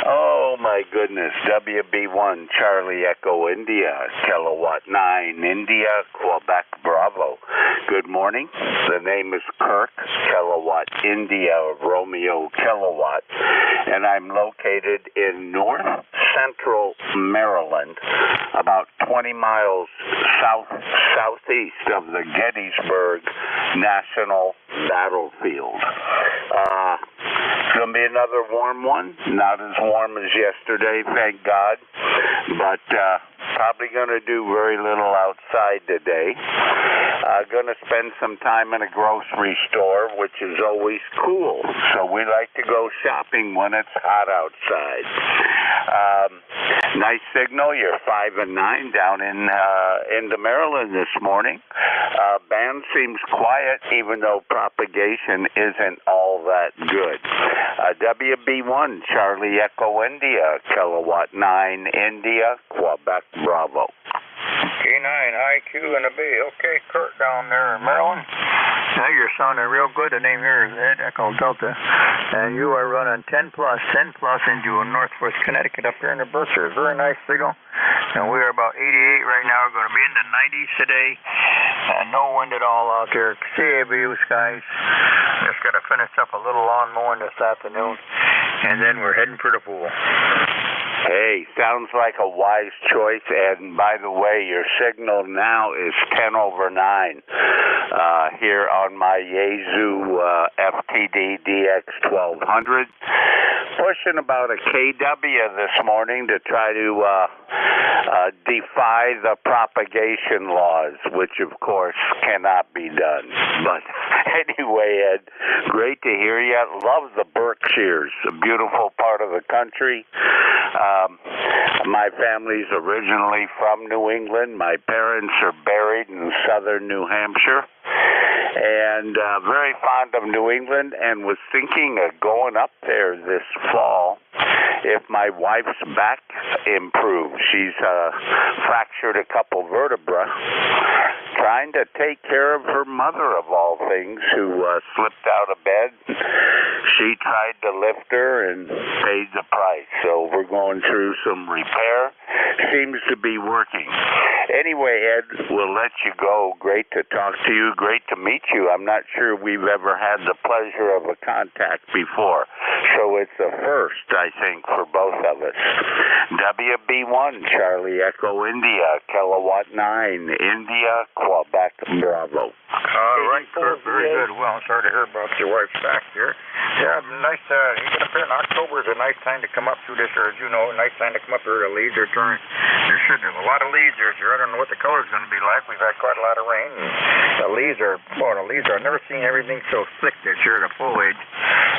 Oh, my goodness. WB1, Charlie Echo India, Kilowatt 9, India, Quebec, Bravo. Good morning. The name is Kirk, Kilowatt India, Romeo, Kilowatt. And I'm located in north central Maryland, about 20 miles southeast of the Gettysburg National Battlefield. It's going to be another warm one. Not as warm as yesterday, thank God. But probably going to do very little outside today. Going to spend some time in a grocery store, which is always cool. So we like to go shopping when it's hot outside. Nice signal. You're 5 and 9 down into Maryland this morning. Band seems quiet, even though propagation isn't all that good. WB1, Charlie Echo India, Kilowatt 9, India, Quebec, Bravo. K9, IQ and a B. Okay, Kurt down there in Maryland. Yeah, you're sounding real good. The name here is Ed Echo Delta. And you are running 10 plus into Northwest Connecticut up here in the Berkshires. Very nice signal. And we are about 88 right now. We're going to be in the 90s today. No wind at all out there. CABU skies. Just going to finish up a little lawn mowing this afternoon. And then we're heading for the pool. Hey, sounds like a wise choice. And by the way, your signal now is 10 over 9 here on my Yaesu FTD DX1200. Pushing about a KW this morning to try to defy the propagation laws, which of course cannot be done. But anyway, Ed, great to hear you. Love the Berkshires, a beautiful part of the country. My family's originally from New England. My parents are buried in southern New Hampshire. And very fond of New England, and was thinking of going up there this fall if my wife's back improves. She's fractured a couple vertebrae, trying to take care of her mother, of all things, who slipped out of bed. She tried to lift her and paid the price. So we're going through some repair. Seems to be working. Anyway, Ed, we'll let you go. Great to talk to you. Great to meet you. I'm not sure we've ever had the pleasure of a contact before. So it's a first, I think, for both of us. WB1, Charlie Echo India, Kilowatt 9, India, Quebec, Bravo. All right, Kurt, very good. Well, I'm sorry to hear about your wife's back here. Yeah, nice. You get up here in October is a nice time to come up through this, or as you know, a nice time to come up here. The leaves are turning. There's a lot of leaves here. I don't know what the color's going to be like. We've had quite a lot of rain. And the leaves are, I've never seen everything so thick this year, the foliage.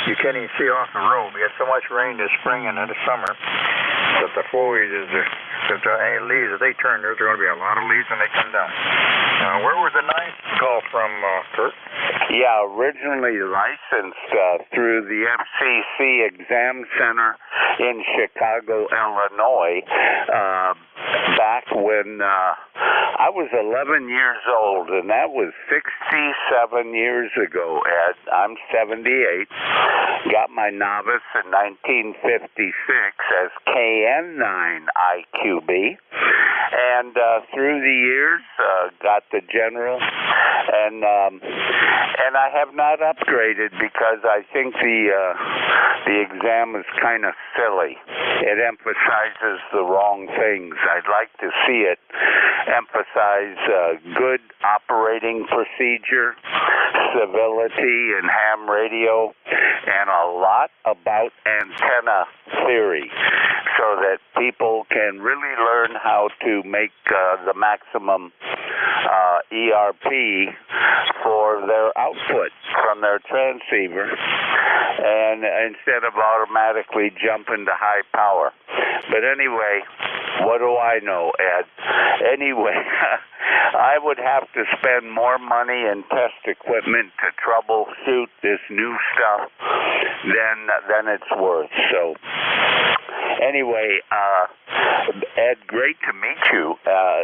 You can't even see off the road. We had so much rain this spring and in the summer that the foliage is, any leaves, if they turn, there's going to be a lot of leaves when they come down. Where was the nice call from, Kurt? Yeah, originally licensed through the FCC Exam Center in Chicago, Illinois, back when I was 11 years old, and that was 67 years ago, Ed. I'm 78. Got my novice in 1956 as KN9IQB, and through the years got the general, and I have not upgraded because I think the exam is kind of silly. It emphasizes the wrong things. I'd like to see it emphasize good operating procedure, civility in ham radio, and a lot about antenna theory, so that people can really learn how to make the maximum ERP for their output from their transceiver, and instead of automatically jumping to high power. But anyway, what do I know, Ed? Anyway, I would have to spend more money in test equipment to troubleshoot this new stuff than it's worth. So anyway, Ed, great to meet you.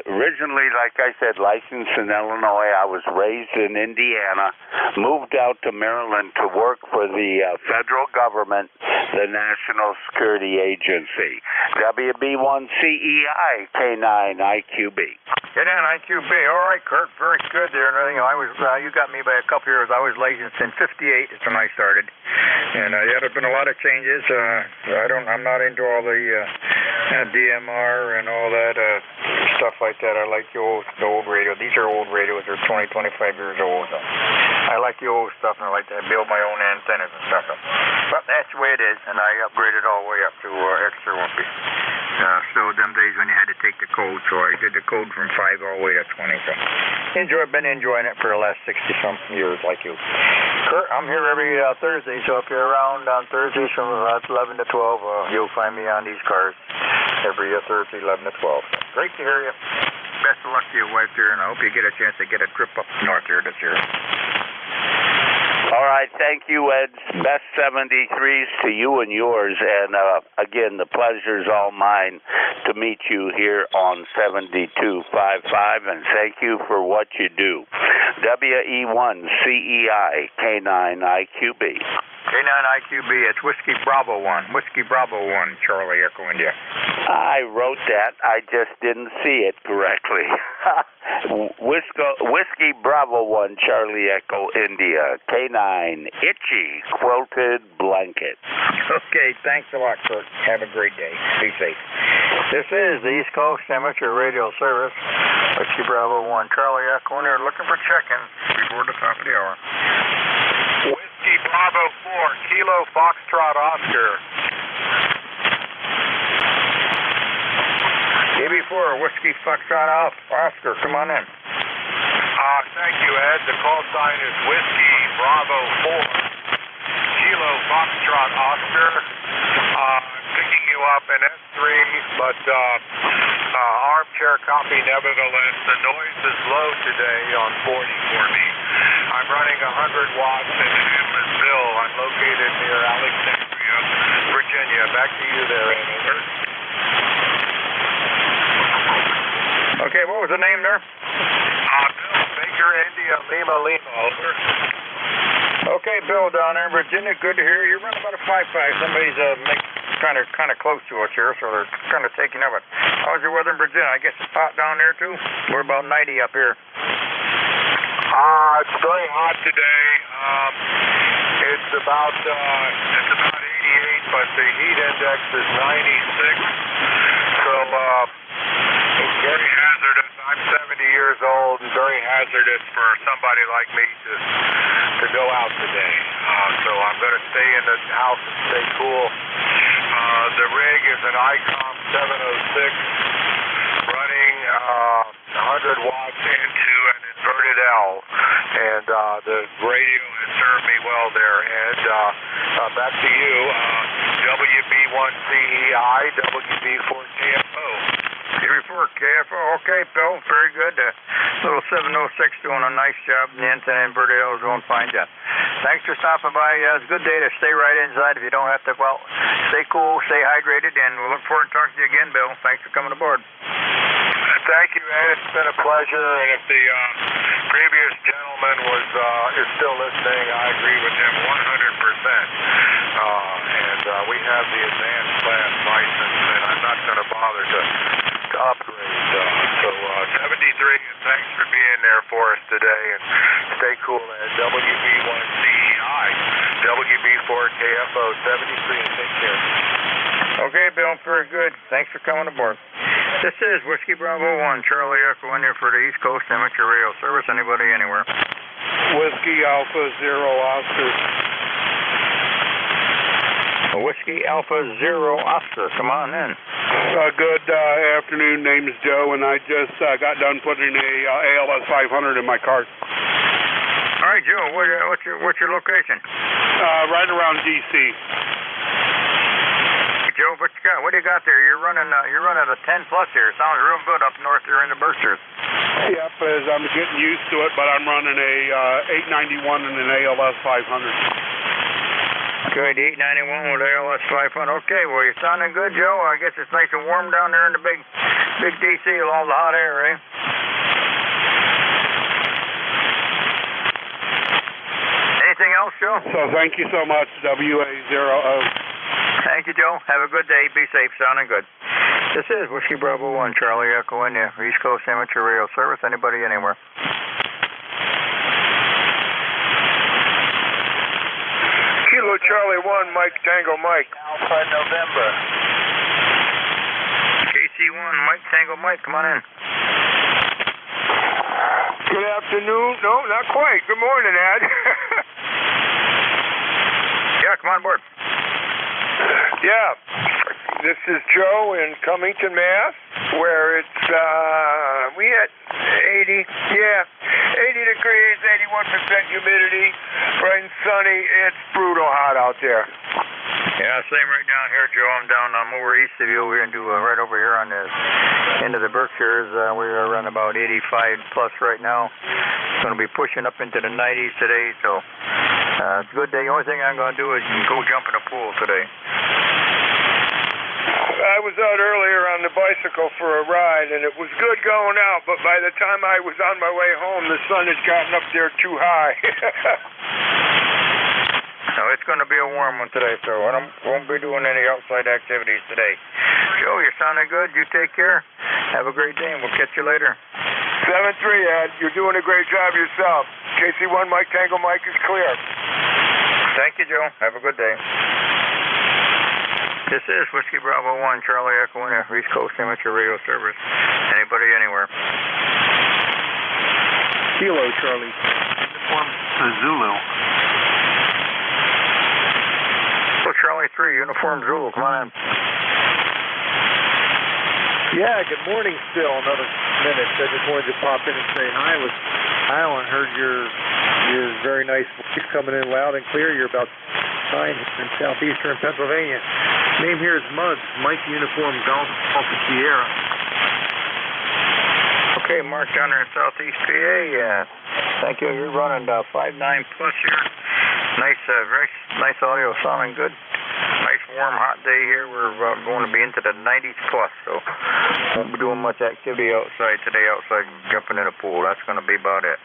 Originally, like I said, licensed in Illinois. I was raised in Indiana, moved out to Maryland to work for the federal government, the National Security Agency. WB1CEI K9IQB. K9IQB. All right, Kurt. Very good there. You got me by a couple years. I was licensed in '58 is when I started, and there's been a lot of changes. I'm not into all the DMR and all that stuff like that. I like the old radio. These are old radios. They're 20, 25 years old. So I like the old stuff, and I like to build my own antennas and stuff. But that's the way it is, and I upgraded all the way up to extra 1B. So them days when you had to take the code, so I did the code from 5 all the way to 20. So been enjoying it for the last 60-something years, like you. Kurt, I'm here every Thursday, so if you're around on Thursdays from 11 to 12, you'll find me on these cars every Thursday, 11 to 12. So great to hear you. Best of luck to your wife there, and I hope you get a chance to get a trip up north here this year. All right, thank you, Ed. Best 73s to you and yours. And again, the pleasure's all mine to meet you here on 7255, and thank you for what you do. WE1CEI K9IQB. K9IQB, it's Whiskey Bravo 1. Whiskey Bravo 1, Charlie Echo India. I wrote that. I just didn't see it correctly. Whiskey Bravo 1, Charlie Echo India. K9, Itchy Quilted Blanket. Okay, thanks a lot, Kurt. Have a great day. Be safe. This is the East Coast Amateur Radio Service. Whiskey Bravo 1, Charlie Echo India. Looking for check-in before the top of the hour. Whiskey Bravo 4, Kilo Foxtrot Oscar. KB4, Whiskey Foxtrot Oscar, come on in. Thank you, Ed. The call sign is Whiskey Bravo 4, Kilo Foxtrot Oscar. Picking you up in S3, but armchair copy nevertheless. The noise is low today on 40 for me. I'm running 100 watts in Hamlettville. I'm located near Alexandria, Virginia. Back to you there, Ed. Over. Okay, what was the name there? Bill Baker, India, Lima, Over. Okay, Bill down there in Virginia, good to hear you. You're running about a 5.5. Somebody's kind of close to us here, so they're kind of taking over. How's your weather in Virginia? I guess it's hot down there too? We're about 90 up here. It's very hot today. It's about 88, but the heat index is 96. So it's very hazardous. I'm 70 years old and very hazardous for somebody like me to go out today. So I'm going to stay in the house and stay cool. The rig is an ICOM 706 running 100 watts into an inverted L. And the radio has served me well there. And back to you, WB1CEI, WB4KFO. WB4KFO, okay, Bill, very good. Little 706 doing a nice job. The antenna inverted L is doing fine job. Thanks for stopping by. It's a good day to stay right inside if you don't have to. Well, stay cool, stay hydrated, and we'll look forward to talking to you again, Bill. Thanks for coming aboard. Thank you, Ed. It's been a pleasure. And if the previous gentleman is still listening, I agree with him 100%. And we have the advanced class license, and I'm not going to bother to upgrade. So 73, and thanks for being there for us today. And stay cool at WB1CEI, WB4KFO 73, and take care. Okay, Bill, very good. Thanks for coming aboard. This is Whiskey Bravo 1, Charlie Echo in here for the East Coast Amateur Radio Service. Anybody, anywhere? Whiskey Alpha Zero Oscar. Whiskey Alpha Zero Oscar, come on in. Good afternoon. Name's Joe, and I just got done putting a ALS 500 in my cart. All right, Joe. What's your location? Right around DC. Joe, what you got? What do you got there? You're running a 10 plus here. Sounds real good up north here in the Berkshires. Yep, as I'm getting used to it, but I'm running a 891 and an ALS 500. Okay, the 891 with ALS 500. Okay, well, you're sounding good, Joe. I guess it's nice and warm down there in the big DC with all the hot air, eh? Anything else, Joe? So thank you so much, WA0O. Thank you, Joe. Have a good day. Be safe. Sounding good. This is Whiskey Bravo 1, Charlie Echo India, East Coast Amateur Radio Service. Anybody, anywhere? Kilo Charlie 1, Mike Tango Mike. Alpha November. KC1, Mike Tango Mike, come on in. Good afternoon. No, not quite. Good morning, Ed. Yeah, come on board. Yeah. This is Joe in Cummington, Mass., where it's We had 80, 80 degrees, 81% humidity, bright and sunny. It's brutal hot out there. Yeah, same right down here, Joe. I'm down over east of you. We're going to do right over here on the end of the Berkshires. We're around about 85 plus right now. It's going to be pushing up into the 90s today, so it's a good day. The only thing I'm going to do is go jump in a pool today. I was out earlier on the bicycle for a ride, and it was good going out, but by the time I was on my way home, the sun had gotten up there too high. No, it's going to be a warm one today, so I won't be doing any outside activities today. Joe, you're sounding good. You take care. Have a great day, and we'll catch you later. 7-3, Ed. You're doing a great job yourself. KC1 Mike Tango Mike is clear. Thank you, Joe. Have a good day. This is Whiskey Bravo 1, Charlie Echo India, East Coast Amateur Radio Service. Anybody, anywhere. Kilo, Charlie. Uniform Zulu. So Charlie 3, Uniform Zulu, come on in. Yeah, good morning still. Another minute. I just wanted to pop in and say hi. I heard your very nice voice coming in loud and clear. You're about 9 in southeastern Pennsylvania. Name here is Muggs, Mike Uniform Golf Alpha Sierra. Okay, Mark down there in southeast PA. Thank you. You're running 5.9 plus here. Nice, very nice audio, sounding good. Nice warm hot day here. We're going to be into the 90s plus, so won't be doing much activity outside today. Outside jumping in a pool. That's going to be about it.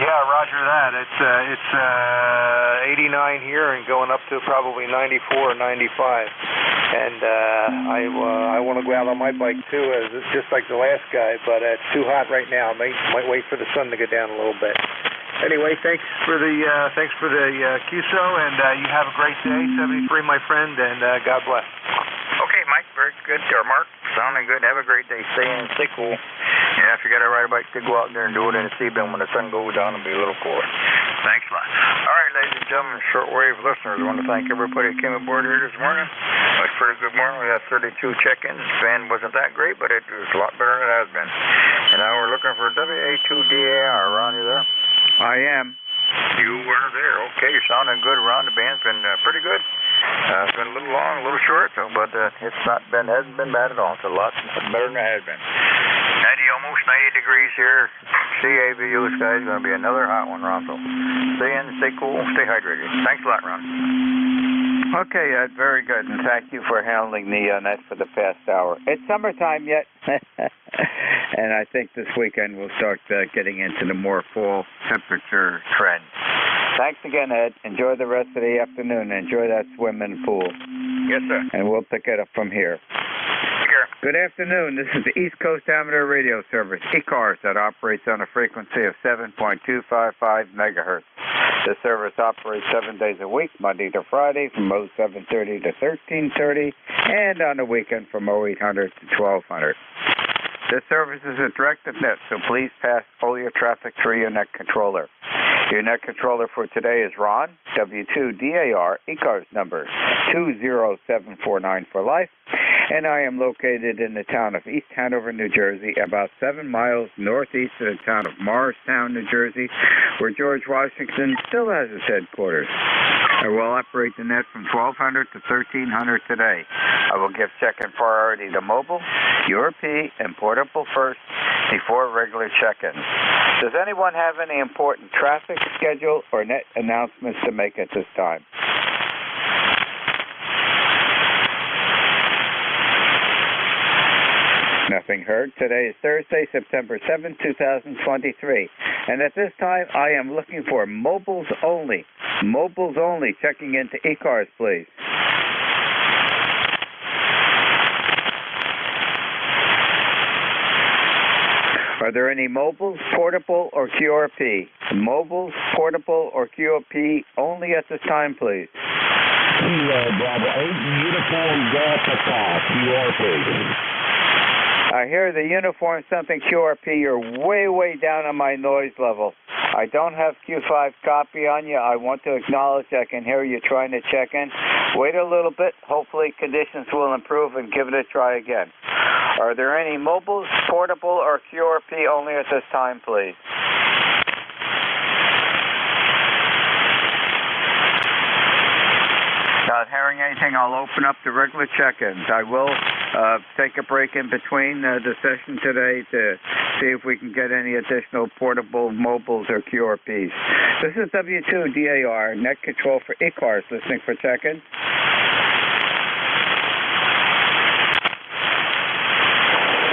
Yeah, roger that. It's 89 here and going up to probably 94 or 95. And I want to go out on my bike too, just like the last guy, but it's too hot right now. Might wait for the sun to go down a little bit. Anyway, thanks for the QSO, and you have a great day. 73, my friend, and God bless. Okay, Mike, very good. Or Mark, sounding good. Have a great day. Stay in, stay cool. Yeah, if you got to ride a bike, go out there and do it in the sea-bin when the sun goes down. It'll be a little cooler. Thanks a lot. All right, ladies and gentlemen, shortwave listeners, I want to thank everybody who came aboard here this morning. It was a pretty good morning. We had 32 check-ins. Van wasn't that great, but it was a lot better than it has been. And now we're looking for WA2DAR. Ron, you there? I am. You were there. Okay, you're sounding good, Ron. The band's been pretty good. It's been a little long, a little short, but hasn't been bad at all. It's a lot better than it has been. Almost 90 degrees here. CAVU sky is going to be another hot one, Ron. So stay in, stay cool, stay hydrated. Thanks a lot, Ron. Okay, very good, and thank you for handling the net for the past hour. It's summertime yet, and I think this weekend we'll start getting into the more fall temperature trend. Thanks again, Ed. Enjoy the rest of the afternoon. Enjoy that swim in the pool. Yes, sir. And we'll pick it up from here. Good afternoon. This is the East Coast Amateur Radio Service, ECARS, that operates on a frequency of 7.255 megahertz. The service operates 7 days a week, Monday to Friday, from 07:30 to 13:30, and on the weekend from 0800 to 1200. This service is a directed net, so please pass all your traffic through your net controller. Your net controller for today is Ron, W2DAR, ECARS number 20749 for life, and I am located in the town of East Hanover, New Jersey, about 7 miles northeast of the town of Morristown, New Jersey, where George Washington still has his headquarters. I will operate the net from 1200 to 1300 today. I will give check-in priority to mobile, URP, and portable first before regular check-ins. Does anyone have any important traffic, schedule, or net announcements to make at this time? Nothing heard. Today is Thursday, September 7, 2023. And at this time, I am looking for mobiles only. Mobiles only. Checking into ECARS, please. Are there any mobiles, portable, or QRP? Mobiles, portable, or QRP only at this time, please. Bravo 8, Uniform Delta Call, QRP. I hear the uniform something QRP. You're way, way down on my noise level. I don't have Q5 copy on you. I want to acknowledge I can hear you trying to check in. Wait a little bit. Hopefully conditions will improve and give it a try again. Are there any mobiles, portable, or QRP only at this time, please? Not hearing anything, I'll open up the regular check-ins. I will take a break in between the session today to see if we can get any additional portable mobiles or QRPs. This is W2DAR, net control for ECARS, listening for check-in.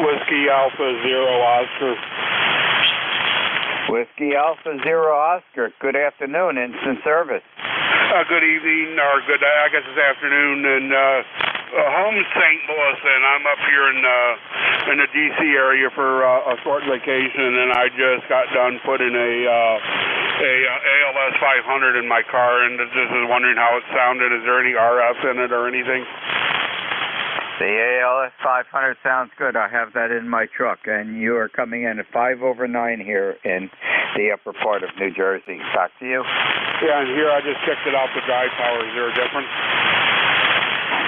Whiskey Alpha Zero Oscar. Whiskey Alpha Zero Oscar, good afternoon, instant service. Good evening, or good, I guess it's afternoon, and home St. Louis, and I'm up here in the D.C. area for a short vacation, and I just got done putting a ALS 500 in my car, and just was wondering how it sounded. Is there any RF in it or anything? The ALS 500 sounds good. I have that in my truck, and you are coming in at 5 over 9 here in the upper part of New Jersey. Back to you. Yeah, and here I just checked it out, the drive power. Is there a difference?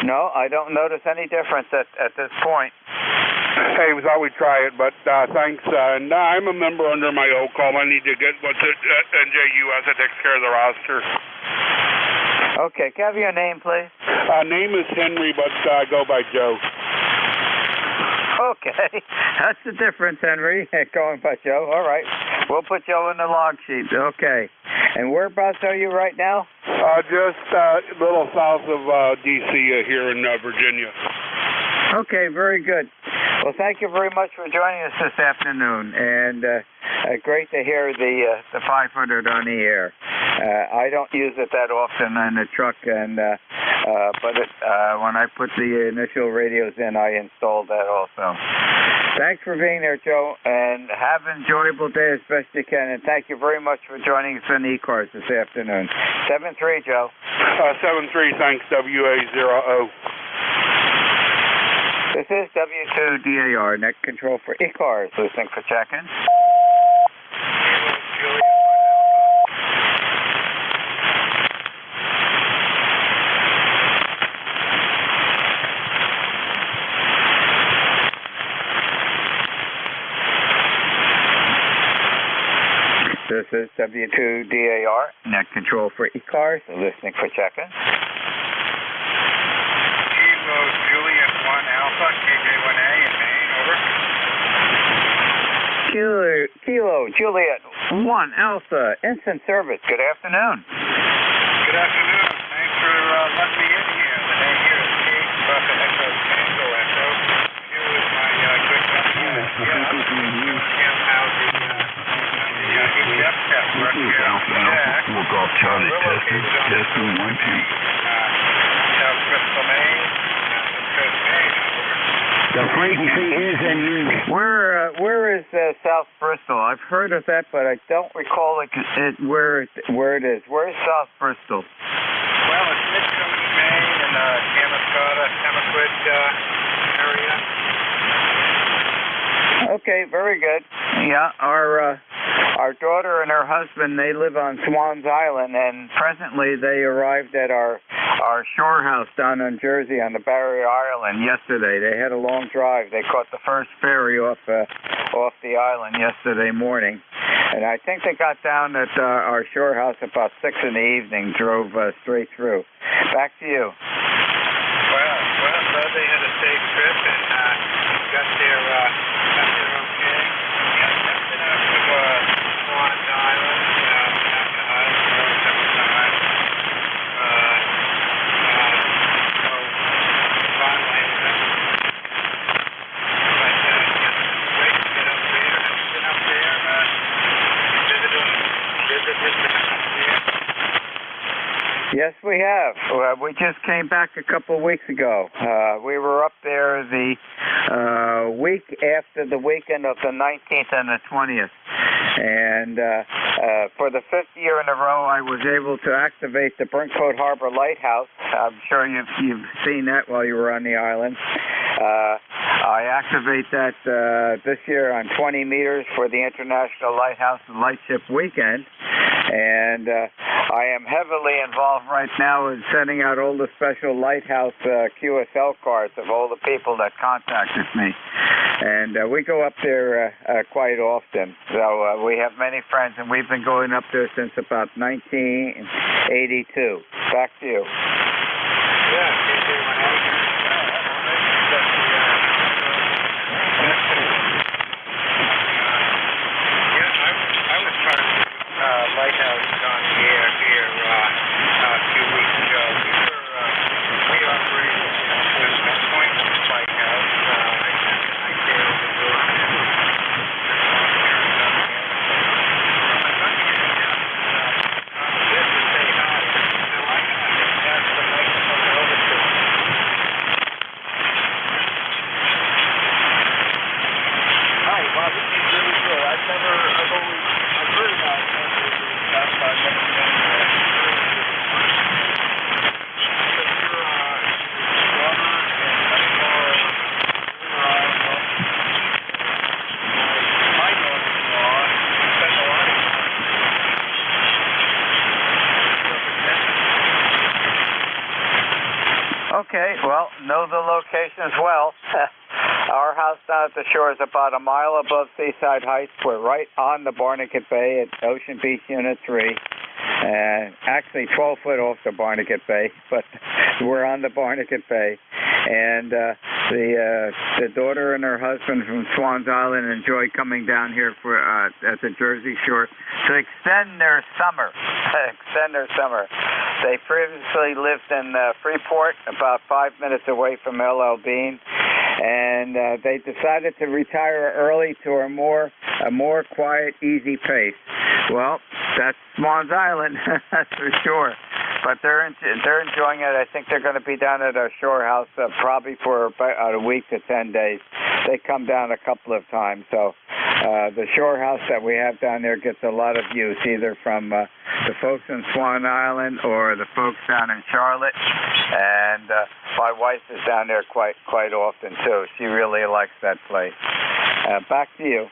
No, I don't notice any difference at this point. Hey, we thought we'd try it, but thanks. And I'm a member under my old call. I need to get what's it, NJ2US that takes care of the roster. Okay, can I have your name, please? Name is Henry, but I go by Joe. Okay, that's the difference, Henry, going by Joe. All right, we'll put Joe in the log sheet. Okay, and whereabouts are you right now? Just a little south of D.C. Here in Virginia. Okay, very good. Well, thank you very much for joining us this afternoon, and great to hear the 500 on the air. I don't use it that often in the truck, and but when I put the initial radios in, I installed that also. Thanks for being there, Joe, and have an enjoyable day as best you can, and thank you very much for joining us on ECARS this afternoon. 7-3, Joe. 7-3, thanks, WA0O. This is W2DAR, net control for ECARS, listening for check-in. This is W2DAR, net control for ECARS, listening for check-in. Kilo Juliet 1 Alpha, KJ1A in Maine, over. Kilo Juliet 1 Alpha, instant service. Good afternoon. Good afternoon. Thanks for letting me in here. The name here is Kate, Buffett Echo Tango Echo. You is my good friend. Him how the EDF test works here. We'll go off Charlie testing 1, 2. South Bristol, Maine. The frequency is in use. Where is South Bristol? I've heard of that, but I don't recall where it is. Where is South Bristol? Well, it's Mitcham, Maine, in the Kamascotta, Pemaquid area. Okay, very good. Yeah, our daughter and her husband, they live on Swans Island, and presently they arrived at our shore house down in Jersey on the Barrier Island yesterday. They had a long drive. They caught the first ferry off the island yesterday morning, and I think they got down at our shore house about 6 in the evening, drove straight through. Back to you. Well, glad they had a safe trip and got there okay. Yeah, I've been out to Swans Island, several times. Yes, we have. We just came back a couple of weeks ago. We were up there the week after the weekend of the 19th and the 20th. And for the 5th year in a row, I was able to activate the Burncoat Harbor Lighthouse. I'm sure you've seen that while you were on the island. I activate that this year on 20 meters for the International Lighthouse and Lightship Weekend. And I am heavily involved right now in sending out all the special lighthouse QSL cards of all the people that contacted me. And we go up there quite often. So we have many friends, and we've been going up there since about 1982. Back to you. Lighthouse on the air here a few weeks ago. We operated with the point of the lighthouse. I sailed the boat. Hi, Bob. This is really good. I've heard about it. Okay, well, know the location as well. Our house down at the shore is about a mile above Seaside Heights. We're right on the Barnegat Bay at Ocean Beach Unit 3. Actually 12 foot off the Barnegat Bay, but we're on the Barnegat Bay. And the daughter and her husband from Swans Island enjoy coming down here for at the Jersey Shore to extend their summer. They previously lived in Freeport, about 5 minutes away from LL Bean, and they decided to retire early to a more quiet, easy pace. Well, that's Swans Island, that's for sure. But they're enjoying it. I think they're going to be down at our shore house probably for about a week to 10 days. They come down a couple of times. So the shore house that we have down there gets a lot of use, either from the folks in Swan Island or the folks down in Charlotte. And my wife is down there quite often too. She really likes that place. Back to you.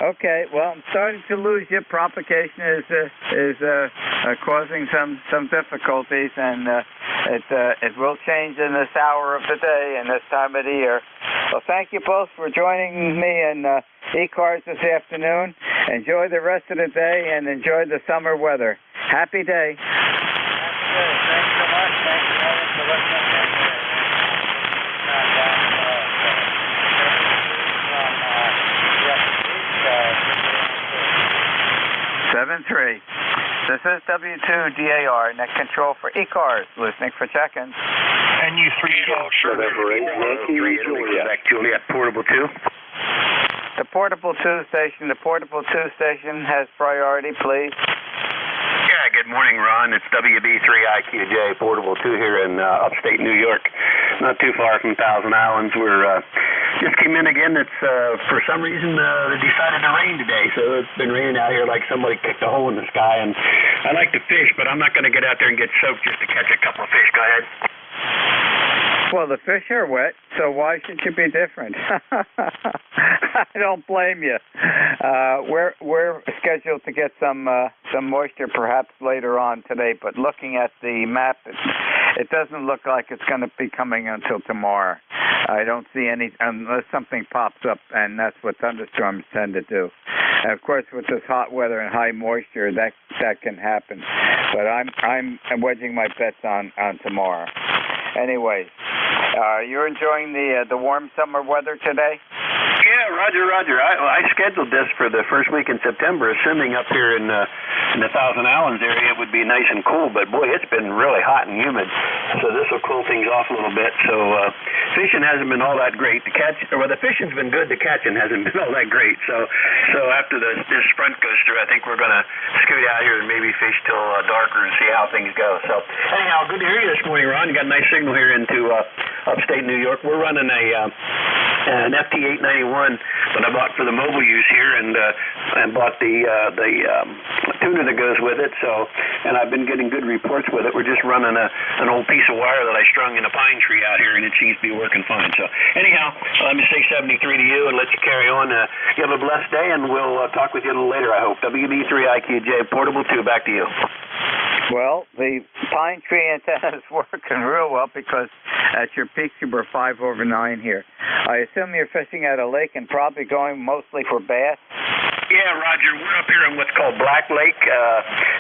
Okay, well, I'm starting to lose you. Propagation is causing some difficulties, and it will change in this hour of the day and this time of the year. Well, thank you both for joining me in ECARS this afternoon. Enjoy the rest of the day and enjoy the summer weather. Happy day. Thanks so much. Thanks for listening. 7-3. This is W2DAR, net control for ECARS, listening for check-ins. NJ2US. November 8, Yankee, Juliet, Portable 2. The Portable 2 station has priority, please. Yeah, good morning, Ron. It's WB3IQJ, Portable 2 here in upstate New York, not too far from Thousand Islands. We're just came in again. It's for some reason it decided to rain today, so it's been raining out here like somebody kicked a hole in the sky. And I like to fish, but I'm not going to get out there and get soaked just to catch a couple of fish. Go ahead. Well, the fish are wet, so why should you be different? I don't blame you. We're scheduled to get some moisture perhaps later on today, but looking at the map, it doesn't look like it's going to be coming until tomorrow. I don't see any, unless something pops up, and that's what thunderstorms tend to do. And of course, with this hot weather and high moisture, that can happen. But I'm wedging my bets on tomorrow. Anyway, you're enjoying the warm summer weather today? Yeah, Roger. I scheduled this for the first week in September, assuming up here in the Thousand Islands area it would be nice and cool. But boy, it's been really hot and humid, so this will cool things off a little bit. So fishing hasn't been all that great. The fishing's been good. The catching hasn't been all that great. So after this front goes through, I think we're going to scoot out here and maybe fish till darker and see how things go. So anyhow, good to hear you this morning, Ron. You got a nice signal here into upstate New York. We're running an FT891 that I bought for the mobile use here, and bought the tuner that goes with it. So, and I've been getting good reports with it. We're just running an old piece of wire that I strung in a pine tree out here, and it seems to be working fine. So anyhow, let me say 73 to you and let you carry on. You have a blessed day, and we'll talk with you a little later, I hope. WB3IQJ, Portable 2, back to you. Well, the pine tree antenna is working real well because at your peaks you were 5 over 9 here. I assume you're fishing at a lake and probably going mostly for bass? Yeah, Roger, we're up here in what's called Black Lake,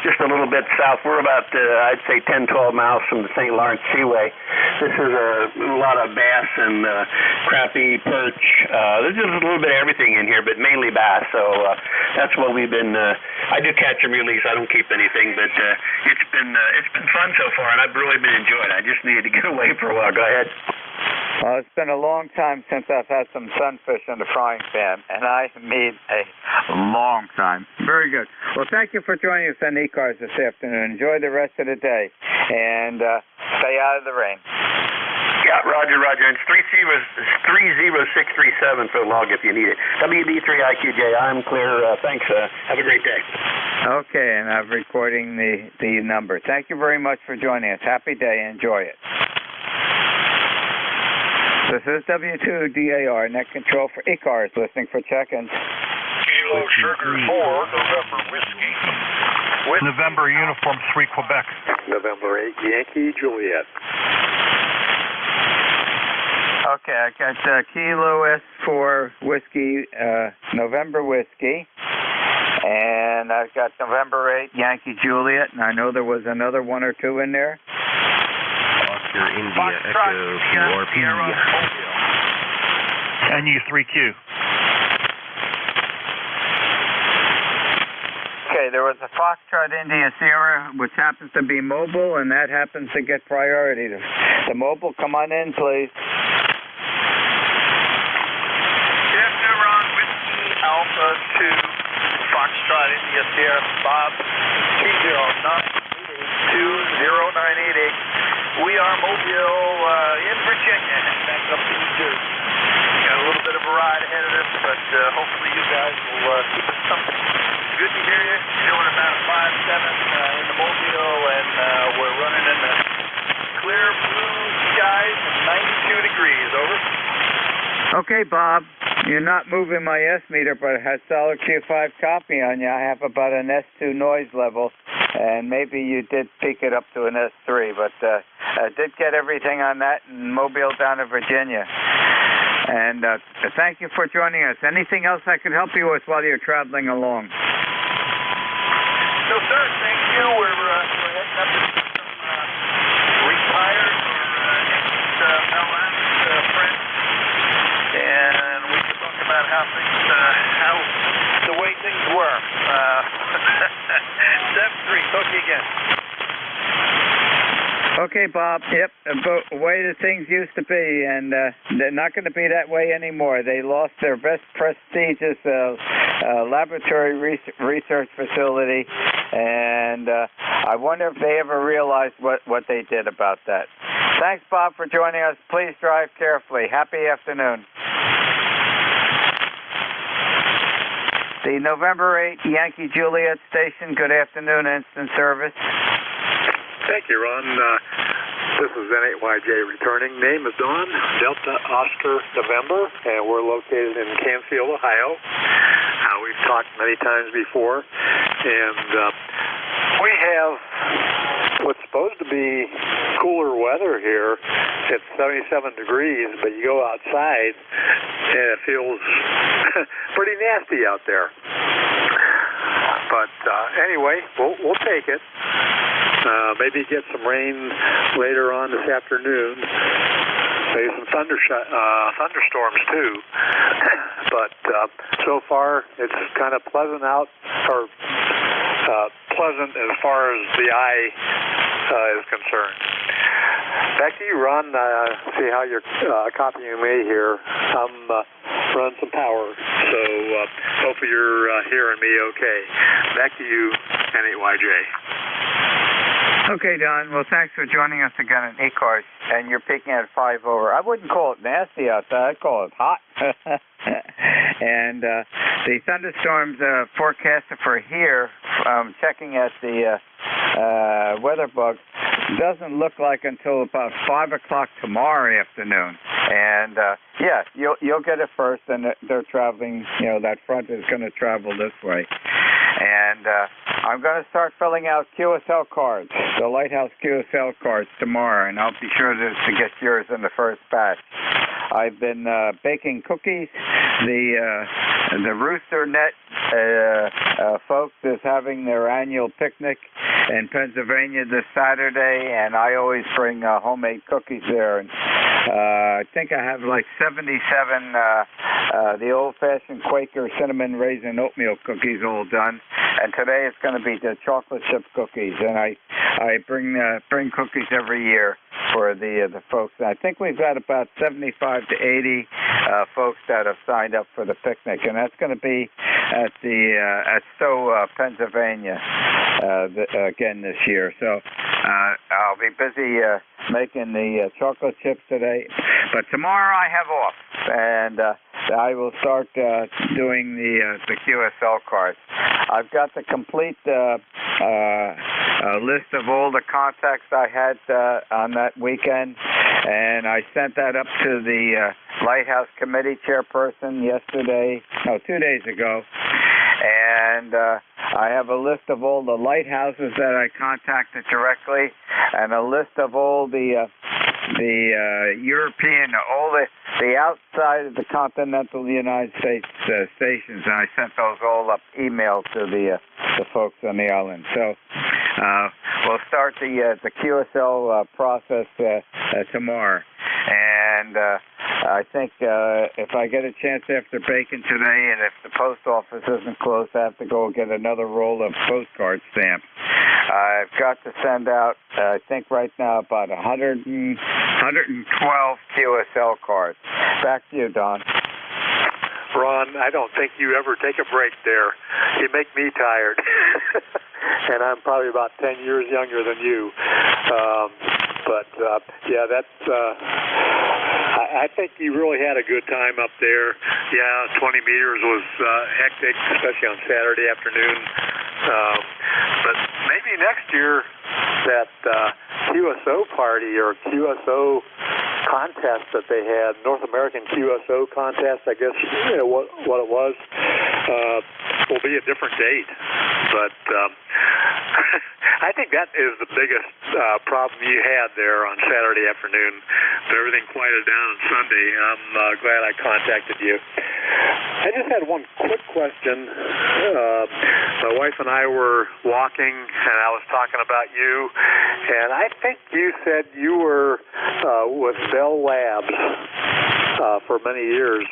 just a little bit south. We're about, I'd say, 10, 12 miles from the St. Lawrence Seaway. This is a lot of bass and crappie, perch. There's just a little bit of everything in here, but mainly bass. So that's what we've been. I do catch and release. I don't keep anything, but it's been fun so far, and I've really been enjoying it. I just needed to get away for a while. Go ahead. Well, it's been a long time since I've had some sunfish in the frying pan, and I mean a long time. Very good. Well, thank you for joining us on ECARS this afternoon. Enjoy the rest of the day, and stay out of the rain. Yeah, Roger. It's 30637 for the log if you need it. WB3IQJ, I'm clear. Thanks. Have a great day. Okay, and I'm recording the number. Thank you very much for joining us. Happy day. Enjoy it. This is W2DAR, net control for ECARS, listening for check-ins. Kilo Sugar 4, November Whiskey. With November Uniform 3, Quebec. November 8, Yankee Juliet. Okay, I got Kilo S4 Whiskey, November Whiskey. And I've got November 8, Yankee Juliet, and I know there was another one or two in there. Oscar India Echo QRP. NU3Q. Okay, there was a Foxtrot India Sierra, which happens to be mobile, and that happens to get priority. The mobile, come on in, please. Good afternoon, Ron. Whiskey Alpha 2, Foxtrot India Sierra, Bob, 20988. We are mobile in Virginia, back up to New Jersey. Got a little bit of a ride ahead of us, but hopefully you guys will keep us company. Good to hear you. Doing about 5'7" in the mobile, and we're running in the clear blue skies and 92 degrees. Over. Okay, Bob. You're not moving my S meter, but it has solid Q5 copy on you. I have about an S2 noise level, and maybe you did peak it up to an S3, but I did get everything on that in Mobile down in Virginia. And thank you for joining us. Anything else I could help you with while you're traveling along? No, sir. Thank you. We're heading up to some retired or friends, and we can talk about how the way things were. 7-3. Talk to you again. Okay, Bob. Yep, the way the things used to be, and they're not going to be that way anymore. They lost their best prestigious laboratory research facility, and I wonder if they ever realized what they did about that. Thanks, Bob, for joining us. Please drive carefully. Happy afternoon. The November 8 Yankee Juliet station, good afternoon, instant service. Thank you, Ron. This is N8YJ returning. Name is Don, Delta Oscar November, and we're located in Canfield, Ohio. We've talked many times before, and we have what's supposed to be cooler weather here. It's 77 degrees, but you go outside, and it feels pretty nasty out there. But anyway, we'll take it. Maybe get some rain later on this afternoon. Maybe some thunderstorms too. but so far it's kind of pleasant out, or pleasant as far as the eye is concerned. Back to you, Ron. See how you're copying me here. I'm running some power, so hopefully you're hearing me okay. Back to you, N8YJ. Okay, Don. Well, thanks for joining us again in ECARS. And you're peaking at 5 over. I wouldn't call it nasty outside. I'd call it hot. And the thunderstorms forecasted for here, checking at the weather bug, doesn't look like until about 5 o'clock tomorrow afternoon. And yeah, you'll get it first, and they're traveling. You know, that front is going to travel this way. And I'm going to start filling out QSL cards, the Lighthouse QSL cards tomorrow, and I'll be sure to get yours in the first batch. I've been baking cookies. The Rooster Net folks is having their annual picnic in Pennsylvania this Saturday, and I always bring homemade cookies there. And I think I have like 77 the old-fashioned Quaker cinnamon raisin oatmeal cookies all done. And today it's going to be the chocolate chip cookies. And I bring cookies every year for the folks. And I think we've got about 75 to 80 folks that have signed up for the picnic, and that's going to be at Stowe, Pennsylvania, again this year. So I'll be busy making the chocolate chips today, but tomorrow I have off, and I will start doing the QSL cards. I've got the complete list of all the contacts I had on that weekend, and I sent that up to the Lighthouse Committee chairperson 2 days ago. And I have a list of all the lighthouses that I contacted directly, and a list of all the European, all the outside of the continental United States stations, and I sent those all up email to the folks on the island. So we'll start the QSL process tomorrow. And I think if I get a chance after baking today, and if the post office isn't closed, I have to go get another roll of postcard stamps. I've got to send out, I think right now, about 112 QSL cards. Back to you, Don. Ron, I don't think you ever take a break there. You make me tired. And I'm probably about 10 years younger than you. Yeah, that's... I think you really had a good time up there. Yeah, 20 meters was hectic, especially on Saturday afternoon. But maybe next year that QSO party or QSO contest that they had, North American QSO contest, I guess what it was, will be a different date. But I think that is the biggest problem you had there on Saturday afternoon. But everything quieted down on Sunday. I'm glad I contacted you. I just had one quick question. My wife and I were walking, and I was talking about you, and I think you said you were with Bell Labs for many years,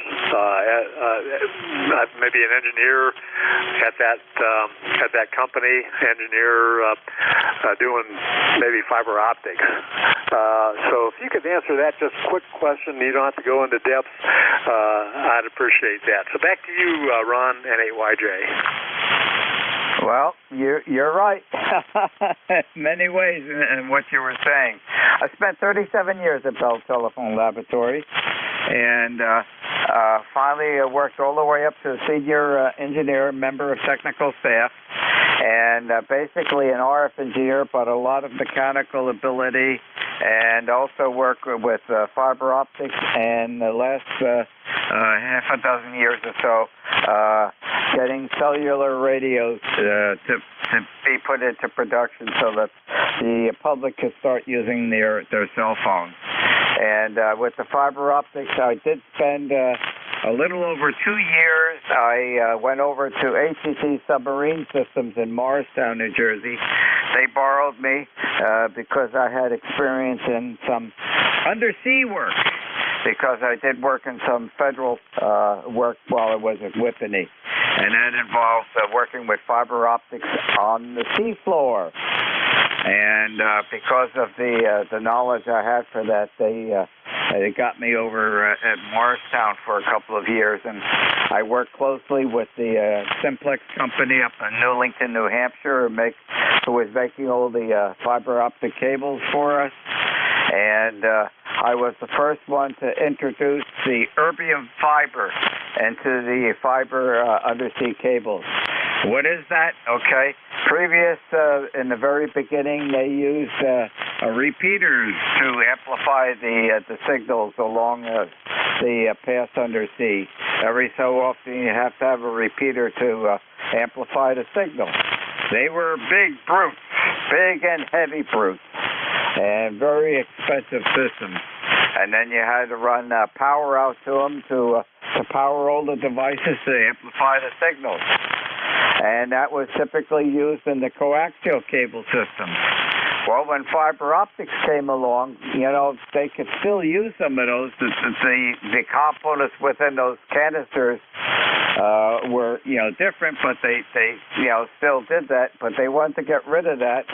maybe an engineer at that company, engineer doing maybe fiber optics. So if you could answer that, just quick question, you don't have to go into depth, I'd appreciate that. So back to you, Ron, N8YJ. Well, you're right in many ways in what you were saying. I spent 37 years at Bell Telephone Laboratories, and finally worked all the way up to senior engineer, member of technical staff, and basically an RF engineer, but a lot of mechanical ability, and also work with fiber optics, and the last half a dozen years or so getting cellular radios to be put into production so that the public can start using their cell phones. And with the fiber optics, I did spend a little over 2 years. I went over to ATC Submarine Systems in Morristown, New Jersey. They borrowed me because I had experience in some undersea work. because I did work in some federal work while I was at Whippany. And that involves working with fiber optics on the seafloor. And because of the knowledge I had for that, they got me over at Morristown for a couple of years, and I worked closely with the Simplex company up in Newington, New Hampshire, who was making all the fiber optic cables for us. And I was the first one to introduce the erbium fiber into the fiber undersea cables. What is that? Okay. Previous, in the very beginning, they used repeaters to amplify the signals along the path undersea. Every so often, you have to have a repeater to amplify the signal. They were big brutes, big and heavy brutes, and very expensive systems. And then you had to run power out to them to power all the devices to amplify the signals. And that was typically used in the coaxial cable systems. Well, when fiber optics came along, they could still use some of those. The components within those canisters were, different, but they still did that. But they wanted to get rid of that.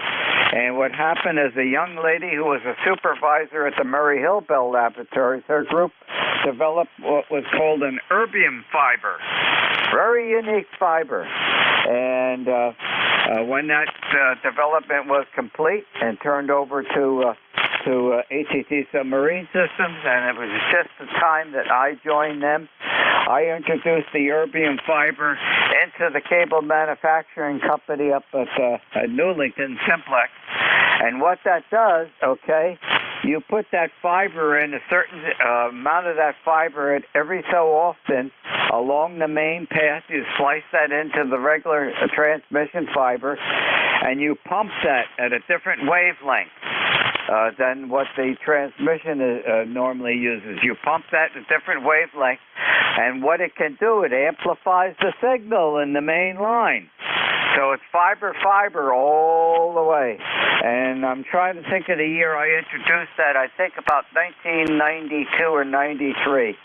And what happened is a young lady who was a supervisor at the Murray Hill Bell Laboratories, her group developed what was called an erbium fiber. Very unique fiber. And when that development was complete and turned over to ATT Submarine Systems, and it was just the time that I joined them, I introduced the erbium fiber into the cable manufacturing company up at Newington, Simplex. And what that does, you put that fiber in, a certain amount of that fiber in every so often along the main path. You slice that into the regular transmission fiber, and you pump that at a different wavelength than what the transmission normally uses. You pump that at a different wavelength, and what it can do, it amplifies the signal in the main line. So it's fiber all the way. And I'm trying to think of the year I introduced that. I think about 1992 or 93.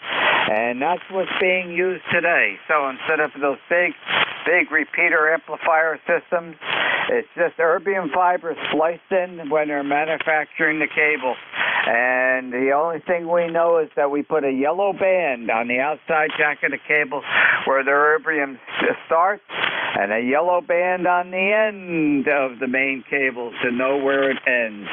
And that's what's being used today. So instead of those big repeater amplifier systems, it's just erbium fiber sliced in when they're manufacturing the cable. And the only thing we know is that we put a yellow band on the outside jack of the cable where the erbium starts, and a yellow band on the end of the main cable to know where it ends.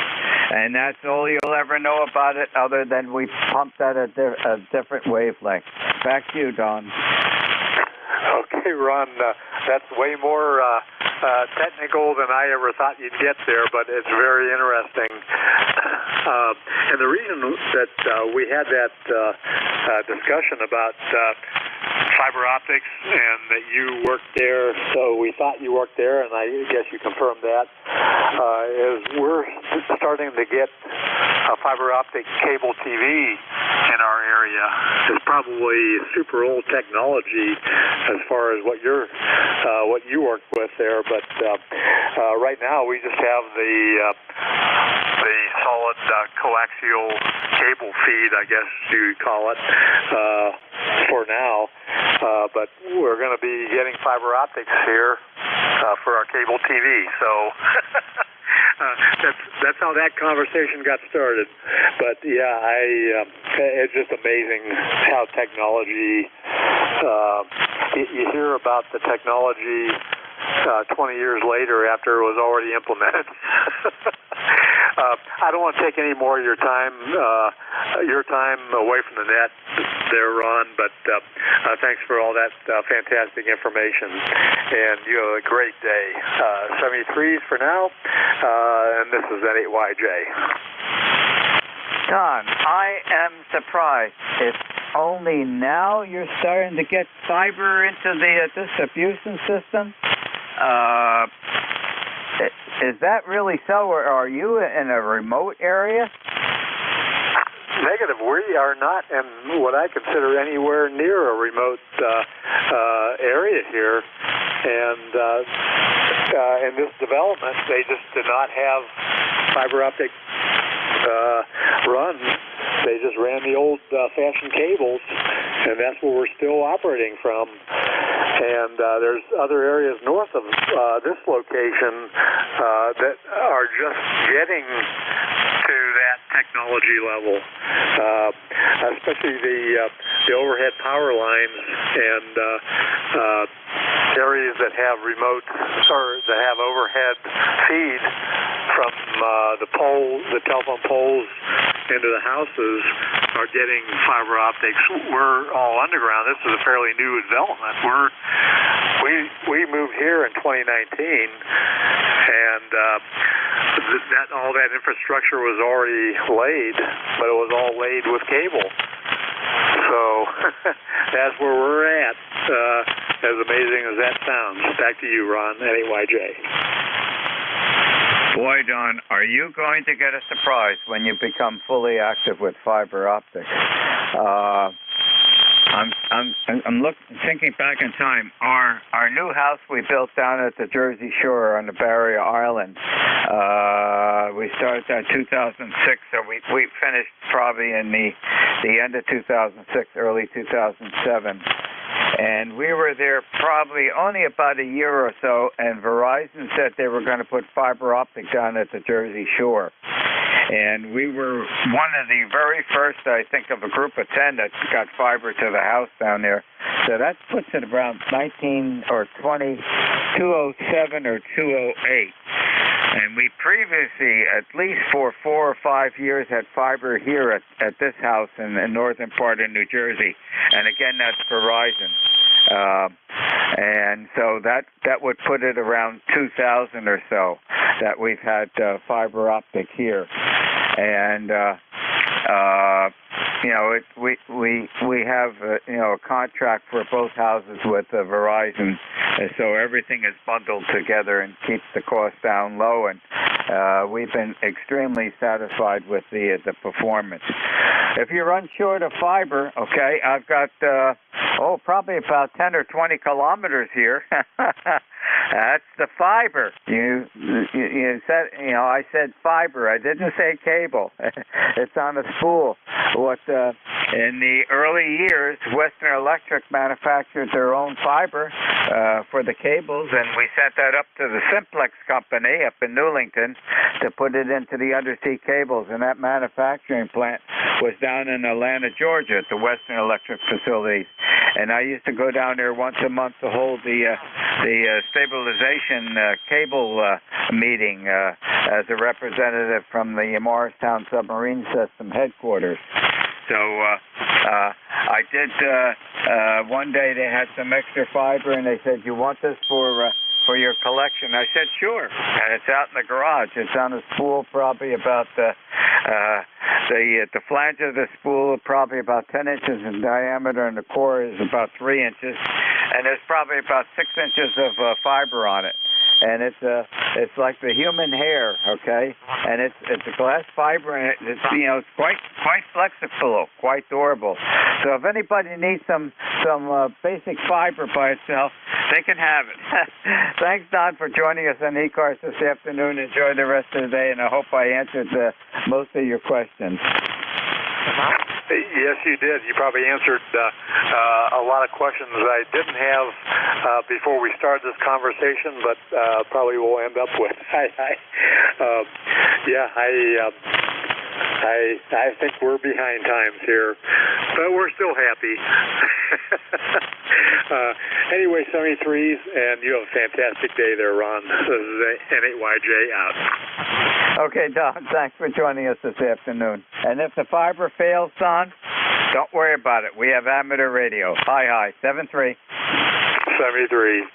And that's all you'll ever know about it, other than we pumped that at a different wavelength. Back to you, Don. Okay, Ron, that's way more technical than I ever thought you'd get there, but it's very interesting. And the reason that we had that discussion about fiber optics and that you worked there, so we thought you worked there, and I guess you confirmed that, is we're starting to get fiber optic cable TV in our area. It's probably super old technology as far as what you worked with there, but right now we just have the solid coaxial cable feed, I guess you'd call it, for now. But we're going to be getting fiber optics here for our cable TV. So that's how that conversation got started. But yeah, it's just amazing how technology. You hear about the technology 20 years later after it was already implemented. I don't want to take any more of your time away from the net there, Ron, but thanks for all that fantastic information, and you have a great day. 73s for now, and this is N8YJ. Don, I am surprised. It's only now you're starting to get fiber into the distribution system. Is that really so, or are you in a remote area? Negative. We are not in what I consider anywhere near a remote area here. And in this development, they just did not have fiber optic run they just ran the old-fashioned cables, and that's where we're still operating from. And there's other areas north of this location that are just getting to that technology level, especially the overhead power lines and areas that have remote or that have overhead feed from the telephone poles into the houses are getting fiber optics. We're all underground. This is a fairly new development. We moved here in 2019, and all that infrastructure was already laid, but it was all laid with cable. So that's where we're at. As amazing as that sounds. Back to you, Ron, NAYJ. Boy, Don, are you going to get a surprise when you become fully active with fiber optics? I'm thinking back in time. Our new house we built down at the Jersey Shore on the Barrier Island. We started that 2006, so we finished probably in the end of 2006, early 2007. And we were there probably only about a year or so, and Verizon said they were going to put fiber optic down at the Jersey Shore. And we were one of the very first, I think, of a group of 10 that got fiber to the house down there. So that puts it around 207 or 208. And we previously, at least for 4 or 5 years, had fiber here at this house in the northern part of New Jersey. And again, that's Verizon. And so that would put it around 2000 or so that we've had fiber optic here. And we have a contract for both houses with Verizon, so everything is bundled together and keeps the cost down low. And we've been extremely satisfied with the performance. If you run short of fiber, okay, I've got probably about 10 or 20 kilometers here. That's the fiber. You said, I said fiber. I didn't say cable. It's on a spool. In the early years, Western Electric manufactured their own fiber for the cables, and we sent that up to the Simplex company up in Newlington to put it into the undersea cables. And that manufacturing plant was down in Atlanta, Georgia, at the Western Electric facilities. And I used to go down there once a month to hold the stabilization cable meeting as a representative from the Morristown Submarine System headquarters. So I did, one day they had some extra fiber and they said, you want this for your collection? I said, sure. And it's out in the garage. It's on a spool probably about the flange of the spool probably about 10 inches in diameter, and the core is about 3 inches. And there's probably about 6 inches of fiber on it. And it's like the human hair, okay? And it's a glass fiber, and it's quite flexible, quite durable. So if anybody needs some basic fiber by itself, they can have it. Thanks, Don, for joining us on ECARS this afternoon. Enjoy the rest of the day, and I hope I answered most of your questions. Yes, you did. You probably answered a lot of questions I didn't have before we started this conversation, but probably will end up with. I think we're behind times here, but we're still happy. Anyway, 73s, and you have a fantastic day there, Ron. This is NAYJ out. Okay, Don, thanks for joining us this afternoon. And if the fiber fails, Don, don't worry about it. We have amateur radio. Hi, 73. 73.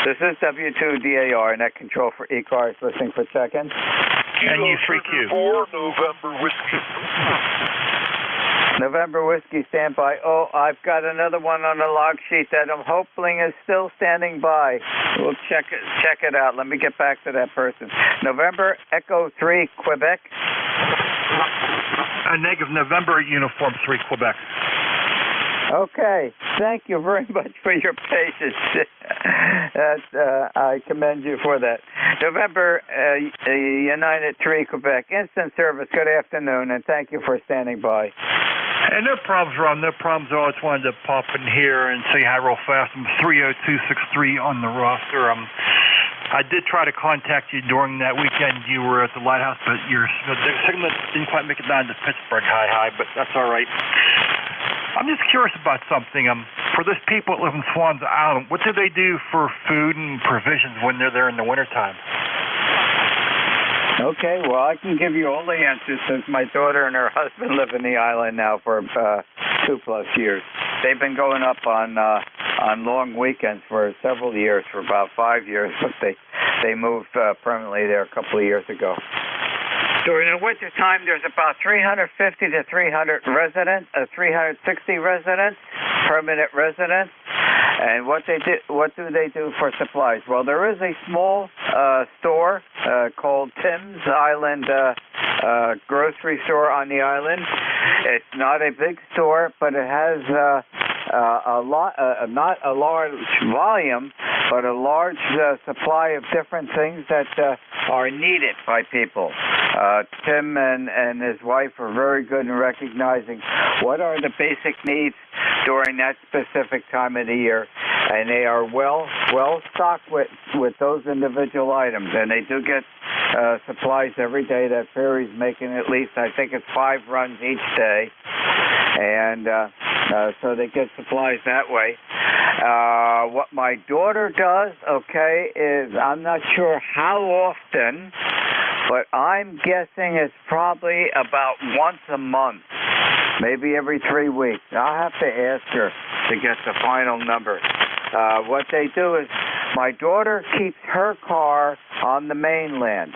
This is W2DAR, net control for ECARS, listening for check-in. NU3Q. November Whiskey. November Whiskey, stand by. Oh, I've got another one on the log sheet that I'm hoping is still standing by. We'll check it out. Let me get back to that person. November Echo 3, Quebec. Negative November Uniform 3, Quebec. Okay. Thank you very much for your patience. I commend you for that. November United 3, Quebec. Instant service, good afternoon, and thank you for standing by. Hey, no problems, Ron. No problems at all. I just wanted to pop in here and say hi real fast. I'm 30263 on the roster. I did try to contact you during that weekend you were at the Lighthouse, but your signal didn't quite make it down to Pittsburgh. Hi, but that's all right. I'm just curious about something. For those people that live in Swans Island, what do they do for food and provisions when they're there in the wintertime? Okay, well, I can give you all the answers since my daughter and her husband live in the island now for 2+ years. They've been going up on long weekends for several years, for about 5 years, but they moved permanently there a couple of years ago. During the winter time, there's about 350 to 300 residents, 360 residents, permanent residents. And what do they do for supplies? Well, there is a small store called Tim's Island grocery store on the island. It's not a big store, but it has a lot, not a large volume, but a large supply of different things that are needed by people. Tim and his wife are very good in recognizing what are the basic needs during that specific time of the year, and they are well stocked with those individual items, and they do get supplies every day. That ferry's making at least, I think it's 5 runs each day, and so they get supplies that way. What my daughter does, okay, is I'm not sure how often, but I'm guessing it's probably about once a month, maybe every 3 weeks. I'll have to ask her to get the final number. What they do is my daughter keeps her car on the mainland.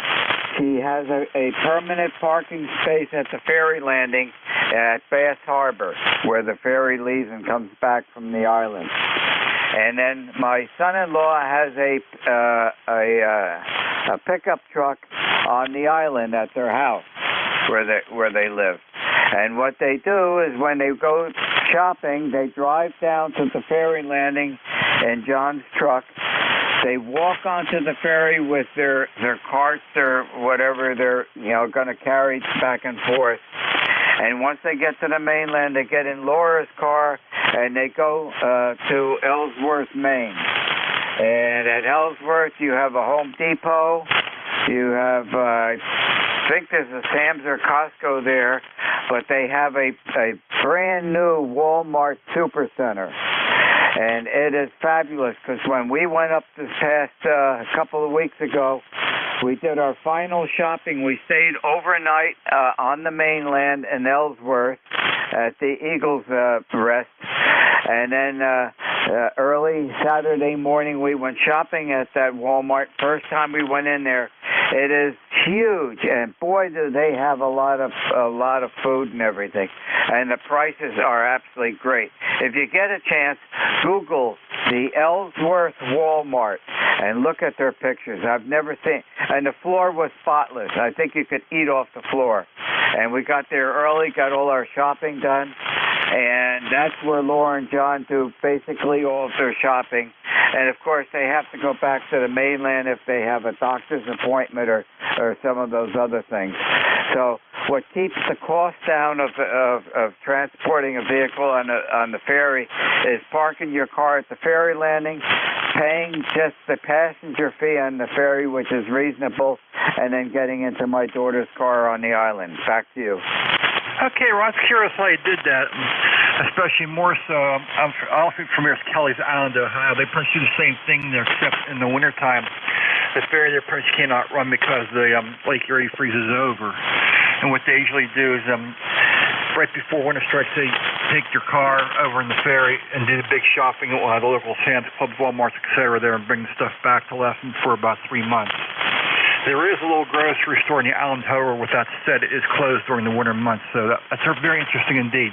She has a permanent parking space at the ferry landing at Bass Harbor, where the ferry leaves and comes back from the island. And then my son-in-law has a pickup truck on the island at their house where they live. And what they do is when they go shopping, they drive down to the ferry landing in John's truck. They walk onto the ferry with their carts or whatever they're going to carry back and forth. And once they get to the mainland, they get in Laura's car and they go to Ellsworth, Maine. And at Ellsworth, you have a Home Depot. You have, I think there's a Sam's or Costco there, but they have a brand new Walmart Supercenter. And it is fabulous because when we went up this past couple of weeks ago, we did our final shopping. We stayed overnight on the mainland in Ellsworth at the Eagles Rest. And then early Saturday morning, we went shopping at that Walmart. First time we went in there, it is huge, and boy, do they have a lot of food and everything. And the prices are absolutely great. If you get a chance, Google the Ellsworth Walmart and look at their pictures. I've never seen, and the floor was spotless. I think you could eat off the floor. And we got there early, got all our shopping done, and that's where Laura and John do basically all of their shopping. And of course, they have to go back to the mainland if they have a doctor's appointment or some of those other things. So what keeps the cost down of transporting a vehicle on the ferry is parking your car at the ferry landing, paying just the passenger fee on the ferry, which is reasonable, and then getting into my daughter's car on the island. Back to you. Okay, well, I was curious how you did that, especially more so. I'm also from Kelly's Island, Ohio. They pretty much do the same thing there, except in the wintertime, the ferry there pretty much cannot run because the Lake Erie freezes over. And what they usually do is right before winter strikes, they take your car over in the ferry and do the big shopping at one of the local Sam's Clubs, Walmarts, etc. there and bring the stuff back to last them for about 3 months. There is a little grocery store in the island, however, with that said, it is closed during the winter months, so that's very interesting indeed.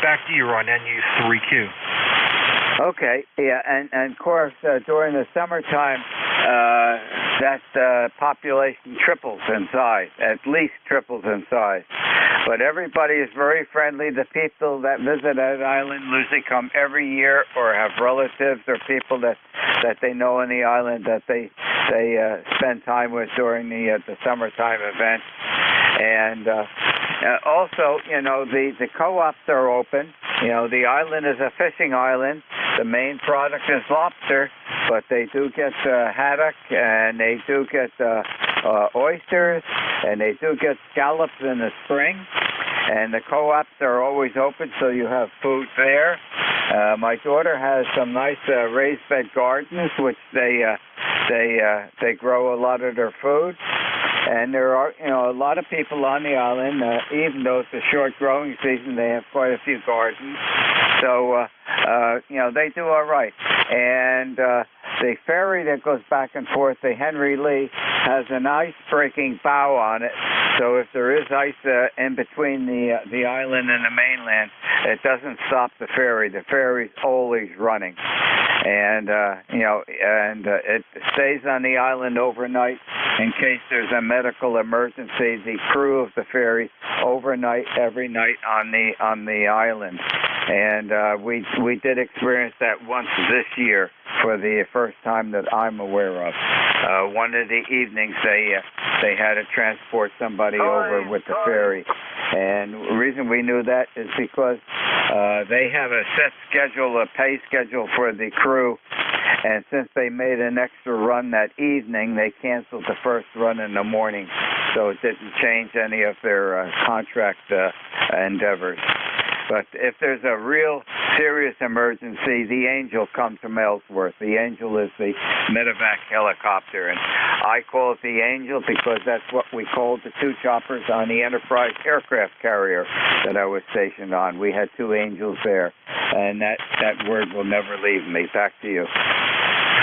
Back to you, Ron, NU3Q. Okay, yeah, and of course, during the summertime, that population triples in size, at least triples in size. But everybody is very friendly. The people that visit that island usually come every year or have relatives or people that they know on the island that they they spend time with during the summertime event. And also, you know, the co-ops are open. You know, the island is a fishing island. The main product is lobster, but they do get haddock, and they do get oysters, and they do get scallops in the spring. And the co-ops are always open, so you have food there. My daughter has some nice raised bed gardens, which they grow a lot of their food. And there are, you know, a lot of people on the island. Even though it's a short growing season, they have quite a few gardens. So, you know, they do all right. And the ferry that goes back and forth, the Henry Lee, has an ice-breaking bow on it. So if there is ice in between the island and the mainland, it doesn't stop the ferry. The ferry's always running. And, you know, and it stays on the island overnight in case there's a medical emergency. The crew of the ferry overnight every night on the island. And we did experience that once this year for the first time that I'm aware of. One of the evenings they had to transport somebody over with the ferry. And the reason we knew that is because they have a set schedule, a pay schedule for the crew. And since they made an extra run that evening, they canceled the first run in the morning. So it didn't change any of their contract endeavors. But if there's a real serious emergency, the Angel comes from Ellsworth. The Angel is the medevac helicopter, and I call it the Angel because that's what we called the two choppers on the Enterprise aircraft carrier that I was stationed on. We had two Angels there, and that word will never leave me. Back to you.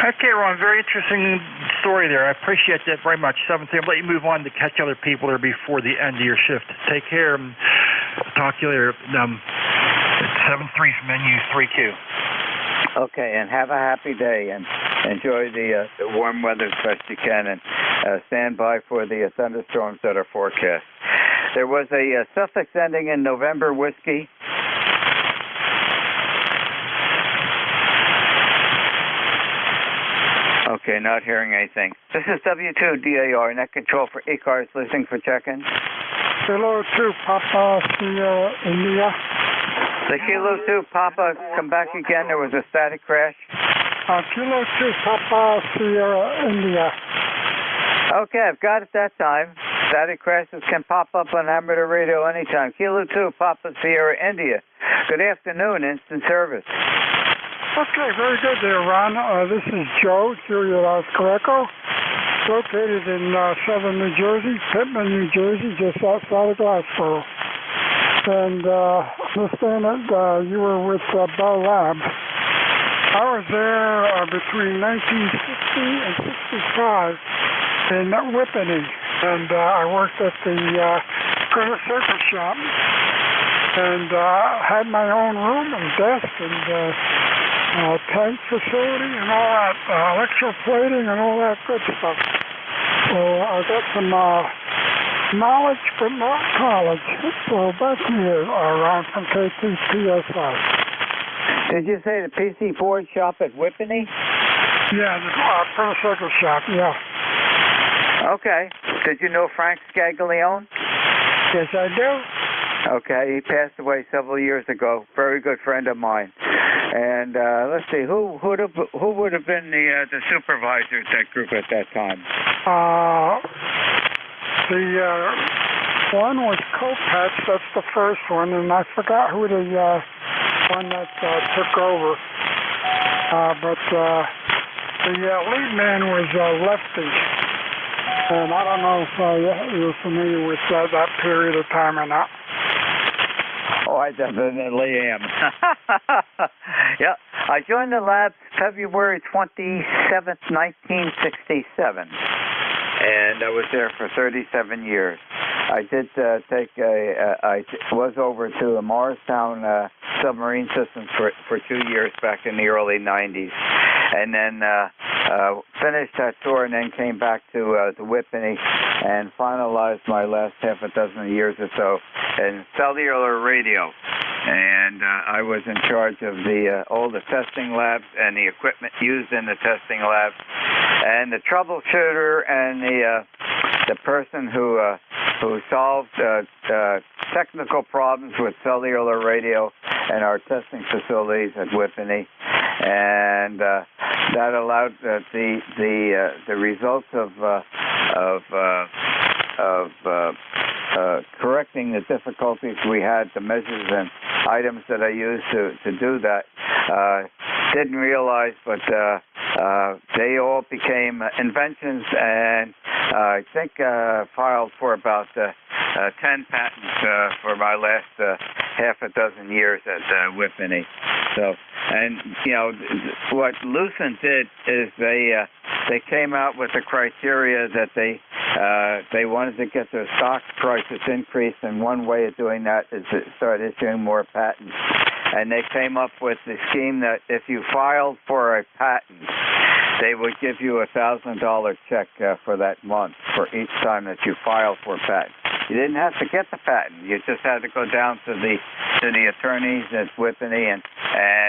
Okay, Ron, very interesting story there. I appreciate that very much. 7-3, I'll let you move on to catch other people there before the end of your shift. Take care. Talk to you later. 7-3 from NU3Q. Okay, and have a happy day, and enjoy the warm weather as best you can, and stand by for the thunderstorms that are forecast. There was a suffix ending in November whiskey. Okay, not hearing anything. This is W2DAR, net control for ECARS, listening for check-in. Kilo 2, Papa Sierra India. The Kilo 2, Papa, come back again. There was a static crash. Kilo 2, Papa Sierra India. Okay, I've got it that time. Static crashes can pop up on amateur radio anytime. Kilo 2, Papa Sierra India. Good afternoon, instant service. Okay, very good there, Ron. This is Joe, Juliet Oscar Echo, located in southern New Jersey, Pittman, New Jersey, just outside of Glassboro. And understand that you were with Bell Labs. I was there between 1960 and 65 in Whippany, and I worked at the Critter Circus Shop, and had my own room and desk and tank facility and all that, electroplating and all that good stuff. So I got some knowledge, but not college. So back to you, Ron from KTPSI. Did you say the PC Ford shop at Whippany? Yeah, the Critter Circus Shop, yeah. Okay. Did you know Frank Scaglione? Yes, I do. Okay, he passed away several years ago. Very good friend of mine. And let's see, who would have been the supervisor at that group at that time? The one was Kopetz. That's the first one, and I forgot who the one that took over. But the lead man was Lefty. And I don't know if you're familiar with that period of time or not. Oh, I definitely am. Yeah, I joined the lab February 27th, 1967, and I was there for 37 years. I did I was over to the Morristown submarine systems for 2 years back in the early 90s, and then finished that tour and then came back to Whippany and finalized my last half a dozen years or so in cellular radio. And I was in charge of all the testing labs and the equipment used in the testing labs. and the troubleshooter and the person who solved technical problems with cellular radio and our testing facilities at Whippany, and that allowed the results of correcting the difficulties we had, the measures and items that I used to do that. Didn't realize, but they all became inventions, and I think filed for about 10 patents for my last half a dozen years at Whippany. So, and you know, what Lucent did is they came out with the criteria that they wanted to get their stock prices increased, and one way of doing that is to start issuing more patents. And they came up with the scheme that if you filed for a patent, they would give you a $1,000 check for that month for each time that you filed for a patent. You didn't have to get the patent. You just had to go down to the attorneys at Whippany, and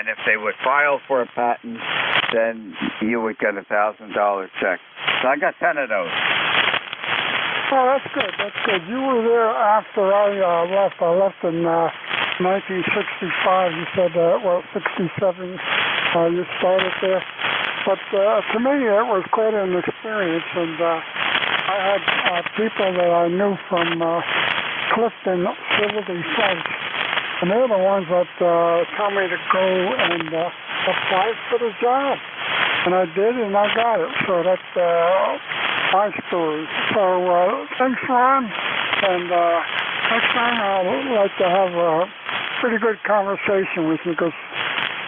if they would file for a patent, then you would get a $1,000 check. So I got 10 of those. Oh, that's good. That's good. You were there after I left. I left in 1965. You said, 67. You started there. But to me, it was quite an experience, and I had people that I knew from Clifton Civil Defense, and they're the ones that told me to go and apply for the job. And I did, and I got it. So that's my story. So thanks, Ron. And next time I'd like to have a pretty good conversation with you, because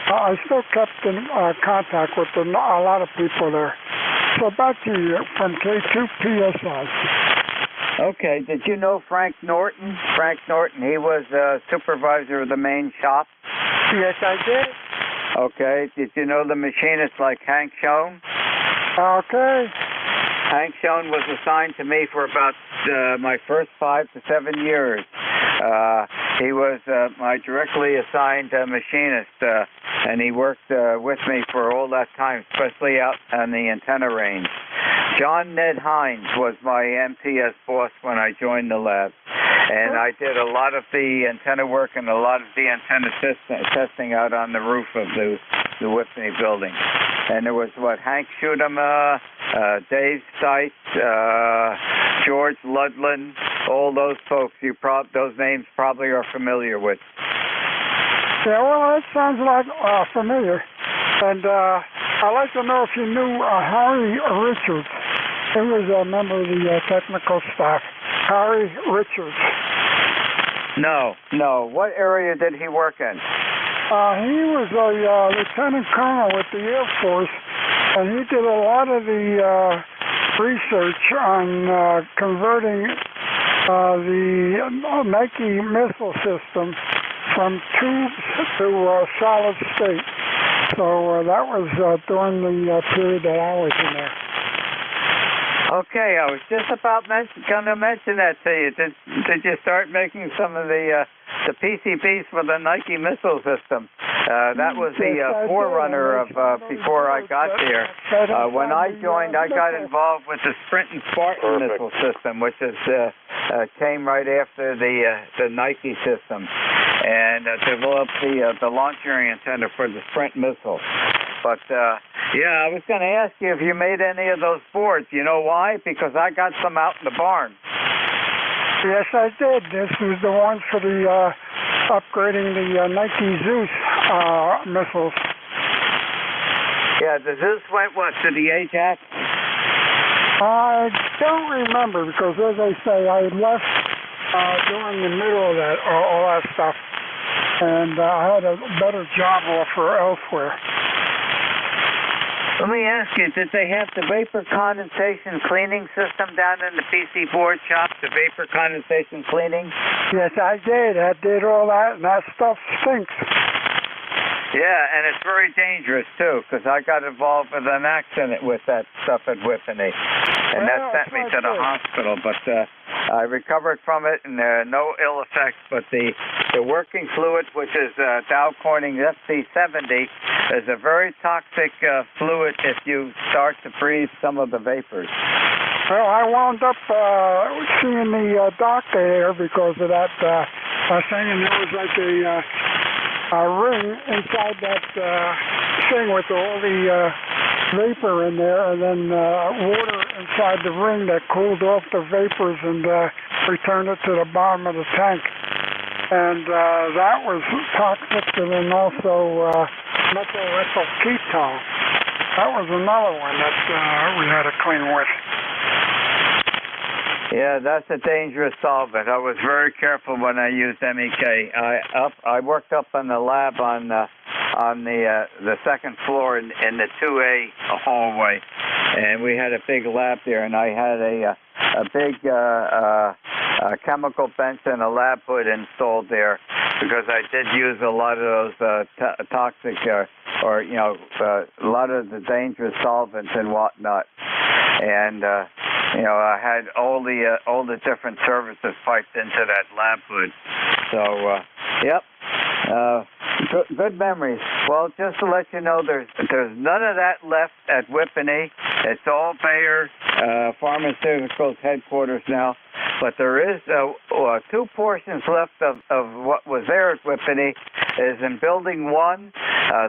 I still kept in contact with a lot of people there. So back to you from K2PSI. Okay. Did you know Frank Norton? Frank Norton, he was supervisor of the main shop. Yes, I did. Okay. Did you know the machinists like Hank Schoen? Okay. Hank Schoen was assigned to me for about my first 5 to 7 years. He was my directly assigned machinist, and he worked with me for all that time, especially out on the antenna range. John Ned Hines was my MTS boss when I joined the lab, and I did a lot of the antenna work and a lot of the antenna testing out on the roof of the Whippany building. And there was Hank Schutema, Dave Stites, George Ludland, all those folks. Those names probably are familiar with. Yeah, well, that sounds like familiar. And I'd like to know if you knew Harry Richards. He was a member of the technical staff. Harry Richards. No. What area did he work in? He was a lieutenant colonel with the Air Force, and he did a lot of the research on converting the Nike missile system from tubes to solid state. So that was during the period that I was in there. Okay, I was just about going to mention that to you. Did you start making some of the PCBs for the Nike missile system? That was the forerunner of before I got there. When I joined, I got involved with the Sprint and Spartan missile system, which is came right after the Nike system, and developed the launching antenna for the Sprint missile. But yeah, I was going to ask you if you made any of those boards. You know why? Because I got some out in the barn. Yes, I did. This was the one for the upgrading the Nike Zeus missiles. Yeah, the Zeus went to the Ajax? I don't remember, because as I say, I left during the middle of that, all that stuff, and I had a better job offer elsewhere. Let me ask you, did they have the vapor condensation cleaning system down in the PC board shop, the vapor condensation cleaning? Yes, I did. I did all that, and that stuff stinks. Yeah, and it's very dangerous, too, because I got involved with an accident with that stuff at Whippany, and that sent me to the hospital. But I recovered from it, and there are no ill effects. But the working fluid, which is Dow Corning FC70, is a very toxic fluid if you start to breathe some of the vapors. Well, I wound up seeing the doctor there because of that thing, and there was like a ring inside that thing with all the vapor in there, and then water inside the ring that cooled off the vapors and returned it to the bottom of the tank. And that was toxic, and then also methyl ketone. That was another one that we had to clean with. Yeah, that's a dangerous solvent. I was very careful when I used MEK. I worked up in the lab on the second floor in the 2A hallway, and we had a big lab there, and I had a big chemical bench and a lab hood installed there because I did use a lot of those toxic or a lot of the dangerous solvents and whatnot, and I had all the different services piped into that lab hood. So, yep, good memories. Well, just to let you know, there's none of that left at Whippany. It's all Bayer Pharmaceuticals headquarters now. But there is 2 portions left of what was there at Whippany is in Building 1.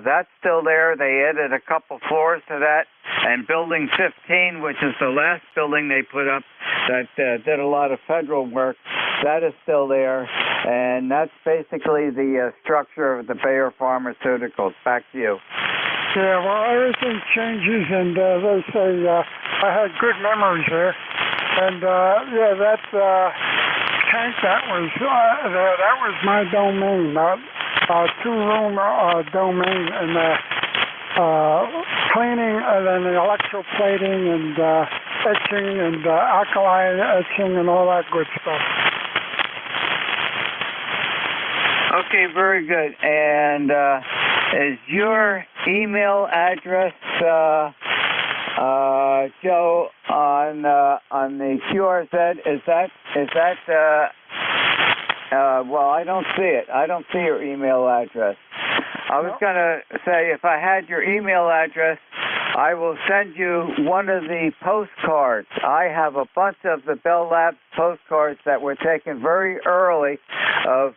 That's still there. They added a couple floors to that. And Building 15, which is the last building they put up that did a lot of federal work, that is still there. And that's basically the structure of the Bayer Pharmaceuticals. Back to you. Yeah, well, everything changes, and they say I had good memories there. And, yeah, that tank that was there, that was my domain, 2-room domain, and cleaning and then the electroplating and etching and alkali etching and all that good stuff. Okay, very good. And is your email address, Joe, on the QRZ? Is that well, I don't see it. I don't see your email address. I was going to say, if I had your email address, I will send you one of the postcards. I have a bunch of the Bell Labs postcards that were taken very early of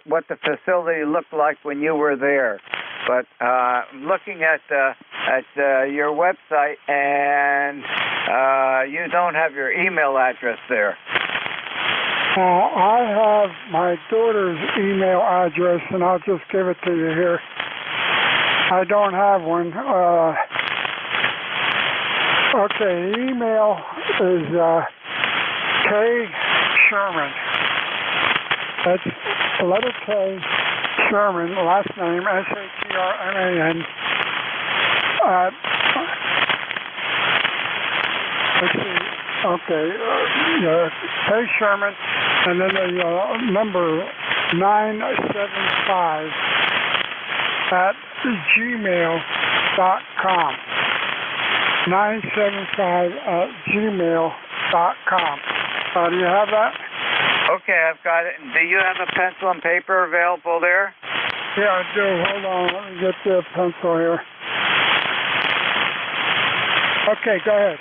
what the facility looked like when you were there. But looking at your website, and you don't have your email address there. I have my daughter's email address, and I'll just give it to you here. I don't have one. Okay, the email is K. Sherman. That's letter K. Sherman, last name SHERMAN. Let's see. Okay, K. Sherman, and then the number 975 at gmail.com. 975 at gmail.com. Do you have that? Okay, I've got it. Do you have a pencil and paper available there? Yeah, I do. Hold on. Let me get the pencil here. Okay, go ahead.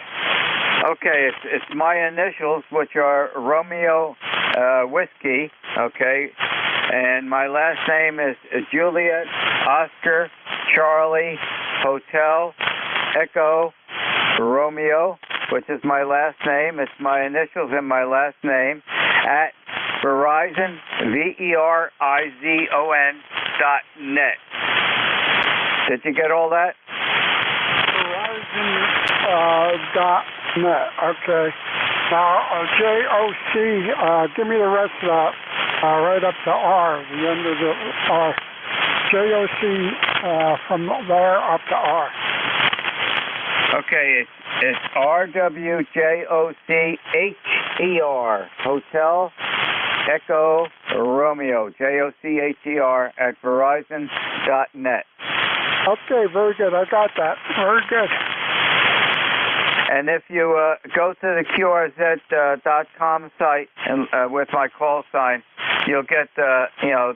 Okay, it's my initials, which are Romeo Whiskey, okay, and my last name is Juliet Oscar Charlie Hotel Echo Romeo, which is my last name. It's my initials and my last name at Verizon, VERIZON.net. Did you get all that? Verizon.net. Okay. Now, JOC, give me the rest of that, right up to R, the end of the R. JOC from there up to R. Okay, it's RWJOCHER, Hotel Echo Romeo, JOCHER at Verizon.net. Okay, very good. I got that. Very good. And if you go to the QRZ.com site and with my call sign, you'll get you'll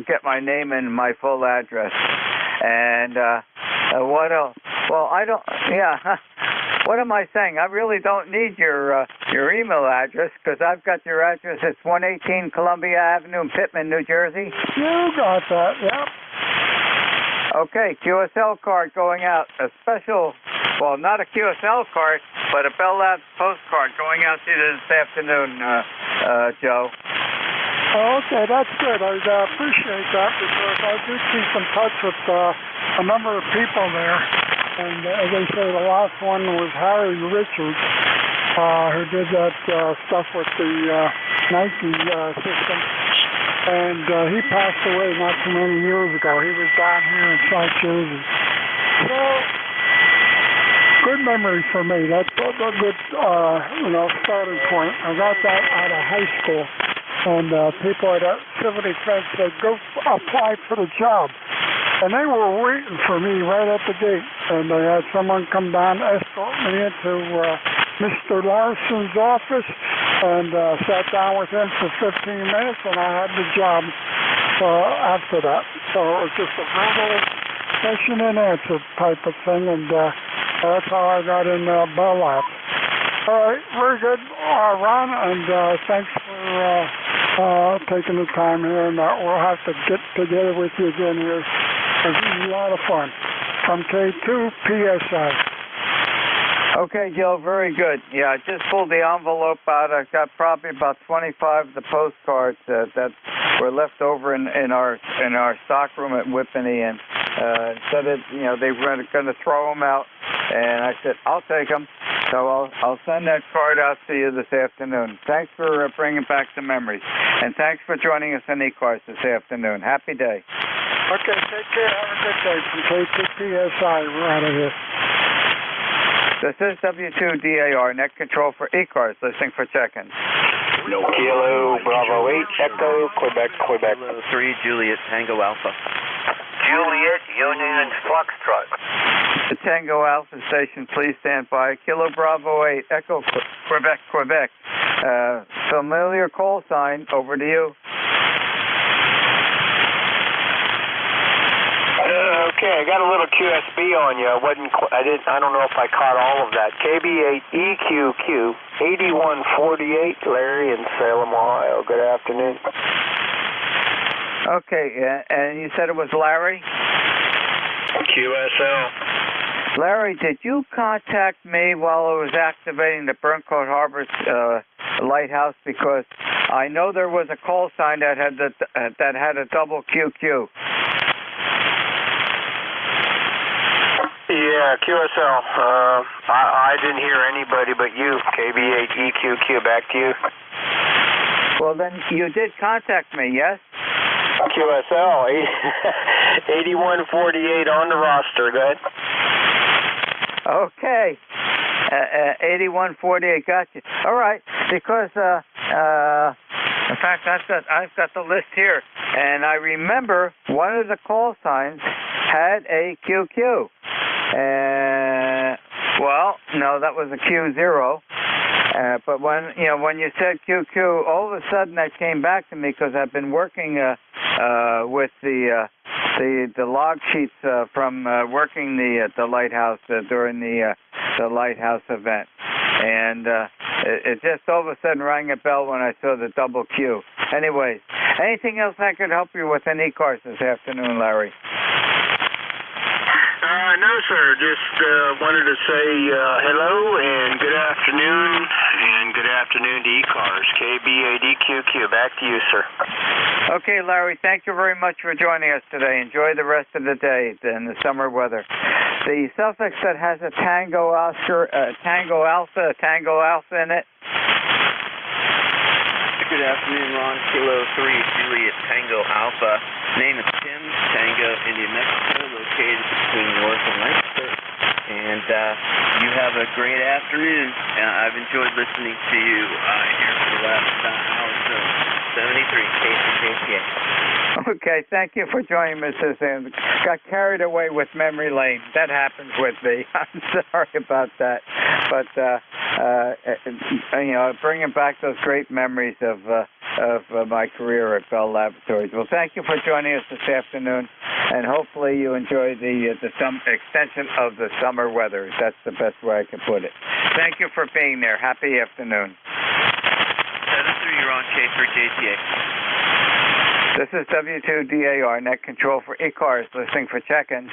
get my name and my full address. And what else? Well, I don't. Yeah. What am I saying? I really don't need your email address because I've got your address. It's 118 Columbia Avenue in Pittman, New Jersey. You got that, yep. Okay, QSL card going out. A special, well, not a QSL card, but a Bell Labs postcard going out to you this afternoon, Joe. Okay, that's good. I appreciate that because I do keep in touch with a number of people there. And as they say, the last one was Harry Richards, who did that stuff with the Nike system. And he passed away not too many years ago. He was down here in South Jersey. So, good memory for me. That's a good, starting point. I got that out of high school. And people at Civil Defense said, go apply for the job. And they were waiting for me right at the gate. And they had someone come down, escort me into Mr. Larson's office, and sat down with him for 15 minutes, and I had the job after that. So it was just a verbal question and answer type of thing, and that's how I got in Bell Labs. All right, very good, Ron, and thanks for taking the time here, and we'll have to get together with you again here. It was a lot of fun. From K2 PSI. Okay, Joe, very good. Yeah, I just pulled the envelope out. I've got probably about 25 of the postcards that were left over in our stockroom at Whippany, and said that they were going to throw them out, and I said I'll take them. So I'll send that card out to you this afternoon. Thanks for bringing back the memories, and thanks for joining us on ECARS this afternoon. Happy day. Okay, take care. Have a good day. From K2PSI, we're out of here. This is W2DAR, net control for ECARS, listening for check-in. No Kilo, Bravo 8, Echo, Quebec, Quebec. 3, Juliet, Tango Alpha. Juliet, Union, Foxtrot. The Tango Alpha station, please stand by. Kilo Bravo 8, Echo, Quebec, Quebec. Familiar call sign, over to you. Okay, I got a little QSB on you. I don't know if I caught all of that. KB8EQQ 8148, Larry in Salem, Ohio. Good afternoon. Okay, and you said it was Larry? QSL. Larry, did you contact me while I was activating the Burncoat Harbor lighthouse? Because I know there was a call sign that had a double QQ. Yeah, QSL. I didn't hear anybody but you. KB8EQQ, back to you. Well, then you did contact me, yes? QSL, 8148 on the roster. Go ahead. Okay. 8148, got you. All right, because in fact, I've got the list here, and I remember one of the call signs had a QQ. Well, no, that was a Q0. But when you said QQ, all of a sudden that came back to me because I've been working with the log sheets from working the lighthouse during the lighthouse event, and it just all of a sudden rang a bell when I saw the double Q. Anyways, anything else I could help you with in ECARS this afternoon, Larry? No, sir. Just wanted to say hello and good afternoon to ECARS. KB8EQQ. Back to you, sir. Okay, Larry, thank you very much for joining us today. Enjoy the rest of the day in the summer weather. The suffix that has a Tango Alpha in it. Good afternoon, Ron. Kilo 3, Juliet, Tango Alpha. Name is Tim, Tango, India, Mexico, located between North and Lancaster. And you have a great afternoon. I've enjoyed listening to you here for the last hour or so. 73, K3JTA. Okay, thank you for joining me, Mrs. And got carried away with memory lane. That happens with me. I'm sorry about that. But, bringing back those great memories of my career at Bell Laboratories. Well, thank you for joining us this afternoon, and hopefully you enjoy the extension of the summer weather. That's the best way I can put it. Thank you for being there. Happy afternoon. 73, you're on K3JTA. This is W2DAR, net control for ECARS, listening for check-ins.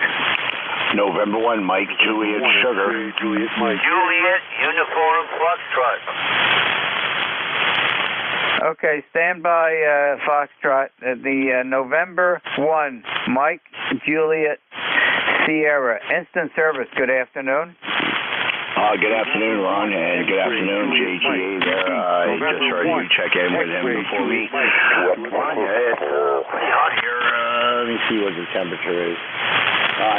November 1, Mike, Juliet Sugar. Juliet Uniform Foxtrot. Okay, stand by, Foxtrot. The November 1, Mike, Juliet, Sierra. Instant service, good afternoon. Good afternoon, Ron, and good afternoon, JTA there. I just heard you check in with him before me. It's pretty hot here. Let me see what the temperature is.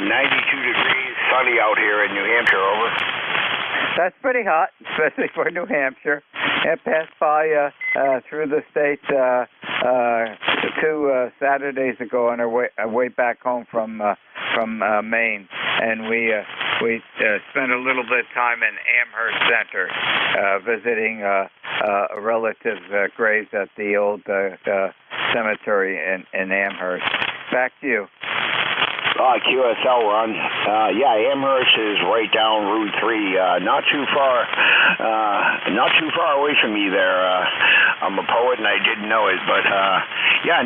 92 degrees, sunny out here in New Hampshire, over. That's pretty hot, especially for New Hampshire. It passed by through the state 2 Saturdays ago on our way back home from Maine, and we spent a little bit of time in Amherst Center visiting a relative's graves at the old cemetery in Amherst. Back to you. QSL Ron. Amherst is right down Route 3. Not too far away from me there. I'm a poet and I didn't know it, but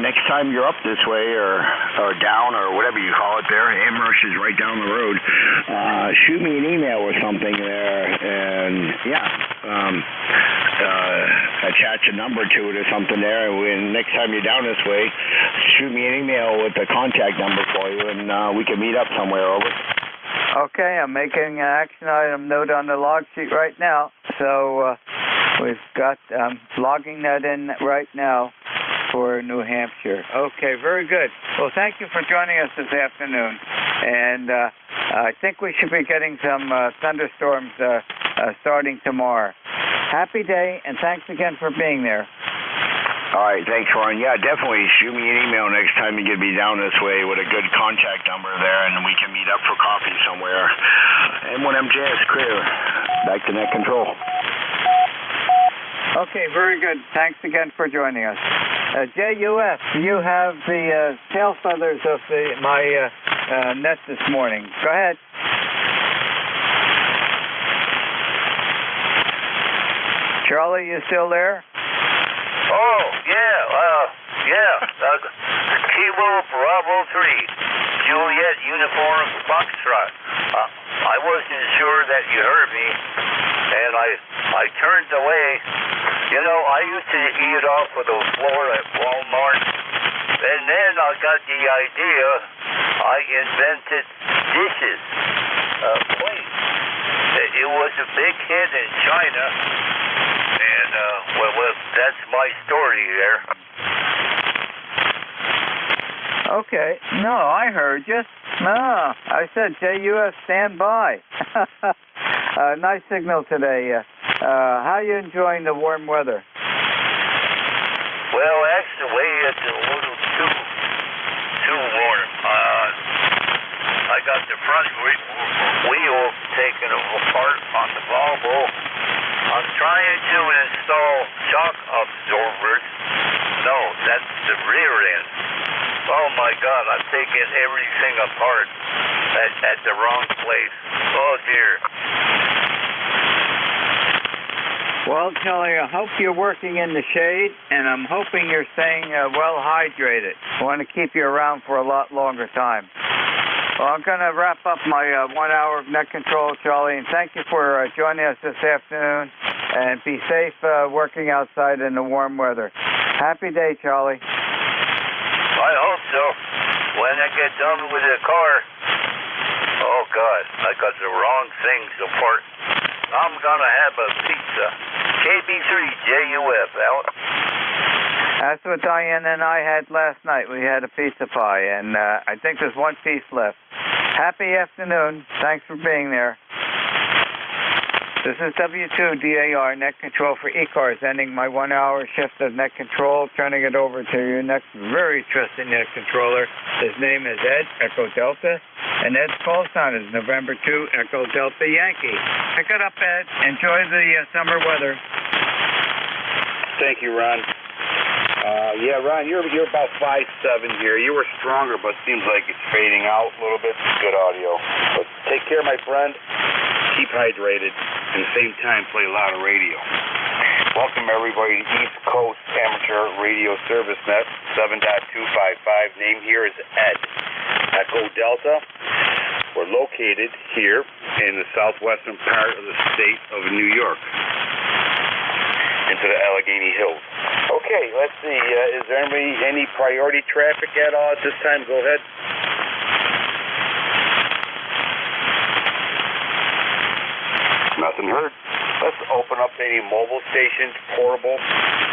next time you're up this way or down or whatever you call it there, Amherst is right down the road. Shoot me an email or something there, and attach a number to it or something there. And next time you're down this way, shoot me an email with the contact number for you, and we can meet up somewhere, over. Okay, I'm making an action item note on the log sheet right now. So we've got, logging that in right now for New Hampshire. Okay, very good. Well, thank you for joining us this afternoon. And I think we should be getting some thunderstorms starting tomorrow. Happy day, and thanks again for being there. All right, thanks, Ron. Yeah, definitely shoot me an email next time you get me down this way with a good contact number there, and we can meet up for coffee somewhere. M1MJS clear. Back to net control. Okay, very good. Thanks again for joining us. JUS, you have the tail feathers of my net this morning. Go ahead. Charlie, you still there? Oh, Kilo Bravo 3, Juliet Uniform Foxtrot. I wasn't sure that you heard me, and I turned away. You know, I used to eat off of the floor at Walmart, and then I got the idea. I invented dishes, plates. It was a big hit in China, and that's my story there. Okay. No, I heard you. No, I said JUS, stand by. Nice signal today. How are you enjoying the warm weather? Well, actually, it's a little too warm. I got the front wheel taken apart on the Volvo. I'm trying to install shock absorbers. No, that's the rear end. Oh my God, I'm taking everything apart at the wrong place. Oh dear. Well, Kelly, I hope you're working in the shade, and I'm hoping you're staying well hydrated. I want to keep you around for a lot longer time. Well, I'm going to wrap up my 1 hour of net control, Charlie, and thank you for joining us this afternoon. And be safe working outside in the warm weather. Happy day, Charlie. I hope so. When I get done with the car, oh God, I got the wrong things apart. I'm gonna have a pizza. KB3JUF out. That's what Diane and I had last night. We had a pizza pie, and I think there's one piece left. Happy afternoon. Thanks for being there. This is W2DAR, net control for ECARS, ending my 1-hour shift of net control, turning it over to your next very trusted net controller. His name is Ed, Echo Delta, and Ed's call sign is November 2, Echo Delta Yankee. Pick it up, Ed. Enjoy the summer weather. Thank you, Ron. Yeah, Ron, you're about 5'7" here. You were stronger, but seems like it's fading out a little bit. Good audio. But take care, my friend. Keep hydrated, and at the same time, play a lot of radio. Welcome, everybody, to East Coast Amateur Radio Service Net 7.255. Name here is Ed, Echo Delta. We're located here in the southwestern part of the state of New York, into the Allegheny Hills. Okay, let's see. Is there any priority traffic at all at this time? Go ahead. Nothing heard. Let's open up any mobile stations, portable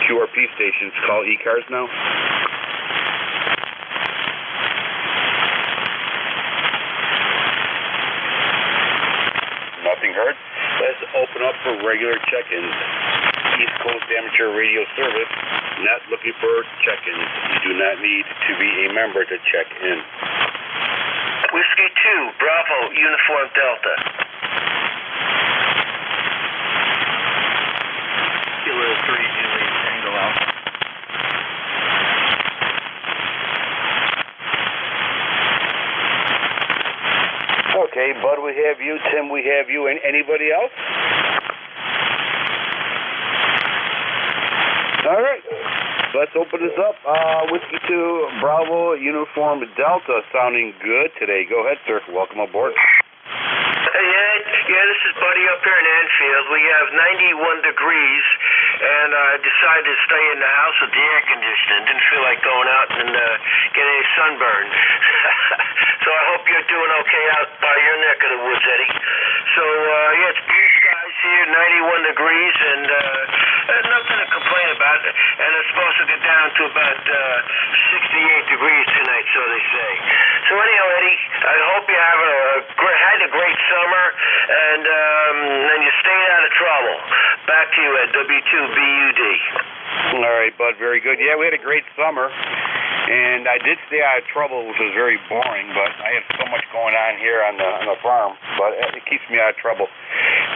QRP stations. Call ECARS now. Nothing heard. Let's open up for regular check-ins. East Coast Amateur Radio Service, not looking for check-ins. You do not need to be a member to check in. Whiskey 2, Bravo, Uniform Delta. Kilo 3, Juliet, Tango Alpha. Okay, Bud, we have you. Tim, we have you. And anybody else? All right, let's open this up. Whiskey 2, Bravo, Uniform Delta, sounding good today. Go ahead, sir. Welcome aboard. Hey, Ed. Yeah, this is Buddy up here in Anfield. We have 91 degrees, and I decided to stay in the house with the air conditioning. Didn't feel like going out and getting any sunburn. So I hope you're doing okay out by your neck of the woods, Eddie. So, yeah, it's blue skies here, 91 degrees, and nothing to complain about. And it's supposed to get down to about 68 degrees tonight, so they say. So anyhow, Eddie, I hope you have had a great summer, and you stayed out of trouble. Back to you at W2BUD. All right, Bud, very good. Yeah, we had a great summer, and I did stay out of trouble, which was very boring, but I have so much going on here on the farm, but it keeps me out of trouble.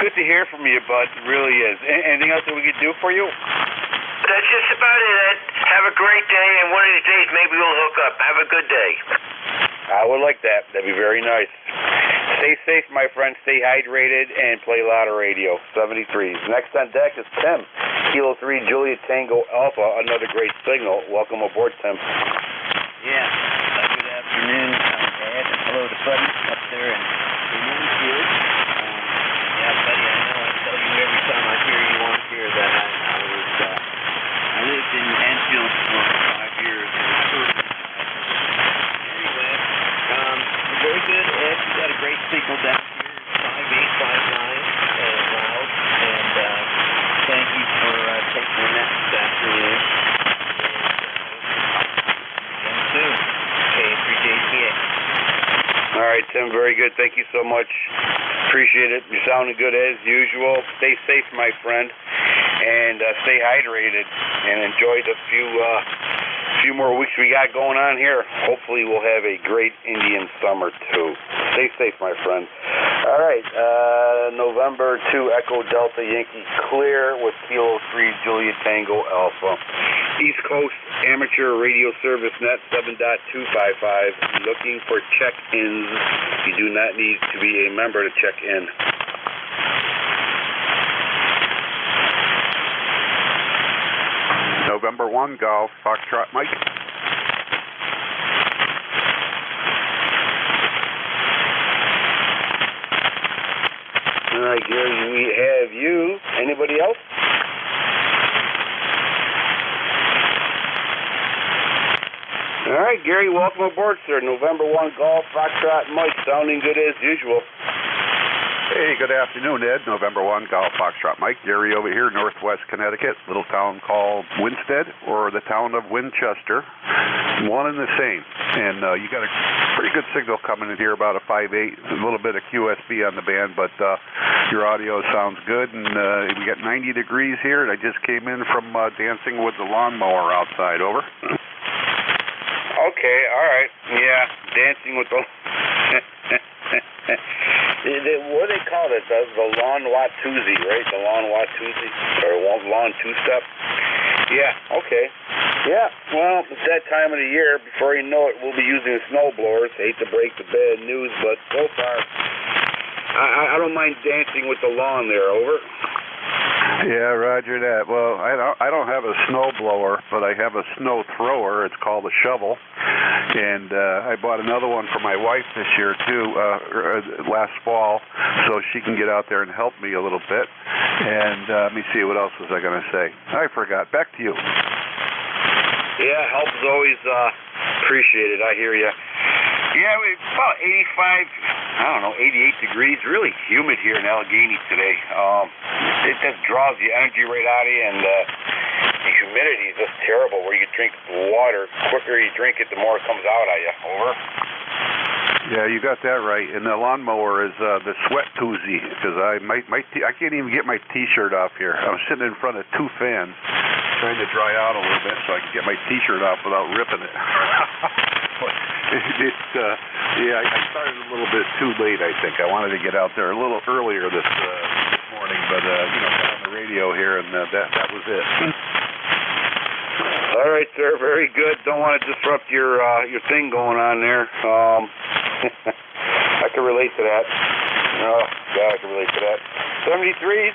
Good to hear from you, Bud. It really is. Anything else that we could do for you? That's just about it, Ed. Have a great day, and one of these days maybe we'll hook up. Have a good day. I would like that. That'd be very nice. Stay safe, my friend. Stay hydrated and play a lot of radio. 73s. Next on deck is Tim. Kilo 3, Juliet Tango Alpha. Another great signal. Welcome aboard, Tim. Yeah. Good afternoon, Ed. Hello to Buddy up there in Anfield. Yeah, Buddy, I know I tell you every time I hear you on here that I lived in Anfield for 5 years. Anyway, very good, Ed. You got a great signal down here, 5859 loud, and thank you for taking the net this afternoon. And soon, K3JTA. All right, Tim, very good. Thank you so much. Appreciate it. You're sounding good as usual. Stay safe, my friend, and stay hydrated, and enjoy the few more weeks we got going on here. Hopefully we'll have a great Indian summer, too. Stay safe, my friend. All right, November 2, Echo Delta Yankee clear with Kilo 3, Juliet Tango Alpha. East Coast Amateur Radio Service Net 7.255. Looking for check-ins. You do not need to be a member to check in. November 1, Golf, Foxtrot Mike. All right, Gary, we have you. Anybody else? All right, Gary, welcome aboard, sir. November 1, Golf, Foxtrot Mike, sounding good as usual. Hey, good afternoon, Ed. November 1, Golf Foxtrot Mike. Gary over here, Northwest Connecticut, little town called Winstead, or the town of Winchester. One and the same. And you got a pretty good signal coming in here, about a 5.8, a little bit of QSB on the band, but your audio sounds good. And we got 90 degrees here, and I just came in from dancing with the lawnmower outside. Over. Okay, all right. Yeah, dancing with the... what do they call it? The lawn Watusi, right? The lawn Watusi, or lawn two-step? Yeah, okay. Yeah, well, it's that time of the year. Before you know it, we'll be using snow blowers. Hate to break the bad news, but so far, I don't mind dancing with the lawn there. Over. Yeah, roger that. Well, I don't have a snow blower, but I have a snow thrower. It's called a shovel, and I bought another one for my wife this year too, last fall, so she can get out there and help me a little bit. And let me see, what else was I going to say? I forgot. Back to you. Yeah, help is always appreciated. I hear you. Yeah, we're about 88 degrees. Really humid here in Allegheny today. It just draws the energy right out of you, and the humidity is just terrible, where you can drink water. The quicker you drink it, the more it comes out of you. Over. Yeah, you got that right. And the lawnmower is the sweat toozy, because I can't even get my T-shirt off here. I'm sitting in front of two fans, trying to dry out a little bit so I can get my T-shirt off without ripping it. Yeah, I started a little bit too late, I think. I wanted to get out there a little earlier this morning, but got on the radio here, and that was it. All right, sir. Very good. Don't want to disrupt your thing going on there. I can relate to that. Oh, God, I can relate to that. 73,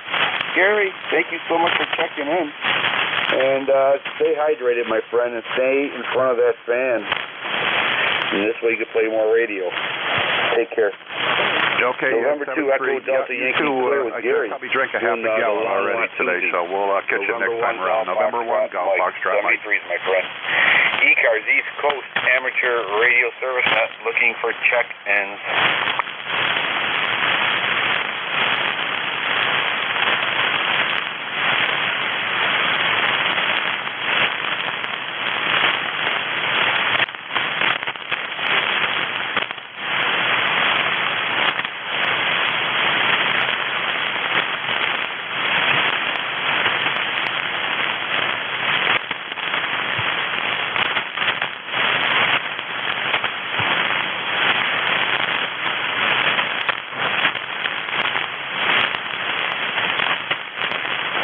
Gary, thank you so much for checking in. And stay hydrated, my friend, and stay in front of that fan. And this way you can play more radio. Take care. Okay. November 2, Echo Delta Yankee Clear with Gary. I probably drank a half a gallon already today, so we'll catch you next time around. November 1, Golf Foxtrot Mike. 73 is my friend. ECARS East Coast Amateur Radio Service Net, looking for check-ins.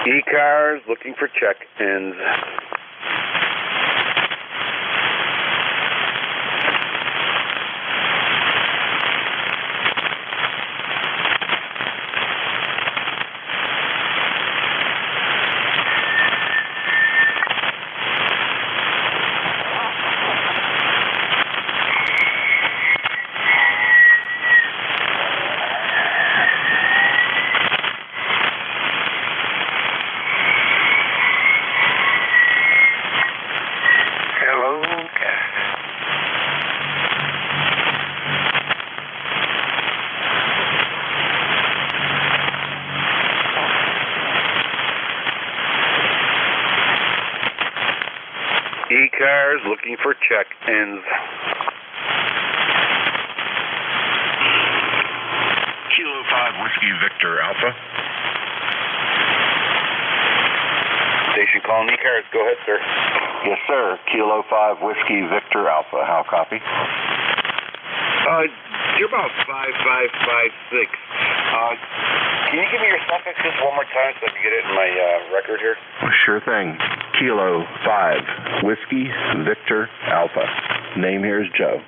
ECARS looking for check-ins. ECARS looking for check-ins. Kilo 5 Whiskey Victor Alpha. Station calling ECARS. Go ahead, sir. Yes, sir. Kilo 5 Whiskey Victor Alpha. How copy? You're about 5556. Can you give me your suffixes one more time so I can get it in my record here? Sure thing. Kilo 5 Whiskey Victor Alpha. Name here is Joe.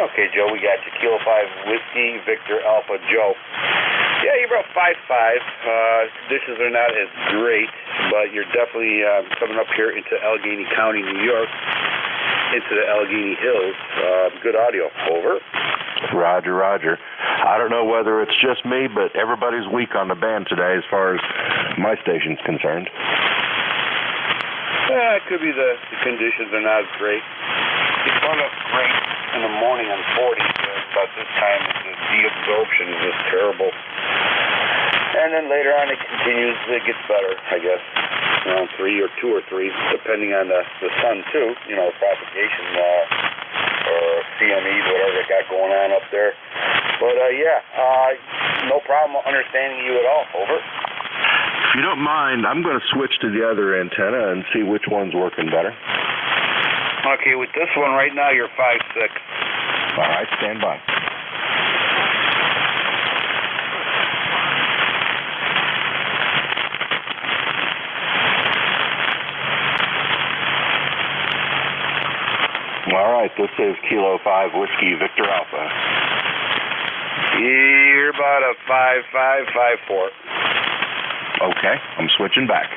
Okay, Joe, we got you. Kilo 5 Whiskey Victor Alpha, Joe. Yeah, you're about 5'5". Conditions are not as great, but you're definitely coming up here into Allegheny County, New York, into the Allegheny Hills. Good audio. Over. Roger, roger. I don't know whether it's just me, but everybody's weak on the band today as far as my station's concerned. Yeah, it could be the conditions are not as great. It's not great. in the morning on 40. About this time, the deabsorption is just terrible. And then later on, it continues. It gets better, I guess. Around 3 or 2 or 3, depending on the sun too. You know, propagation or CMEs, whatever they got going on up there. But no problem understanding you at all. Over. If you don't mind, I'm going to switch to the other antenna and see which one's working better. Okay, with this one right now, you're 5.6. All right, stand by. All right, this is Kilo 5 Whiskey Victor Alpha. You're about a 5.5, 5.4. Okay, I'm switching back.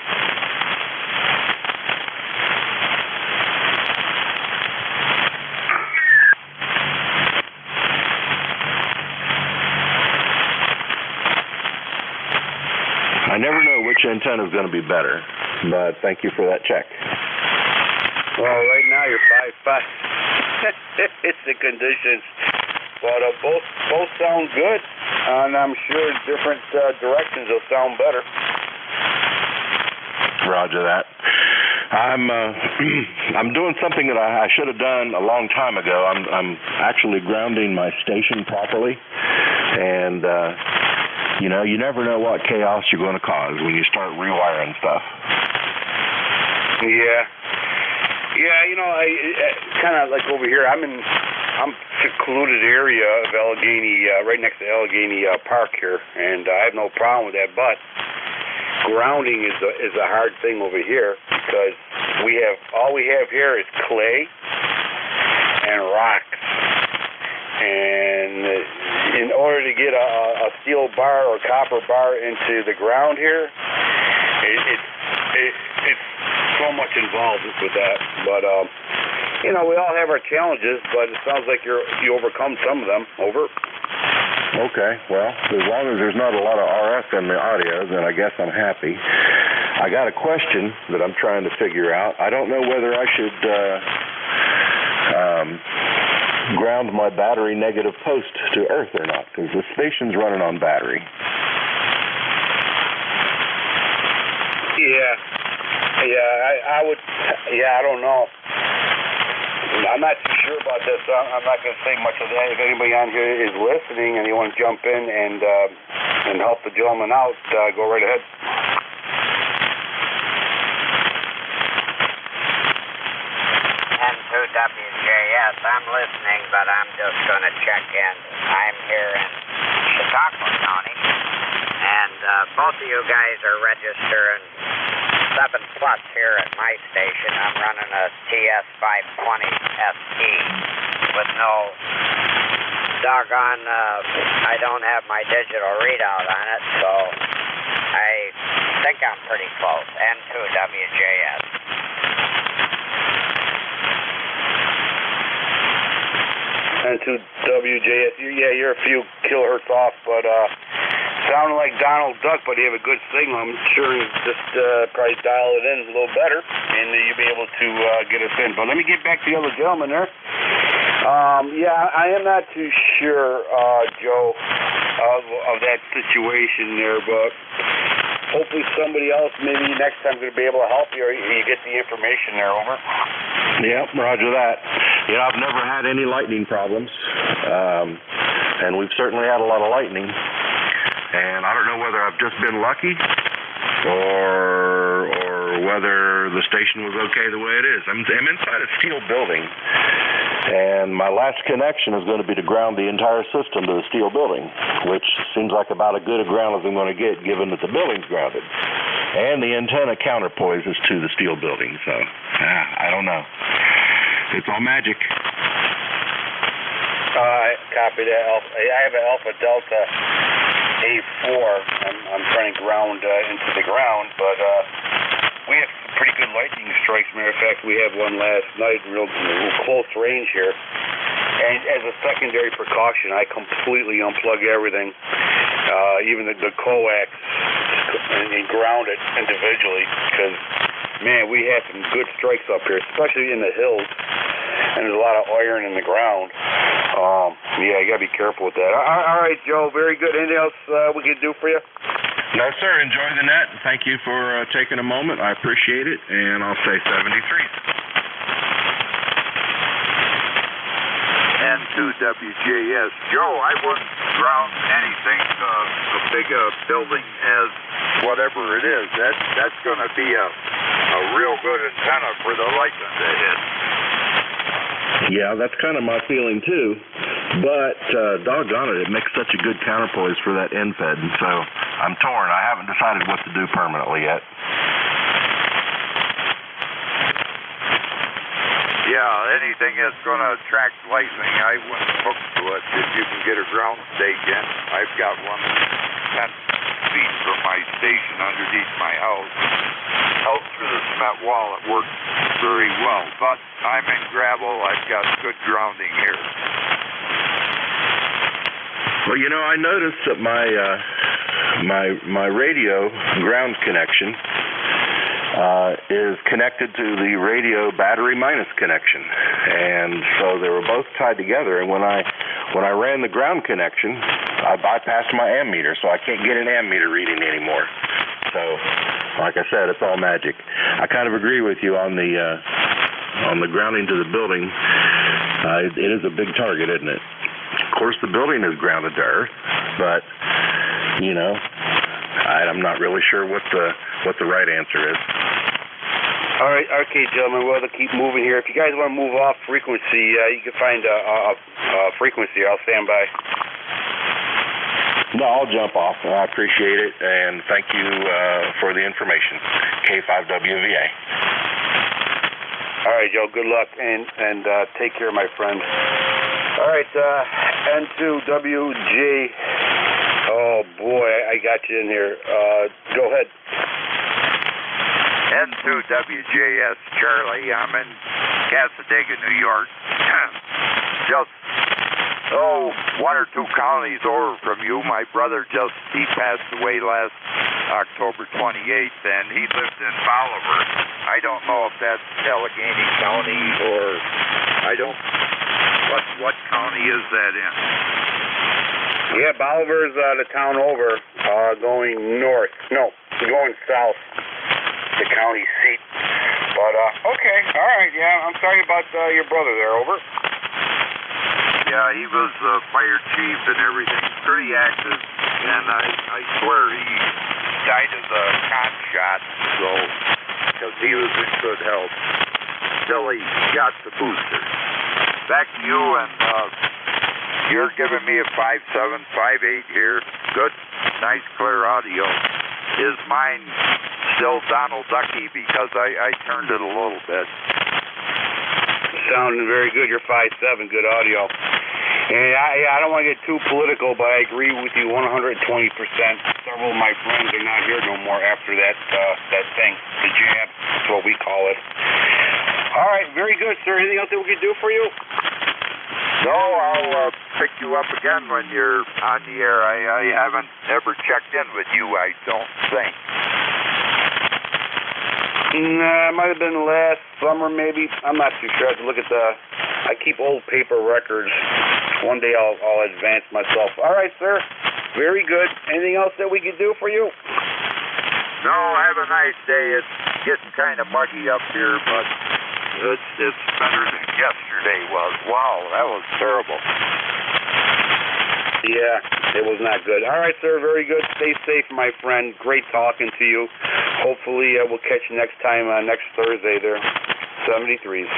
I never know which antenna is going to be better, but thank you for that check. Well, right now you're 5.5. It's the conditions, but both sound good, and I'm sure different directions will sound better. Roger that. I'm doing something that I should have done a long time ago. I'm actually grounding my station properly, and you never know what chaos you're going to cause when you start rewiring stuff. Yeah, I kind of like over here. I'm secluded area of Allegheny, right next to Allegheny Park here, and I have no problem with that. But grounding is a hard thing over here because all we have here is clay and rocks, and in order to get a steel bar or copper bar into the ground here, it's so much involved with that. But we all have our challenges, but it sounds like you overcome some of them. Over. Okay, well, as long as there's not a lot of RF in the audio, then I guess I'm happy. I got a question that I'm trying to figure out. I don't know whether I should ground my battery negative post to earth or not, because the station's running on battery. I would. I don't know. I'm not too sure about this, so I'm not going to say much of that. If anybody on here is listening and you want to jump in and help the gentleman out, go right ahead. N2WJS, I'm listening, but I'm just going to check in. I'm here in Chautauqua County, and both of you guys are registering 7+ here at my station. I'm running a TS520 ST with no doggone, I don't have my digital readout on it, so I think I'm pretty close. N2WJS. N2WJS, you're a few kilohertz off, but sounding like Donald Duck, but you have a good signal. I'm sure you just probably dial it in a little better, and you'll be able to get us in. But let me get back to the other gentleman there. I am not too sure, Joe, of that situation there, but hopefully somebody else maybe next time is going to be able to help you, or you get the information there. Over. Yep, roger that. I've never had any lightning problems, and we've certainly had a lot of lightning. And I don't know whether I've just been lucky or whether the station was okay the way it is. I'm inside a steel building, and my last connection is going to be to ground the entire system to the steel building, which seems like about as good a ground as I'm going to get given that the building's grounded. And the antenna counterpoises to the steel building, so I don't know. It's all magic. Copy that. I have an Alpha Delta A4. I'm trying to ground into the ground, but we have some pretty good lightning strikes. Matter of fact, we had one last night, real close range here. And as a secondary precaution, I completely unplug everything, even the coax, and ground it individually, because, man, we had some good strikes up here, especially in the hills. and there's a lot of iron in the ground. Yeah, you got to be careful with that. All right, Joe, very good. Anything else we can do for you? No, sir. Enjoy the net. Thank you for taking a moment. I appreciate it, and I'll say 73. N2WJS. Joe, I wouldn't ground anything a big building as whatever it is. That's going to be a real good antenna for the lightning to hit. Yeah, that's kind of my feeling too. But doggone it, it makes such a good counterpoise for that end fed, and so I'm torn. I haven't decided what to do permanently yet. Yeah, anything that's going to attract lightning, I wouldn't hook to it if you can get a ground stake in. I've got one 10 feet from my station underneath my house. Out through the cement wall, it works very well. But I'm in gravel. I've got good grounding here. Well, you know, I noticed that my radio ground connection is connected to the radio battery minus connection, and so they were both tied together. And when I ran the ground connection, I bypassed my ammeter, so I can't get an ammeter reading anymore. So, like I said, it's all magic. I kind of agree with you on the grounding to the building. It is a big target, isn't it? Of course, the building is grounded to earth, but you know, I'm not really sure what the right answer is. All right, okay, gentlemen, we'll have to keep moving here. If you guys want to move off frequency, you can find a frequency. I'll stand by. No, I'll jump off. I appreciate it, and thank you for the information. K5WVA. All right, Joe, good luck, and take care, my friend. All right, N2WJ. Oh, boy, I got you in here. Go ahead. N2WJS, Charlie. I'm in Casadega, New York. Just, one or two counties over from you. My brother he passed away last October 28th, and he lived in Bolivar. I don't know if that's Allegheny County or what county is that in? Yeah, Bolivar's the town over, going north. No, going south, the county seat. But, okay, all right, yeah, I'm sorry about your brother there, over. Yeah, he was fire chief and everything, pretty active, and I swear he died of the con shot, so, because he was in good health, till he got the booster. Back to you, and you're giving me a 5.7, 5.8 here. Good, nice, clear audio. Is mine still Donald Ducky? Because I turned it a little bit. Sounding very good. You're 5.7, good audio. And I don't want to get too political, but I agree with you 120%. Several of my friends are not here no more after that thing, the jab. That's what we call it. All right, very good, sir. Anything else that we can do for you? No, I'll pick you up again when you're on the air. I haven't ever checked in with you, I don't think. Nah, it might have been last summer, maybe. I'm not too sure. I have to look at I keep old paper records. One day I'll advance myself. All right, sir. Very good. Anything else that we can do for you? No, have a nice day. It's getting kind of muggy up here, but it's better than yesterday was. Wow, that was terrible. Yeah, it was not good. All right, sir, very good. Stay safe, my friend. Great talking to you. Hopefully we'll catch you next time, next Thursday there. 73s.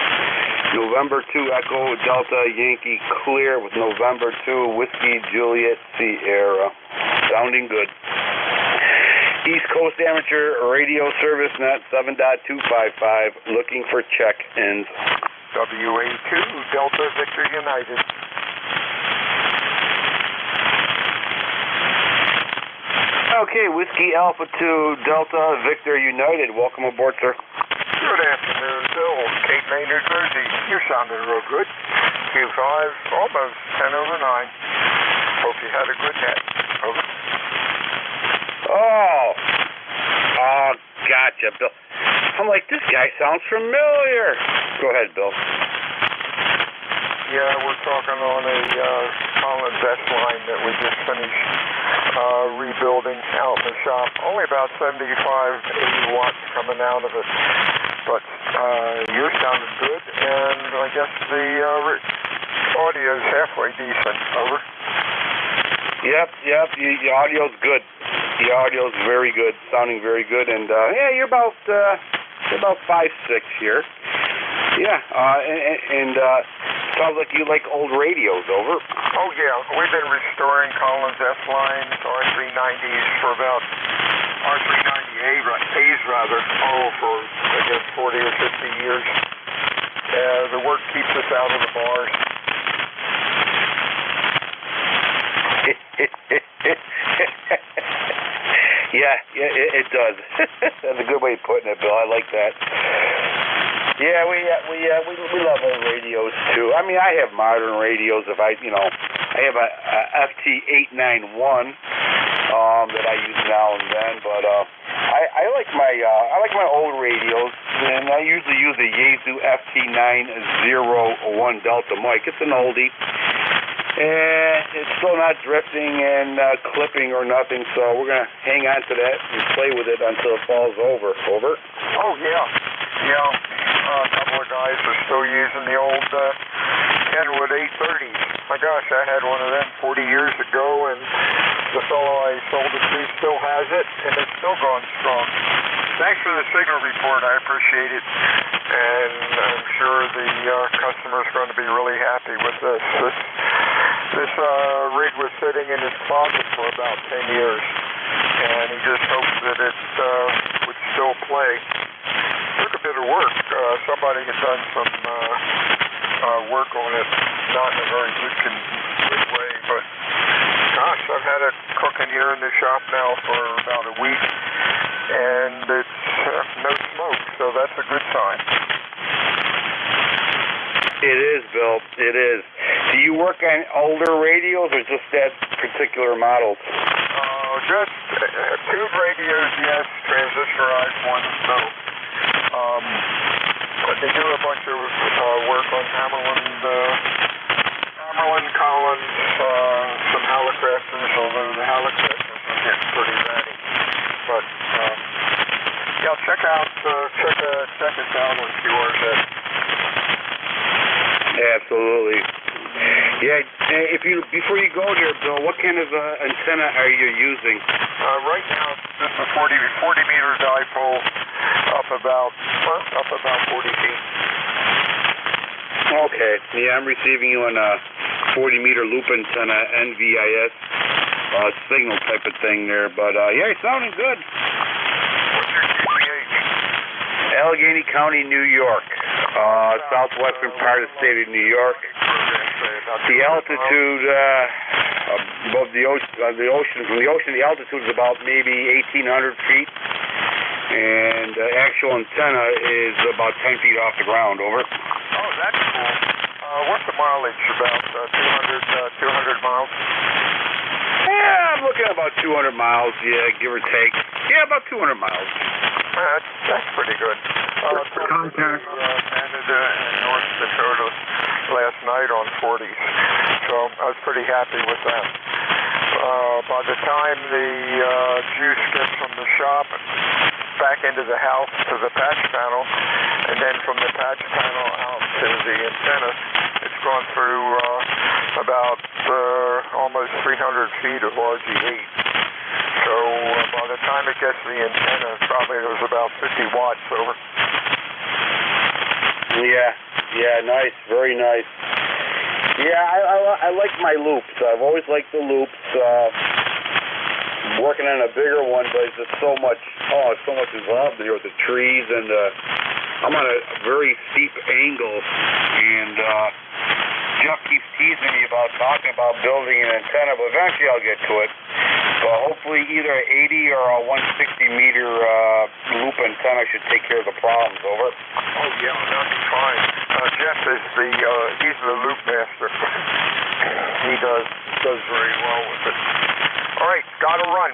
November 2 Echo Delta Yankee clear with November 2 Whiskey Juliet Sierra. Sounding good. East Coast Amateur Radio Service Net 7.255. Looking for check-ins. WA2 Delta Victor United. Okay, Whiskey Alpha 2 Delta Victor United. Welcome aboard, sir. Good afternoon, Bill. Cape May, New Jersey. You're sounding real good. Q5, almost 10 over 9. Hope you had a good net. Over. Oh, gotcha, Bill. I'm like, this guy sounds familiar. Go ahead, Bill. Yeah, we're talking on a Collins S line that we just finished rebuilding out in the shop. Only about 75, 80 watts coming out of it. But yours sounded good, and I guess the audio is halfway decent. Over. Yep. The audio's good. The audio's very good, sounding very good, and yeah, you're about 5'6" here. Yeah, and sounds like you like old radios. Over. Oh yeah, we've been restoring Collins S lines, R390s for about R390As rather. Oh, for I guess 40 or 50 years. The work keeps us out of the bars. Yeah, it does. That's a good way of putting it, Bill. I like that. Yeah, we love old radios too. I mean, I have modern radios. I have a FT891 that I use now and then, but I like my old radios, and I usually use a Yaesu FT901 Delta mic. It's an oldie. And it's still not drifting and clipping or nothing, so we're going to hang on to that and play with it until it falls over. Over? Oh, yeah. A couple of guys are still using the old Kenwood 830s. My gosh, I had one of them 40 years ago, and the fellow I sold it to still has it, and it's still going strong. Thanks for the signal report. I appreciate it. And I'm sure the customer's going to be really happy with this. This rig was sitting in his closet for about 10 years, and he just hopes that it would still play. Took a bit of work. Somebody had done some work on it, not in a very good way, but gosh, I've had it cooking here in the shop now for about a week, and it's no smoke, so that's a good sign. It is, Bill. It is. Do you work on older radios or just that particular models? Just tube radios, yes. Transistorized ones, no. But they do a bunch of work on Hammerland, Collins, some Hallicresters, although the Hallicresters are getting pretty ratty. But yeah, check us out on QRZ. Absolutely. Yeah. Before you go there, Bill, what kind of antenna are you using? Right now, this is a 40 meter dipole, up about 40 feet. Okay. Yeah, I'm receiving you on a 40 meter loop antenna, NVIS signal type of thing there. But yeah, you're sounding good. What's your QPH? Allegheny County, New York. Southwestern part of the state of New York. The altitude above the ocean, from the ocean, the altitude is about maybe 1,800 feet, and the actual antenna is about 10 feet off the ground. Over. Oh, that's cool. What's the mileage? About 200 miles? Yeah, I'm looking at about 200 miles, yeah, give or take. Yeah, about 200 miles. That's pretty good. Contact. Canada and North Dakota last night on 40s, so I was pretty happy with that. By the time the juice gets from the shop back into the house to the patch panel, and then from the patch panel out to the antenna, it's gone through about almost 300 feet of RG8. So by the time it gets to the antenna, probably there's about 50 watts over. Yeah, nice, very nice. Yeah, I like my loops. I've always liked the loops. Working on a bigger one, but it's just so much involved here with the trees, and I'm on a very steep angle, and Jeff keeps teasing me about talking about building an antenna, but eventually I'll get to it. But hopefully either an 80 or a 160 meter loop antenna should take care of the problems. Over. Oh yeah, that'll be fine. Jeff is he's the loop master. He does very well with it. All right, gotta run.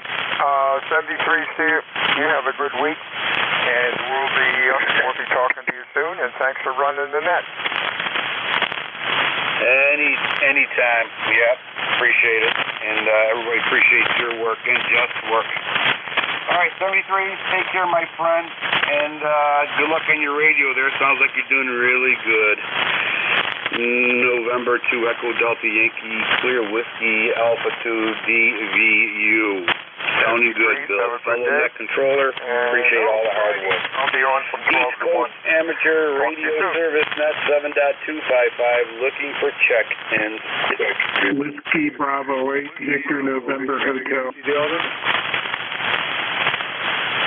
73 Steve, you have a good week, and we'll be talking to you soon. And thanks for running the net. Anytime. Yeah, appreciate it. And everybody appreciates your work and just work. All right, 73, take care, my friend. And good luck on your radio there. Sounds like you're doing really good. November 2 Echo Delta Yankee Clear Whiskey Alpha 2 DVU. Sounding good, Bill. Fellow net controller. Appreciate all the hard work. I'll be on from 12 East to 1. Coast Amateur Radio Service, net 7.255, looking for check-ins. Whiskey Bravo 8, Victor November Hotel.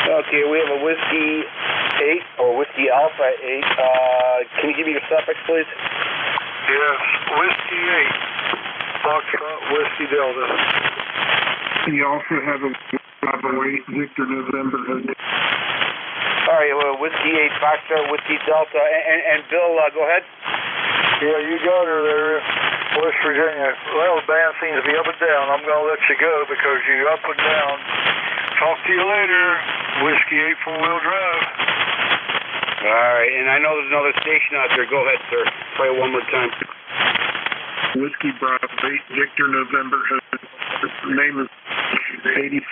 Okay, we have a Whiskey 8 or Whiskey Alpha 8. Can you give me your suffix, please? Yes, Whiskey 8, Foxtrot Whiskey Delta. You also have a Bravo 8, Victor November Hotel. All right, well, Whiskey 8, Foxtrot Whiskey Delta. And Bill, go ahead. Yeah, you got her there, West Virginia. Well, the band seems to be up and down. I'm going to let you go because you're up and down. Talk to you later. Whiskey 8 4-wheel drive. All right, and I know there's another station out there. Go ahead, sir. Play it one more time. Whiskey Bravo 8, Victor November Hotel. Name is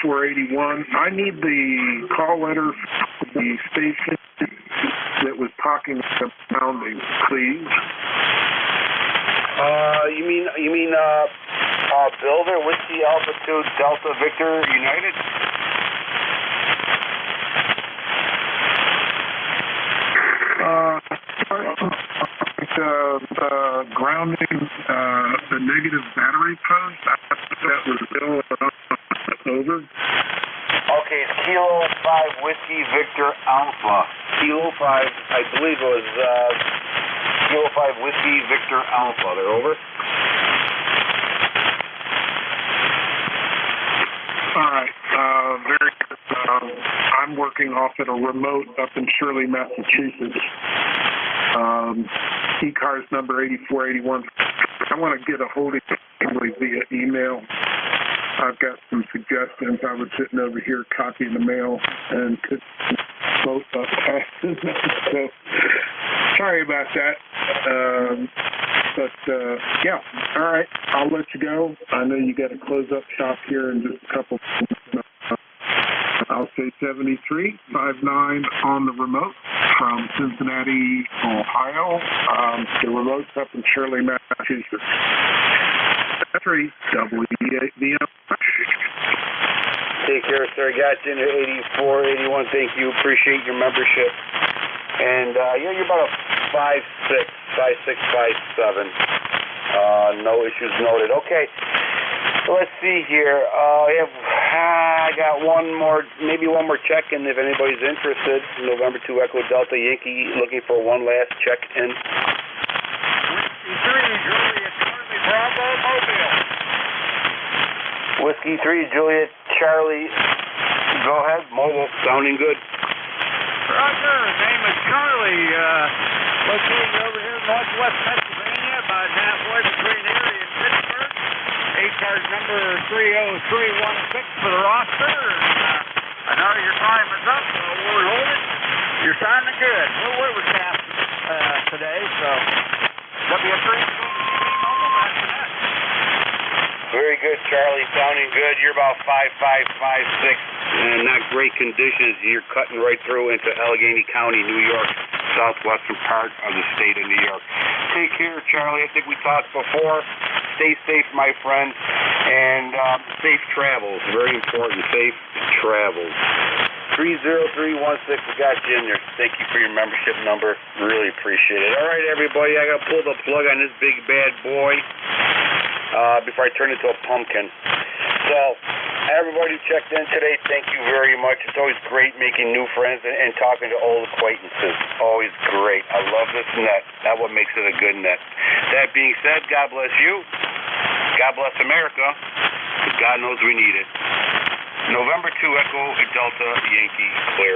8481. I need the call letter for the station that was talking about pounding, please. You mean Builder Whiskey Alpha 2 Delta Victor United? Grounding the negative battery post. I thought that was still over. Okay, it's Kilo 5 Whiskey Victor Alpha. Kilo 5, I believe it was Kilo 5 Whiskey Victor Alpha. They're over? All right. Very good. I'm working off at a remote up in Shirley, Massachusetts. ECARS number 8481. I want to get a hold of you via email. I've got some suggestions. I was sitting over here copying the mail and could both up fast. So sorry about that. Yeah, all right. I'll let you go. I know you got to close up shop here in just a couple. I'll say 7359 on the remote from Cincinnati, Ohio. The remote's up in Shirley, Massachusetts. 3 WEAVM. Take care, sir. Got you into 8481. Thank you. Appreciate your membership. And you're about a 5'6", 5'7". No issues noted. Okay. Let's see here. I got maybe one more check-in if anybody's interested. November 2 Echo Delta Yankee looking for one last check-in. Whiskey 3 Juliet Charlie. Go ahead. Mobile. Sounding good. Roger. Name is Charlie. Located over here in northwest Pennsylvania, about halfway between Erie and Pittsburgh. ECARS number 30316 for the roster. I know your time is up, so we'll hold it. You're sounding good. We're overcast today, so W3 mobile, that's that. Very good, Charlie. Sounding good. You're about 5'5", 5'6", and not great conditions. You're cutting right through into Allegheny County, New York, southwestern part of the state of New York. Take care, Charlie. I think we talked before. Stay safe, my friend, and safe travels. Very important. Safe travels. 30316. We got you in there. Thank you for your membership number. Really appreciate it. All right, everybody. I got to pull the plug on this big bad boy before I turn into a pumpkin. So, everybody who checked in today, thank you very much. It's always great making new friends and talking to old acquaintances. Always great. I love this net. That's what makes it a good net. That being said, God bless you. God bless America. God knows we need it. November 2 Echo Delta Yankee clear.